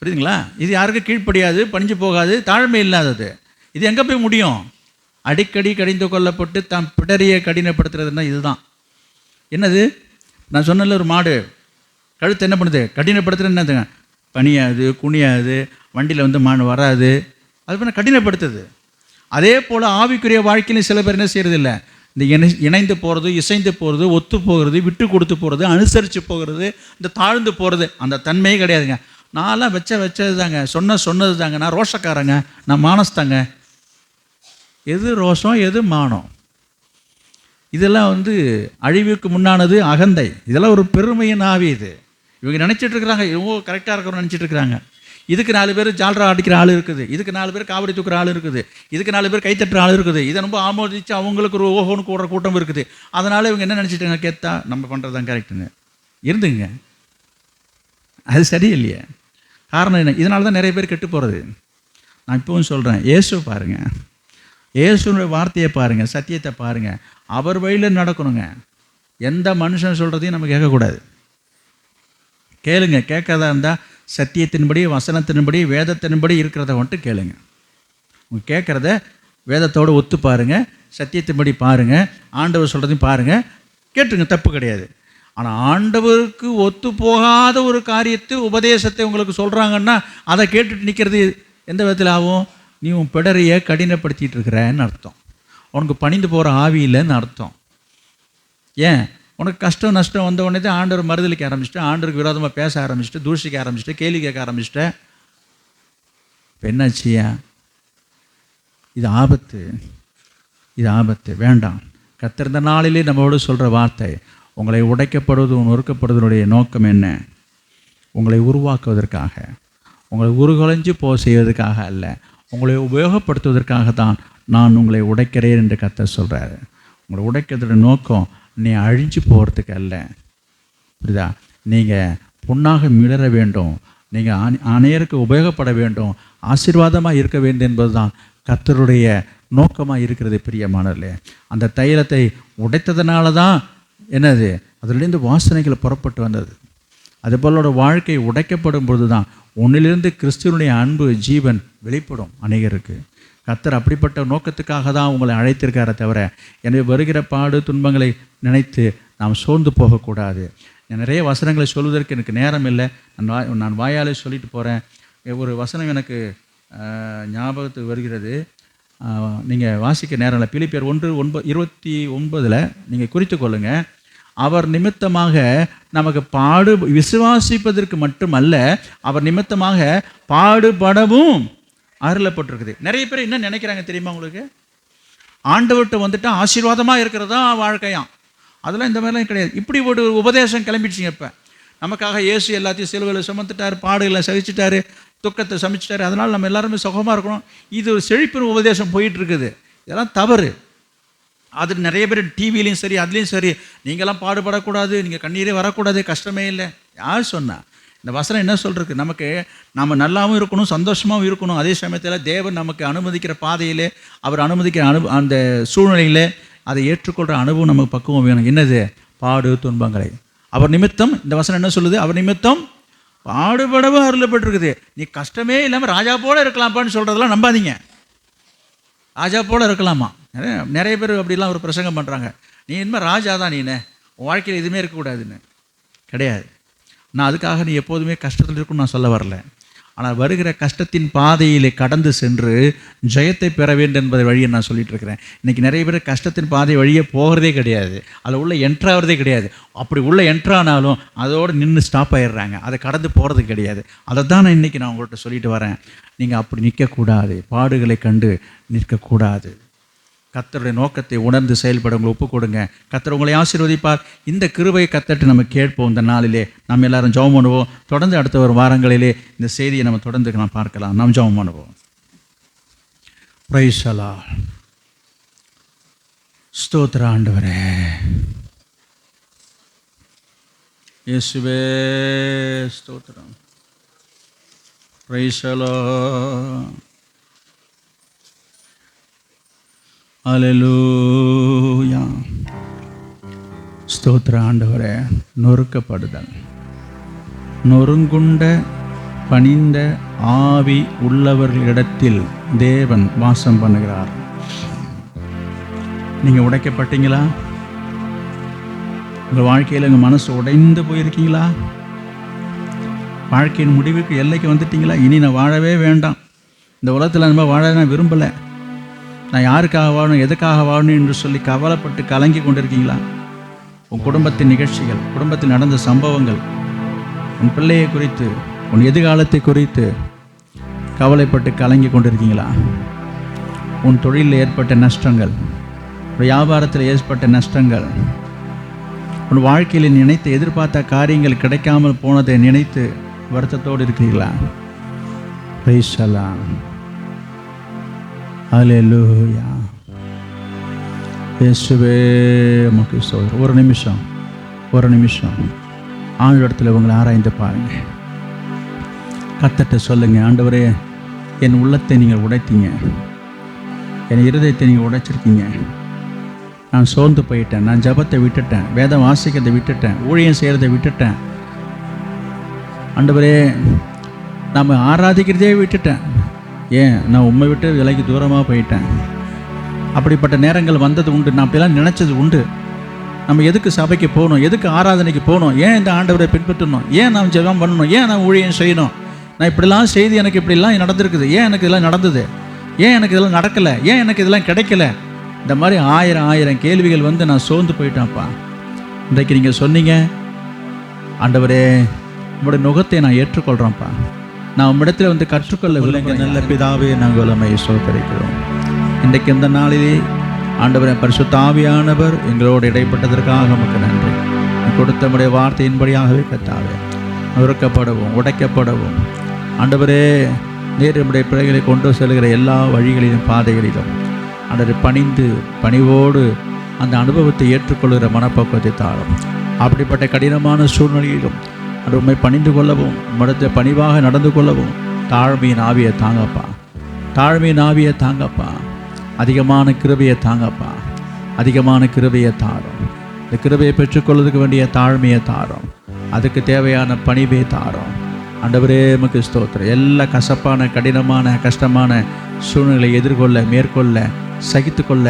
புரியுதுங்களா? இது யாருக்கும் கீழ்ப்படியாது, பணிஞ்சு போகாது, தாழ்மை இல்லாதது. இது எங்கே போய் முடியும்? அடிக்கடி கடிந்து கொள்ளப்பட்டு தான் பிடரியை கடினப்படுத்துறதுன்னா இதுதான். என்னது? நான் சொன்னல, ஒரு மாடு கழுத்து என்ன பண்ணுது? கடினப்படுத்துறது. என்னதுங்க? பனியாது, குனியாது, வண்டியில் வந்து மாடு வராது, அது பண்ண கடினப்படுத்துது. அதே போல் ஆவிக்குரிய வாழ்க்கையிலும் சில பேர் என்ன செய்யறதில்லை, இந்த இணைந்து போகிறது, இசைந்து போகிறது, ஒத்து போகிறது, விட்டு கொடுத்து போகிறது, அனுசரித்து போகிறது, இந்த தாழ்ந்து போகிறது, அந்த தன்மையே கிடையாதுங்க. நான்லாம் வச்சது தாங்க, சொன்னது தாங்க. நான் ரோஷக்காரங்க, நான் மானஸ்தாங்க. எது ரோஷம், எது மானம்? இதெல்லாம் வந்து அழிவுக்கு முன்னானது அகந்தை. இதெல்லாம் ஒரு பெருமையின் ஆவி. இது இவங்க நினச்சிட்டு இருக்கிறாங்க, இவங்க கரெக்டாக இருக்கிறோன்னு நினச்சிட்டு இருக்கிறாங்க. இதுக்கு 4 பேர் ஜால்ரா அடிக்கிற ஆள் இருக்குது, இதுக்கு 4 பேர் காவடி தூக்குற ஆள் இருக்குது, இதுக்கு 4 பேர் கைத்தட்டுற ஆள் இருக்குது. இதை ரொம்ப ஆமோதிச்சு அவங்களுக்கு ஒரு ஓஹோன்னு கூடுற கூட்டம் இருக்குது. அதனால் இவங்க என்ன நினச்சிட்டாங்க? கேத்தா நம்ம பண்ணுறது தான் கரெக்டுங்க இருந்துங்க. அது சரியில்லையே. காரணம் என்ன? இதனால தான் நிறைய பேர் கெட்டு போகிறது. நான் இப்பவும் சொல்கிறேன், இயேசு பாருங்கள், இயேசுனுடைய வார்த்தையை பாருங்கள், சத்தியத்தை பாருங்கள், அவர் வழியில் நடக்கணுங்க. எந்த மனுஷன் சொல்கிறதையும் நம்ம கேட்கக்கூடாது. கேளுங்க, கேட்கறதா இருந்தால் சத்தியத்தின்படி, வசனத்தின்படி, வேதத்தின்படி இருக்கிறத வந்துட்டு கேளுங்க. உங்க கேட்குறத வேதத்தோடு ஒத்து பாருங்கள், சத்தியத்தின்படி பாருங்கள், ஆண்டவர் சொல்கிறதையும் பாருங்கள், கேட்டுருங்க, தப்பு கிடையாது. ஆனால் ஆண்டவருக்கு ஒத்து போகாத ஒரு காரியத்தை உபதேசத்தை உங்களுக்கு சொல்கிறாங்கன்னா அதை கேட்டுட்டு நிற்கிறது எந்த விதத்தில் ஆகும்? நீ உன் பிடரையை கடினப்படுத்திட்டு இருக்கிறன்னு அர்த்தம். உனக்கு பணிந்து போகிற ஆவி இல்லைன்னு அர்த்தம். ஏன்? உனக்கு கஷ்டம் நஷ்டம் வந்த உடனே தான் ஆண்டவர் மறுதலிக்க ஆரம்பிச்சிட்டு, ஆண்டவருக்கு விரோதமாக பேச ஆரம்பிச்சிட்டு, தூஷிக்க ஆரம்பிச்சிட்டு, கேள்வி கேட்க ஆரம்பிச்சிட்ட. இப்போ என்னாச்சியா? இது ஆபத்து, இது ஆபத்து, வேண்டாம். கர்த்தர் இந்த நாளிலே நம்மளோடு சொல்கிற வார்த்தை, உங்களை உடைக்கப்படுவது நொறுக்கப்படுவதனுடைய நோக்கம் என்ன? உங்களை உருவாக்குவதற்காக, உங்களை உருகுலைஞ்சு செய்வதற்காக அல்ல, உங்களை உபயோகப்படுத்துவதற்காக தான் நான் உங்களை உடைக்கிறேன் என்று கர்த்தர் சொல்கிறாரு. உங்களை உடைக்கிறதுடைய நோக்கம் நீ அழிஞ்சு போகிறதுக்கு அல்ல. புரியுதா? நீங்கள் பொன்னாக மிளற வேண்டும், நீங்கள் அநேருக்கு உபயோகப்பட வேண்டும், ஆசீர்வாதமாக இருக்க வேண்டும் என்பது தான் கர்த்தருடைய நோக்கமாக இருக்கிறது. பிரியமானவர்களே, அந்த தைலத்தை உடைத்ததுனால தான் என்னது? அதிலிருந்து வாசனைகள் புறப்பட்டு வந்தது. அதுபோலோட வாழ்க்கை உடைக்கப்படும் பொழுது தான் உன்னிலிருந்து கிறிஸ்துவனுடைய அன்பு ஜீவன் வெளிப்படும் அநேகருக்கு. கர்த்தர் அப்படிப்பட்ட நோக்கத்துக்காக தான் உங்களை அழைத்திருக்காரே தவிர, எனவே வருகிற பாடு துன்பங்களை நினைத்து நாம் சோர்ந்து போகக்கூடாது. நிறைய வசனங்களை சொல்வதற்கு எனக்கு நேரம் இல்லை, நான் வாயாலே சொல்லிட்டு போகிறேன். ஒரு வசனம் எனக்கு ஞாபகத்துக்கு வருகிறது, நீங்கள் வாசிக்க நேரம் இல்லை. பிலிப்பியர் 1:29 நீங்கள் குறித்து கொள்ளுங்கள். அவர் நிமித்தமாக நமக்கு விசுவாசிப்பதற்கு மட்டுமல்ல, அவர் நிமித்தமாக பாடுபடவும் அருளப்பட்டிருக்குது. நிறைய பேர் என்ன நினைக்கிறாங்க தெரியுமா உங்களுக்கு? ஆண்டவர்கிட்ட வந்துட்டு ஆசீர்வாதமாக இருக்கிறதா வாழ்க்கையாம். அதெல்லாம் இந்த மாதிரிலாம் கிடையாது. இப்படி ஒரு உபதேசம் கிளம்பிடுச்சிங்க. இப்போ நமக்காக இயேசு எல்லாத்தையும் சிலுவையில் சுமந்துட்டார், பாடுகளை சகிச்சிட்டாரு, துக்கத்தை சமைச்சிட்டாரு, அதனால் நம்ம எல்லாருமே சுகமாக இருக்கணும். இது ஒரு செழிப்பின் உபதேசம் போயிட்டு இருக்குது. இதெல்லாம் தவறு. அது நிறைய பேர் டிவிலையும் சரி அதுலேயும் சரி, நீங்களாம் பாடுபடக்கூடாது, நீங்கள் கண்ணீரே வரக்கூடாது, கஷ்டமே இல்லை. யார் சொன்னா? இந்த வசனம் என்ன சொல்கிறது? நமக்கு நம்ம நல்லாவும் இருக்கணும், சந்தோஷமாகவும் இருக்கணும். அதே சமயத்தில் தேவன் நமக்கு அனுமதிக்கிற பாதையிலே, அவர் அனுமதிக்கிற அந்த சூழ்நிலையில் அதை ஏற்றுக்கொள்கிற அனுபவம் நமக்கு பக்குவம் வேணும். என்னது? பாடு துன்பங்களை அவர் நிமித்தம். இந்த வசனம் என்ன சொல்லுது? அவர் நிமித்தம் பாடுபடவும் அருளப்பட்டிருக்குது. நீ கஷ்டமே இல்லாமல் ராஜா போல இருக்கலாம்ப்பான்னு சொல்கிறதெல்லாம் நம்பாதீங்க. ராஜா போல இருக்கலாமா? நிறைய பேர் அப்படிலாம் ஒரு பிரசங்கம் பண்ணுறாங்க. நீ இனிமேல் ராஜா தான், நீ உன் வாழ்க்கையில் எதுவுமே இருக்கக்கூடாதுன்னு. கிடையாது. நான் அதுக்காக நீ எப்போதுமே கஷ்டத்தில் இருக்குன்னு நான் சொல்ல வரல. ஆனால் வருகிற கஷ்டத்தின் பாதையிலே கடந்து சென்று ஜெயத்தை பெற வேண்டும் என்பதை வழியை நான் சொல்லிட்டு இருக்கிறேன். இன்றைக்கி நிறைய பேர் கஷ்டத்தின் பாதை வழியே போகிறதே கிடையாது, அதில் உள்ள என்ட்ராகிறதே கிடையாது. அப்படி உள்ள என்ட்ரானாலும் அதோடு நின்று ஸ்டாப் ஆகிடுறாங்க, அதை கடந்து போகிறது கிடையாது. அதை தான் நான் இன்றைக்கி உங்கள்கிட்ட சொல்லிட்டு வரேன். நீங்கள் அப்படி நிற்கக்கூடாது, பாடுகளை கண்டு நிற்கக்கூடாது. கர்த்தருடைய நோக்கத்தை உணர்ந்து செயல்பட உங்களை ஒப்புக் கொடுங்க. கர்த்தர் உங்களை ஆசீர்வதிப்பார். இந்த கிருபையை கர்த்தர்ட்ட நம்ம கேட்போம். இந்த நாளிலே நம்ம எல்லாரும் ஜெபம் பண்ணுவோம். தொடர்ந்து அடுத்த ஒரு வாரங்களிலே இந்த செய்தியை நம்ம தொடர்ந்து நாம் பார்க்கலாம். நாம் ஜெபம் பண்ணுவோம். Praise the lord. ஸ்தோத்திர ஆண்டவரே, இயேசுவே ஸ்தோத்திரம். Praise the lord. அல்லேலூயா. ஸ்தோத்திர ஆண்டவரே. நொறுக்கப்படுதல், நொறுங்குண்ட பணிந்த ஆவி உள்ளவர்களிடத்தில் தேவன் வாசம் பண்ணுகிறார். நீங்கள் உடைக்கப்பட்டீங்களா? உங்கள் வாழ்க்கையில் உங்கள் மனசு உடைந்து போயிருக்கீங்களா? வாழ்க்கையின் முடிவுக்கு எல்லைக்கு வந்துட்டீங்களா? இனி நான் வாழவே வேண்டாம், இந்த உலகத்தில் நம்ம வாழ நான் விரும்பலை, நான் யாருக்காக வாழணும், எதுக்காக வாழணும் என்று சொல்லி கவலைப்பட்டு கலங்கி கொண்டிருக்கீங்களா? உன் குடும்பத்தின் நிகழ்ச்சிகள், குடும்பத்தில் நடந்த சம்பவங்கள், உன் பிள்ளையை குறித்து, உன் எதிர்காலத்தை குறித்து கவலைப்பட்டு கலங்கி கொண்டிருக்கீங்களா? உன் தொழிலில் ஏற்பட்ட நஷ்டங்கள், உன் வியாபாரத்தில் ஏற்பட்ட நஷ்டங்கள், உன் வாழ்க்கையில் நினைத்து எதிர்பார்த்த காரியங்கள் கிடைக்காமல் போனதை நினைத்து வருத்தத்தோடு இருக்கிறீர்களா? Praise the lord. அல்லேலூயா. இயேசுவே உமக்கு ஸ்தோத்திரம். ஒரு நிமிஷம் ஆண்டவரிடத்தில் உங்களை ஆராய்ந்து பாருங்க. கர்த்தர்ட்ட சொல்லுங்க, ஆண்டவரே என் உள்ளத்தை நீங்கள் உடைத்தீங்க, என் இருதயத்தை நீங்கள் உடைச்சிருக்கீங்க. நான் சோர்ந்து போயிட்டேன், நான் ஜபத்தை விட்டுட்டேன், வேதம் வாசிக்கிறதை விட்டுட்டேன், ஊழியம் செய்கிறதை விட்டுட்டேன். ஆண்டவரே நம்ம ஆராதிக்கிறதே விட்டுட்டேன். ஏன்? நான் உண்மை விட்டு விலைக்கு தூரமாக போயிட்டேன். அப்படிப்பட்ட நேரங்கள் வந்தது உண்டு. நான் அப்படிலாம் நினச்சது உண்டு. நம்ம எதுக்கு சபைக்கு போகணும், எதுக்கு ஆராதனைக்கு போகணும், ஏன் இந்த ஆண்டவரை பின்பற்றணும், ஏன் நாம் ஜெபம் பண்ணணும், ஏன் நான் ஊழியம் செய்யணும், நான் இப்படிலாம் செய்து எனக்கு இப்படிலாம் நடந்திருக்குது, ஏன் எனக்கு இதெல்லாம் நடந்தது, ஏன் எனக்கு இதெல்லாம் நடக்கலை, ஏன் எனக்கு இதெல்லாம் கிடைக்கல, இந்த மாதிரி ஆயிரம் கேள்விகள் வந்து நான் சோர்ந்து போயிட்டேன்ப்பா. இன்றைக்கு நீங்கள் சொன்னீங்க, ஆண்டவரே உங்களுடைய நுகத்தை நான் ஏற்றுக்கொள்கிறேன்ப்பா, நான் உம்மிடத்தில் வந்து கற்றுக்கொள்ள விரும்புங்க. நல்ல பிதாவே, நாங்கள் உம்மை ஸ்தோத்திரிக்கிறோம். இன்றைக்கு இந்த நாளிலே ஆண்டவரே பரிசுத்த ஆவியானவர் எங்களோடு இடைப்பட்டதற்காக உமக்கு நன்றி. கொடுத்த நம்முடைய வார்த்தையின்படியாகவே கர்த்தாவே நொறுக்கப்படவும் உடைக்கப்படவும் ஆண்டவரே நேர் நம்முடைய பிள்ளைகளை கொண்டு செல்கிற எல்லா வழிகளிலும் பாதைகளிலும் ஆண்டவரை பணிவோடு அந்த அனுபவத்தை ஏற்றுக்கொள்கிற மனப்பக்குவத்தை தாரும். அப்படிப்பட்ட கடினமான சூழ்நிலையிலும் அது உண்மை பணிந்து கொள்ளவும் உம்மிடத்தை பணிவாக நடந்து கொள்ளவும் தாழ்மையின் ஆவியை தாங்கப்பா, தாழ்மையின் ஆவியை தாங்கப்பா, அதிகமான கிருபையை தாங்கப்பா, அதிகமான கிருபையை தாரும். இந்த கிருபையை பெற்றுக்கொள்வதற்கு வேண்டிய தாழ்மையை தாரும், அதுக்கு தேவையான பணிவை தாரும். ஆண்டவரே உமக்கு ஸ்தோத்திரம். எல்லா கசப்பான கடினமான கஷ்டமான சூழ்நிலை எதிர்கொள்ள மேற்கொள்ள சகித்து கொள்ள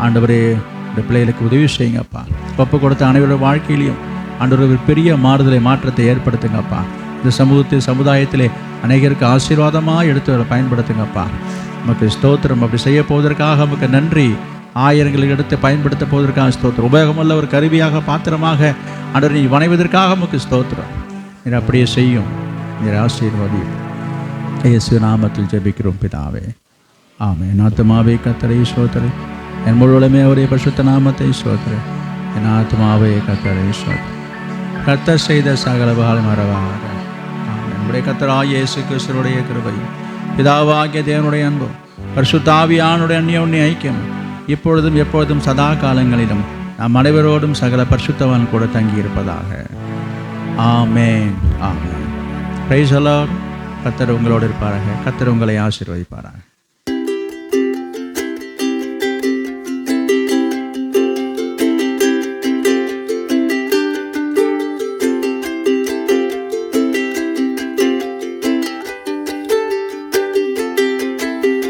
ஆண்டவரே இந்த பிள்ளைகளுக்கு உதவி செய்யுங்கப்பா. ஒப்பு கொடுத்த அனைவரோட வாழ்க்கையிலையும் ஆண்டவர் ஒரு பெரிய மாறுதலை மாற்றத்தை ஏற்படுத்துங்கப்பா. இந்த சமுதாயத்திலே அநேகருக்கு ஆசீர்வாதமாக எடுத்து பயன்படுத்துங்கப்பா. நமக்கு ஸ்தோத்திரம். அப்படி செய்ய போவதற்காக நமக்கு நன்றி. ஆயிரங்களுக்கு எடுத்து பயன்படுத்த போவதற்காக ஸ்தோத்திரம். உபயோகமல்ல ஒரு கருவியாக பாத்திரமாக ஆண்டவர் நீ வணைவதற்காக நமக்கு ஸ்தோத்திரம். நீர் அப்படியே செய்யும். நீர் ஆசீர்வதியும். இயேசு நாமத்தில் ஜெபிக்கிறோம் பிதாவே, ஆமென். ஆத்துமாவே கர்த்தரை ஸ்தோத்திரி, என் முழுவதுமே அவருடைய பரிசுத்த நாமத்தை ஸ்தோத்திரி. என் ஆத்துமாவே கர்த்தரை ஸ்தோத்திரி. கர்த்தர் செய்த சகல உபகாரம் மறவாத. நம்முடைய கர்த்தராகிய இயேசு கிறிஸ்துவுடைய கிருபையும் பிதாவாகிய தேவனுடைய அன்பும் பரிசுத்த ஆவியானுடைய அந்யோன்ய ஐக்கியம் இப்பொழுதும் எப்பொழுதும் சதா காலங்களிலும் நாம் அனைவரோடும் சகல பரிசுத்தவான் கூட தங்கியிருப்பதாக. ஆமென், ஆமென். Price the Lord. கர்த்தர் உங்களோடு இருப்பாராக. கர்த்தர் உங்களை ஆசீர்வதிப்பாராக.